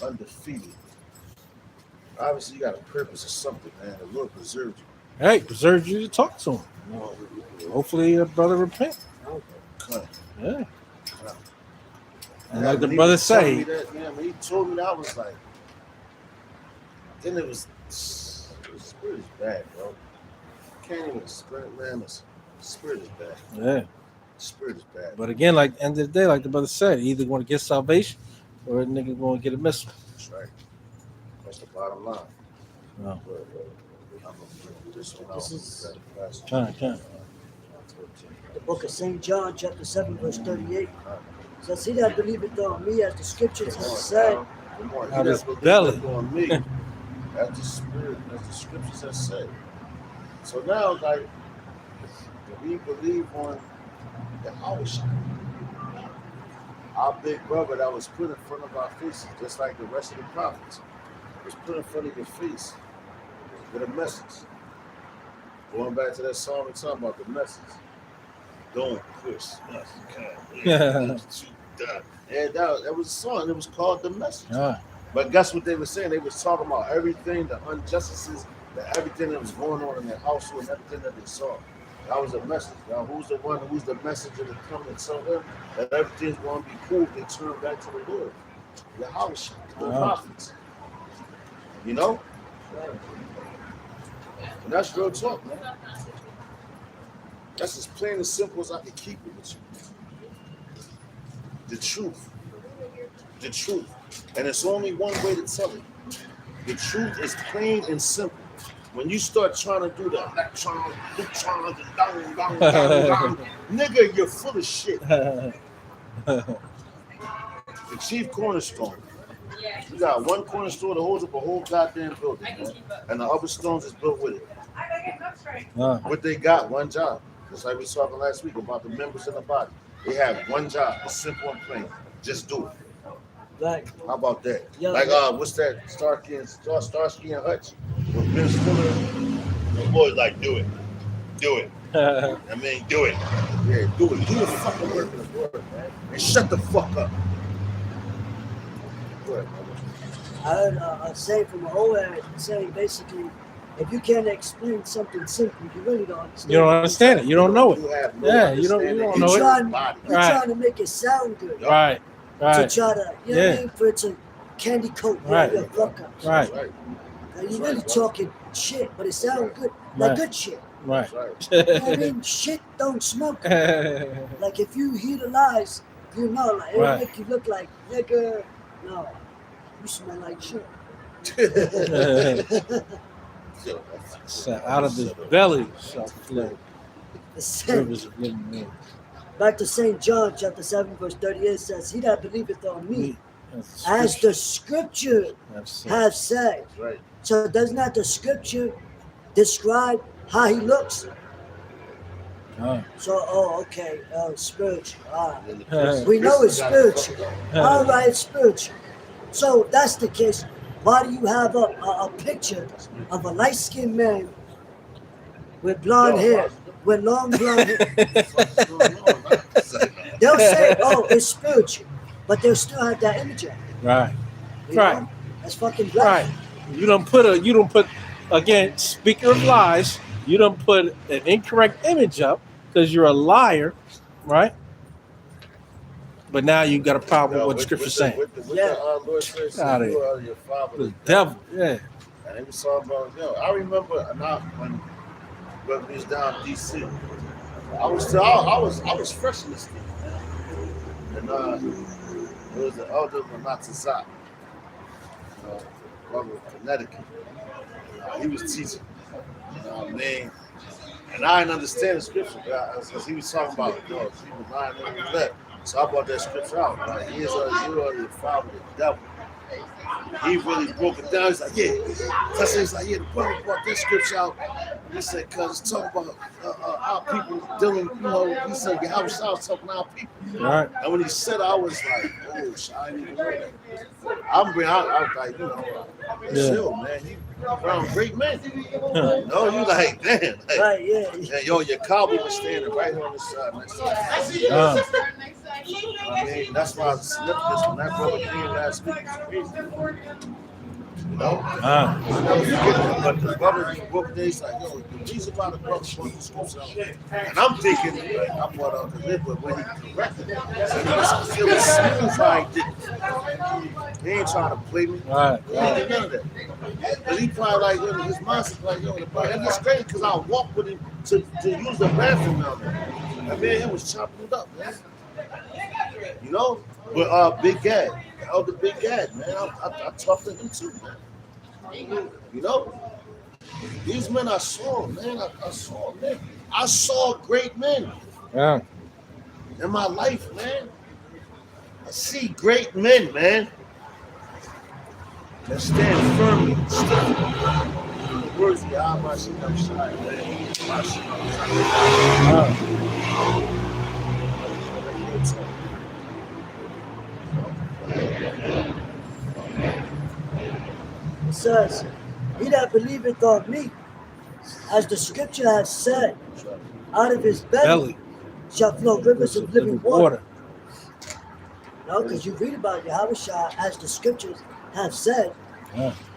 undefeated. Obviously, you got a purpose or something, man. The Lord preserved you. Hey, preserve you to talk to him. Hopefully, your brother repent. Cut. Yeah. And Yeah, like the when he brother was telling say, me that, man, when he told me that, I was like, then it was, the spirit is bad, bro. Can't even explain, man. The spirit is bad. yeah. The spirit is bad. But again, like end of the day, like the brother said, either going to get salvation or a nigga going to get a missile. That's right. That's the bottom line. No. But, I'm gonna bring this one out. This is- Time. The book of St. John, chapter 7, verse 38. Says, he that believeth on me, as the scriptures have said, Out his belly. On me. That's the spirit, as the scriptures have said. So now, like, we believe on the house. Our big brother that was put in front of our faces, just like the rest of the prophets, was put in front of your face with a message. Going back to that song we talking about, the message. Don't push us. Yeah. And that was a song. It was called The Message. Ah, But guess what they were saying? They was talking about everything, the injustices, everything that was going on in their household, and everything that they saw. That was a message. Now, who's the messenger to come and tell them that everything's going to be cool if they turn back to the Lord? The house, the prophets. You know? And that's real talk, man. That's as plain and simple as I can keep it with you. The truth. The truth. And it's only one way to tell it. The truth is plain and simple. When you start trying to do the electrons, neutrons, and down, nigga, you're full of shit. The chief cornerstone. You got one cornerstone that holds up a whole goddamn building, man. And the other stones is built with it. What they got, one job. Just like we was talking last week about the members in the body. They have one job. It's simple and plain. Just do it. right, How about that? Yeah. Like what's that? Starsky and Hutch with Vince Fuller. The boys like do it. Do it. I mean, do it. Yeah, do it. Do the fucking work of the Lord, man. And shut the fuck up. Go ahead, brother. I heard a saying from an old age saying basically, if you can't explain something simple, you really don't understand. you don't understand it. You don't know it. You have no Yeah, you don't understanding know of it. your body. You're Right. trying to make it sound good. Right. To Right. try to, you know what I mean? For it to candy coat Right. your fuck up. Right. That's right. And you're really talking shit, but it sounds good. Like Right. good shit. Right. That's right. You know what I mean? Shit don't smoke. Like if you hear the lies, you know, like it'll Right. make you look like nigga. No, you smell like shit. So out of his belly shall flow The same. rivers of living water. Back to St. John chapter 7 verse 38 says, he that believeth on me, as the scripture have said. That's right. So does not the scripture describe how he looks? So, okay, spiritual. All right. And the person- We know it's Christian gotta spiritual. fuck up. All right, it's spiritual. So if that's the case, why do you have a picture of a light-skinned man with blonde hair, with long blonde hair? What's going on, man? They'll say, oh, it's spiritual, but they'll still have that image of it. Right. You Right. know? That's fucking black. Right. You don't put again, speaker of lies, you don't put an incorrect image up because you're a liar, right? But now you got a problem with what Scripture's saying. What Yeah. the Lord says, Outta you are your father. The devil, yeah. And he was talking about, I remember when we was down in DC, I was fresh in this thing, man. And it was the elder Manatzah, from Connecticut. He was teaching, man. And I didn't understand the scripture, because he was talking about, people lying on the left. So I brought that scripture out. Like, you are your father, the devil. He really broke it down. He's like, yeah. He's like, yeah, the brother brought that scripture out. He said, because it's talking about our people dealing, he said, yeah, I was talking about our people. Right. And when he said, I was like, oh, shit, I didn't even know that. I was like, chill, man. You around great men. No, you like, damn. Like, Right, yeah. yo, your cowboy was standing right on the side next to you. Uh, I mean, that's why it's significant when that brother came last week. It's crazy. You know? Never forget it. But the brother broke days like, yo, the reason why the brother was supposed to. And I'm thinking, like, I'm what up to live, but when he corrected it, it was smooth how he did it. He ain't trying to play me. Right. He ain't did none of that. But he probably like, yo, his mind's like, yo, and it's crazy because I walked with him to use the bathroom down there. I mean, he was chopping it up, man. You know? But Big Gad, the elder Big Gad, man, I talked to him too, man. You know? These men I saw, man. I saw, man. I saw great men Yeah. in my life, man. I see great men, man. That stand firmly, stiff. In the words of Yahweh Shem Shai, man. It says, he that believeth on me, as the scripture has said, out of his belly shall flow rivers of living water. You know, because you read about Yahushua, as the scriptures have said,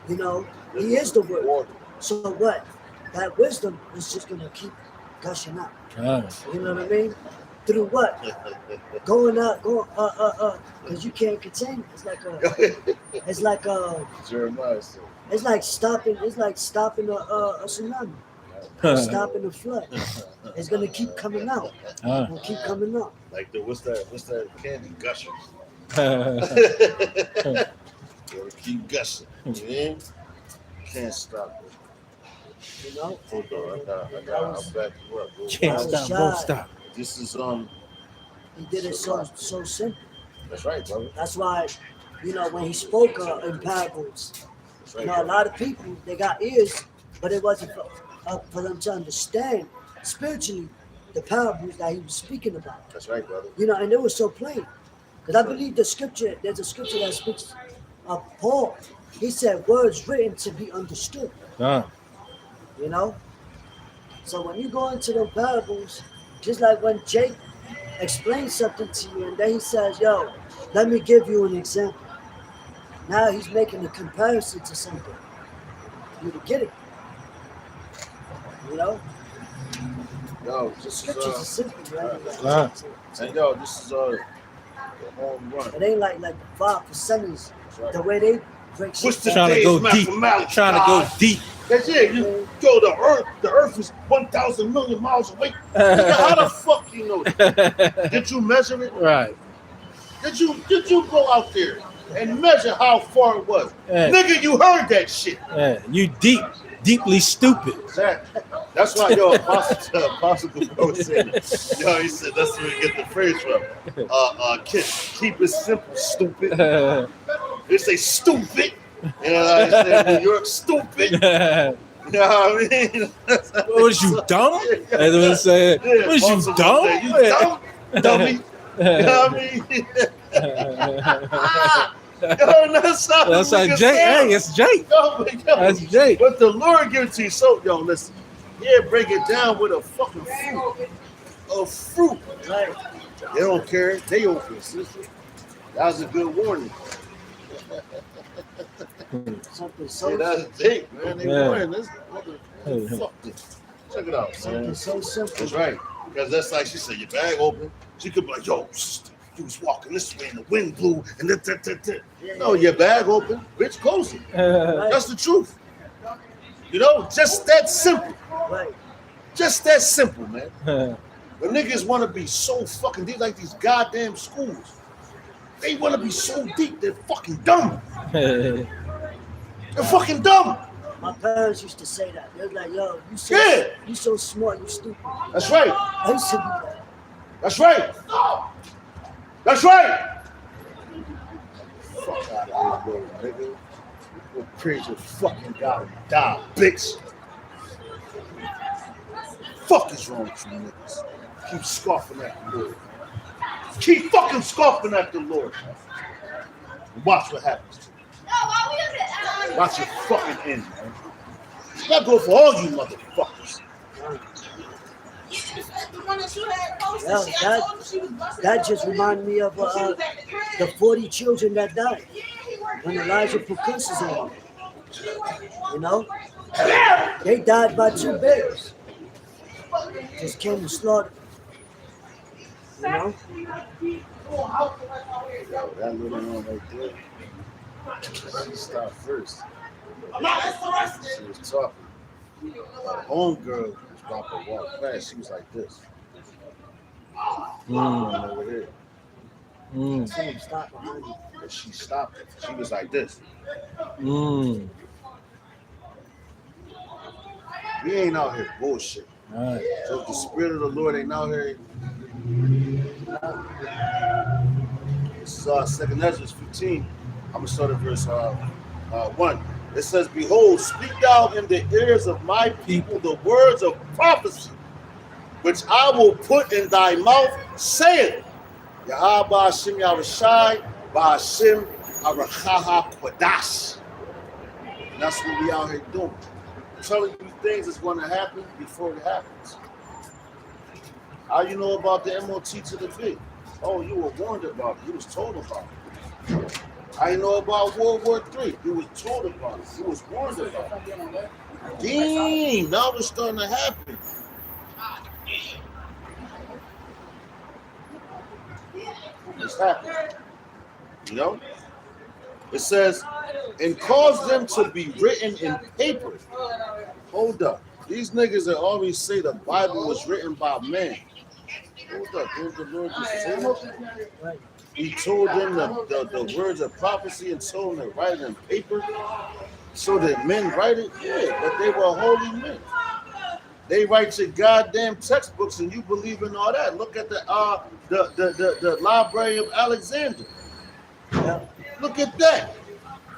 you know, he is the word. So what? That wisdom is just going to keep gushing out. You know what I mean? Through what? Going out, because you can't contain it. It's like Jeremiah said. it's like stopping a tsunami. Stopping the flood. It's gonna keep coming out. It'll keep coming out. Like the what's that candy gushers? It'll keep gushing. You can't stop it. You know? Hold on, I'm back to work. Can't stop, won't stop. This is He did it so simple. That's right, brother. That's why, you know, when he spoke in parables, That's you right, know, a brother. lot of people, they got ears, but it wasn't for them to understand spiritually the parables that he was speaking about. That's right, brother. You know, and it was so plain. Because I believe there's a scripture that speaks of Paul. He said, words written to be understood. You know? So when you go into the parables, just like when Jake explains something to you and then he says, yo, let me give you an example. Now he's making a comparison to something. You to get it. You know? Yo, The this scriptures are is simple, right? and yo, this is the home run. It ain't like the 5%ers, That's right. the way they break shit What's the down. Trying to days go deep. mathematics, Trying to go God? deep. That's it. Yo, the earth is 1,000 million miles away. Nigga, how the fuck you know that? Did you measure it? Right. Did you go out there and measure how far it was? Yeah. Nigga, you heard that shit. Yeah. You deeply stupid. Exactly. That's why yo Apostle Gabor said it. Yo, he said that's where you get the phrase from. Keep it simple, stupid. They say stupid. You know what I said? New York, stupid. You know what I mean? What was you dumb? That's what I'm saying. Yeah, Was you Apostle dumb? said, you dumb, dummy. You know what I mean? Yo, that's like Jake. Hey, it's Jake. That's Jake. But the Lord gives it to you. So, yo, listen. Yeah, break it down with a fucking fruit. A fruit. Right. They don't care. They open, sister. That was a good warning. Something So so that's Jake, man. They Yeah. warning this. Fuck this. Check it out, something man. so simple. That's right. Because that's like she said, your bag open. She could be like, yo, sister, you was walking this way and the wind blew and that. No, your bag open. Bitch, close it. Right. That's the truth. You know, just that simple. Right. Just that simple, man. The niggas want to be so fucking deep, like these goddamn schools. They want to be so deep, they're fucking dumb. They're fucking dumb. My parents used to say that. They're like, yo, you so smart, you stupid. That's right. I used to be that. That's right. That's right. Fuck out of here, bro, nigga. Go praise your fucking God and die, bitch. Fuck is wrong with you niggas? Keep scoffing at the Lord. Keep fucking scoffing at the Lord. And watch what happens to you. Watch it fucking end, man. That go for all you motherfuckers. one that you had posted. Yeah, She I told him she was busting. that just reminded me of She was at the crib. the 40 children that died when Elijah put curses on them. You know, they died by 2 babies. Just came and slaughtered. You know, Yo, that little one right there, she stopped first. She was talking. Her homegirl was about to walk past. She was like this. Over here. Mm. tell them stop behind you. But she stopped it. She was like this. Mm. We ain't out here bullshit. All right. So if the spirit of the Lord ain't out here, this is 2 Ezra 15. I'm gonna start at verse 1. It says, "Behold, speak thou in the ears of my people the words of prophecy, which I will put in thy mouth, saying, Yahweh Ba'ashem Yahushai Ba'ashem Arachaha Kodash." And that's what we out here doing. Telling you things that's going to happen before it happens. How you know about the MOT to the V? Oh, you were warned about it. You was told about it. How you know about World War III? You was told about it. You was warned about it. Dang, now it's starting to happen. It's happening. You know? It says, and cause them to be written in paper. Hold up. These niggas that always say the Bible was written by man. Hold up. Didn't the Lord just say that? He told them the words of prophecy and told them to write it in paper so that men write it. Yeah, but they were holy men. They write your goddamn textbooks and you believe in all that. Look at the Library of Alexander. Look at that.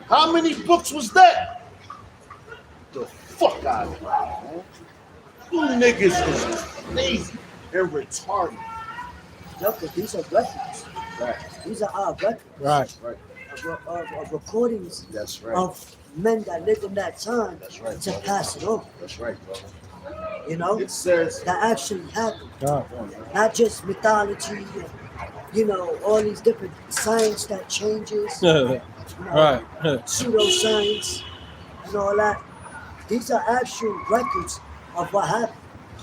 How many books was that? The fuck out of here, man. You niggas is crazy and retarded. Yeah, but these are records. Right. These are our records. Right. Right. Of recordings That's right. of men that lived in that time That's right, to brother. pass it on. That's right, brother. You know, It says, that actually happened. God. Not just mythology and, you know, all these different science that changes, Right. pseudoscience and all that. These are actual records of what happened.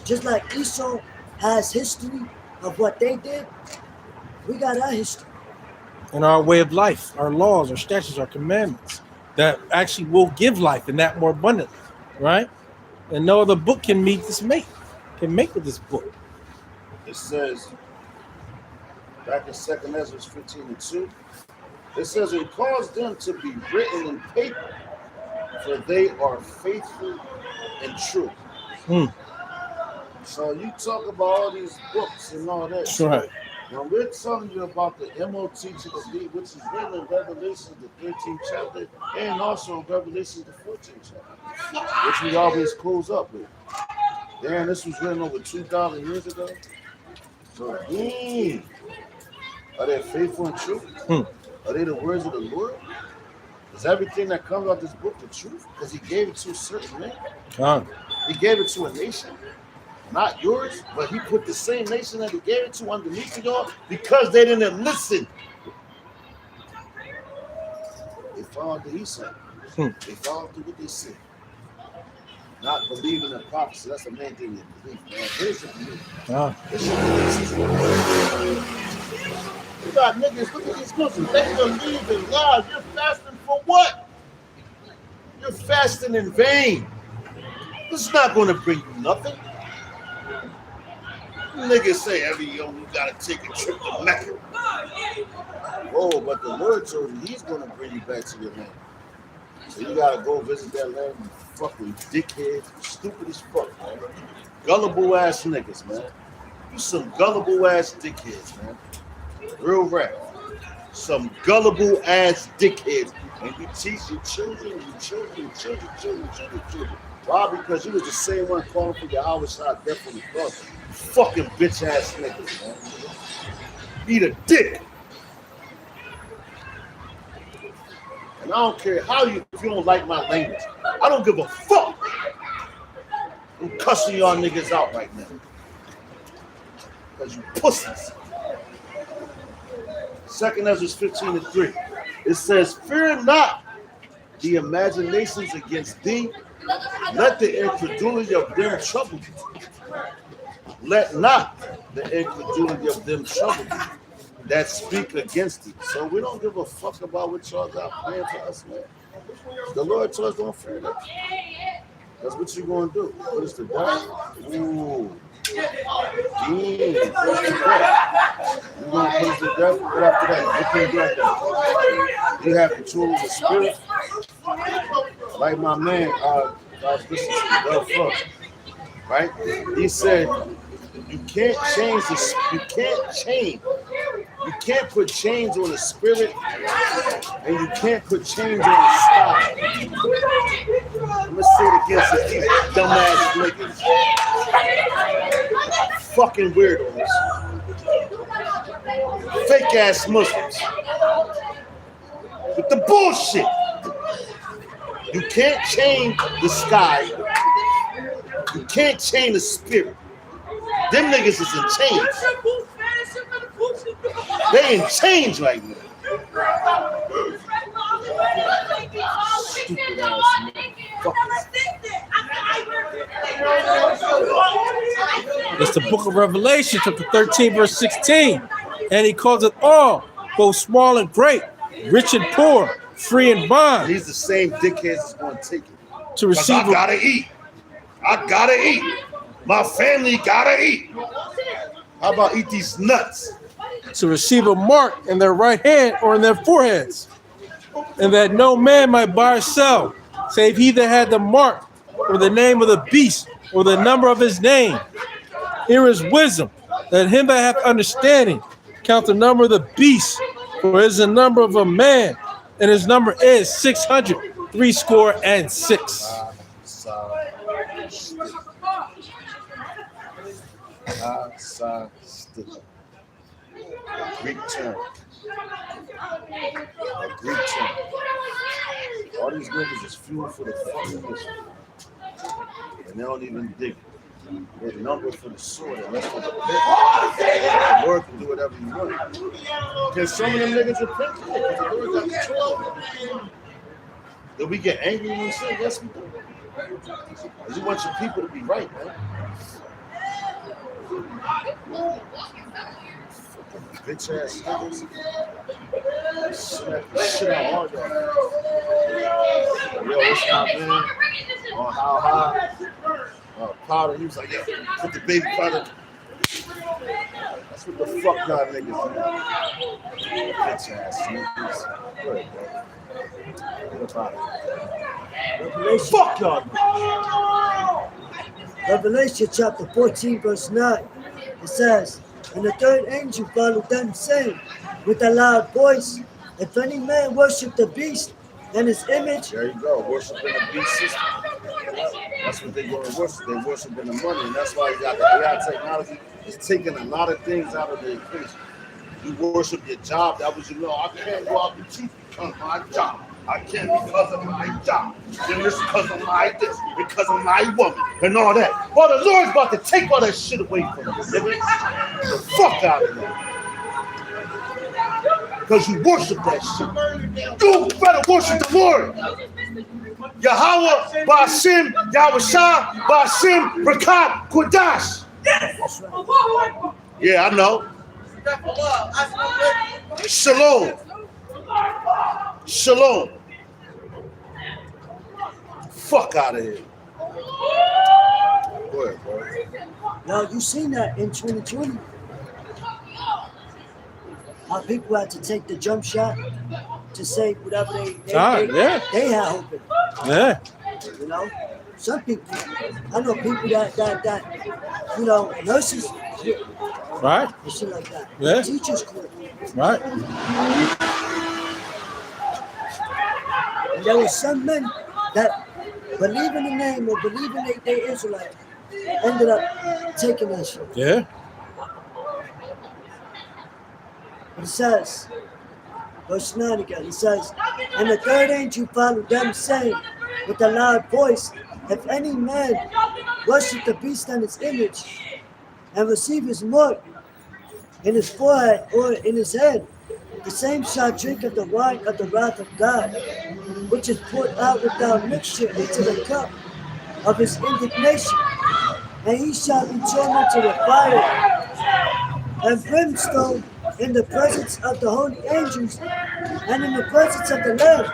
Just like Esau has history of what they did, we got our history. And our way of life, our laws, our statutes, our commandments that actually will give life and that more abundantly, right? And no other book can make with this book. it says, back in 2 Ezra 15:2, it says, it caused them to be written in paper, for they are faithful and true. Mm. So you talk about all these books and all that. That's right. When we're telling you about the MOT to the D, which is written in Revelation, the 13th chapter, and also in Revelation, the 14th chapter, which we always close up with. Damn, this was written over 2,000 years ago. So, are they faithful and true? Are they the words of the Lord? Is everything that comes out of this book the truth? Because he gave it to a certain man. God. He gave it to a nation. Not yours, but he put the same nation that he gave it to underneath y'all because they didn't listen. They followed what he said. They followed what they said. Not believing in prophecy. That's the main thing you believe, man. Here's your belief. God. You got niggas, look at these Muslims. They believe in God. You're fasting for what? You're fasting in vain. This is not going to bring you nothing. Niggas say every year you gotta take a trip to Mecca. Oh, but the Lord told you he's gonna bring you back to your land. So you gotta go visit that land, you fucking dickhead, stupid as fuck, man. Gullible ass niggas, man. You some gullible ass dickheads, man. Real rap. Some gullible ass dickheads. And you teach your children. Why? Because you was the same one calling for your homicide death on the cross. Fucking bitch ass niggas, man. Eat a dick. And I don't care how you, if you don't like my language. I don't give a fuck. I'm cussing y'all niggas out right now. Because you pussies. 2 Ezra 15:3. It says, fear not the imaginations against thee. Let the incredulity of them trouble you. Let not the incredulity of them trouble you that speak against thee. So we don't give a fuck about what y'all got planned for us, man. The Lord told us don't fear that. That's what you gonna do. What is the death? Ooh. Damn. What is the death? You gonna put us to death? What after that? What can you do after that? You have control of the spirit. Like my man, I was listening to Del Frost, right? He said, you can't change this, you can't put chains on the spirit, and you can't put chains on the sky. I'm gonna say it again to these dumbass niggas. Fucking weirdos. Fake ass Muslims. With the bullshit. You can't change the sky. You can't change the spirit. Them niggas is in chains. They in chains right now. Stupid ass It's the book of Revelation, chapter 13, verse 16. And he calls it all, both small and great, rich and poor, free and bond. He's the same dickheads that's going to take it. To receive I gotta eat. I gotta eat. My family gotta eat. How about eat these nuts? to receive a mark in their right hand or in their foreheads, and that no man might buy or sell, save he that had the mark or the name of the beast or the number of his name. Here is wisdom, that him that hath understanding count the number of the beast, for it is the number of a man, and his number is 666. Greek term. A Greek term. All these niggas is fuel for the fucking mission. And they don't even dig it. They're numbered for the sword, and that's for the pit. The Lord can do whatever you want. Can some of them niggas repent? Because the Lord got control. Did we get angry when we said yes, we do? Because you want your people to be right, man. Bitch ass niggas. Smack the shit out hard though. Yo, what's up, man? On how high? Powder. He was like, yo, put the baby powder. That's what the fuck y'all niggas do. Bitch ass niggas. Good, bro. Get up out of here. Fuck y'all. Revelation chapter 14, verse 9. It says, and the third angel followed them, saying with a loud voice, if any man worship the beast and his image. There you go, worshiping the beast system. That's what they go to worship. They worship in the money, and that's why you got the AI technology. It's taking a lot of things out of the equation. You worship your job. That was, I can't go out the chief because of my job. I can't because of my job. Then it's because of my this, because of my woman, and all that. Well, the Lord's about to take all that shit away from you, nigga. Get the fuck out of here. Because you worship that shit. You better worship the Lord. Yahweh, Ba'ashim, Yahushua, Ba'ashim, Rakat, Kodash. Yeah, I know. Shalom. Shalom. Fuck out of here. Go ahead, bro. Now, you seen that in 2020? How people had to take the jump shot to save whatever they had open. Yeah. You know, some people, I know people that nurses quit. Right. And shit like that. Yeah. Teachers quit. Right. And there were some men that believe in the name or believe in they Israelite ended up taking that shit. Yeah. It says, verse 9 again, it says, and the third angel followed them, saying with a loud voice, if any man worship the beast and its image and receive his mark in his forehead or in his head, the same shall drink of the wine of the wrath of God, which is poured out without mixture into the cup of his indignation. And he shall be tormented with fire and brimstone in the presence of the holy angels and in the presence of the Lamb.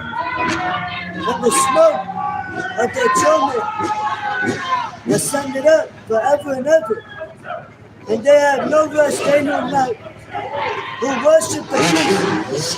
And the smoke of their torment ascended up forever and ever. And they have no rest day nor night who worship the beast.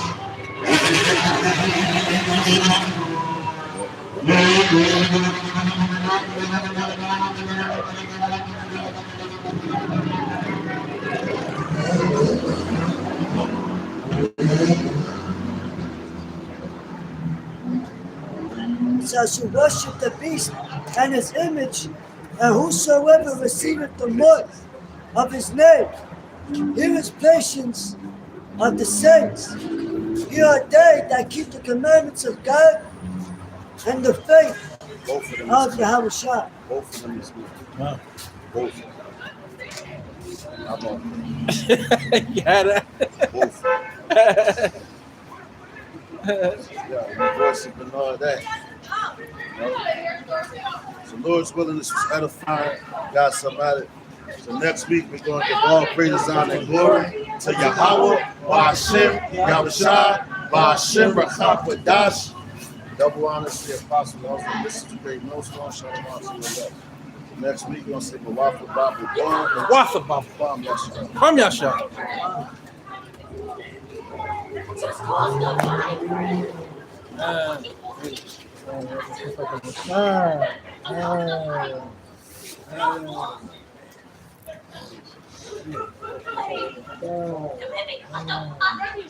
Shall worship the beast and his image, and whosoever receiveth the mark of his name. Here is patience of the saints. Here are they that keep the commandments of God and the faith Both of them. of Yahweh Shah. Both of them is good. Wow. Both of them. How about that? Yeah, that. Both. Yeah, we worship and all that. So Lord's willing, this was edifying. Got somebody. So next week we're going to give all praises, honor, and glory to Yahweh, Ba'ashem, Yahushua, Ba'ashem, Rachak, double honors to the apostle. This is the great snowstorm. Shalom. Next week we're going to say Wafa Babu Bam. Wafa Babu. Bam Yasha. From Yasha. I'm ready.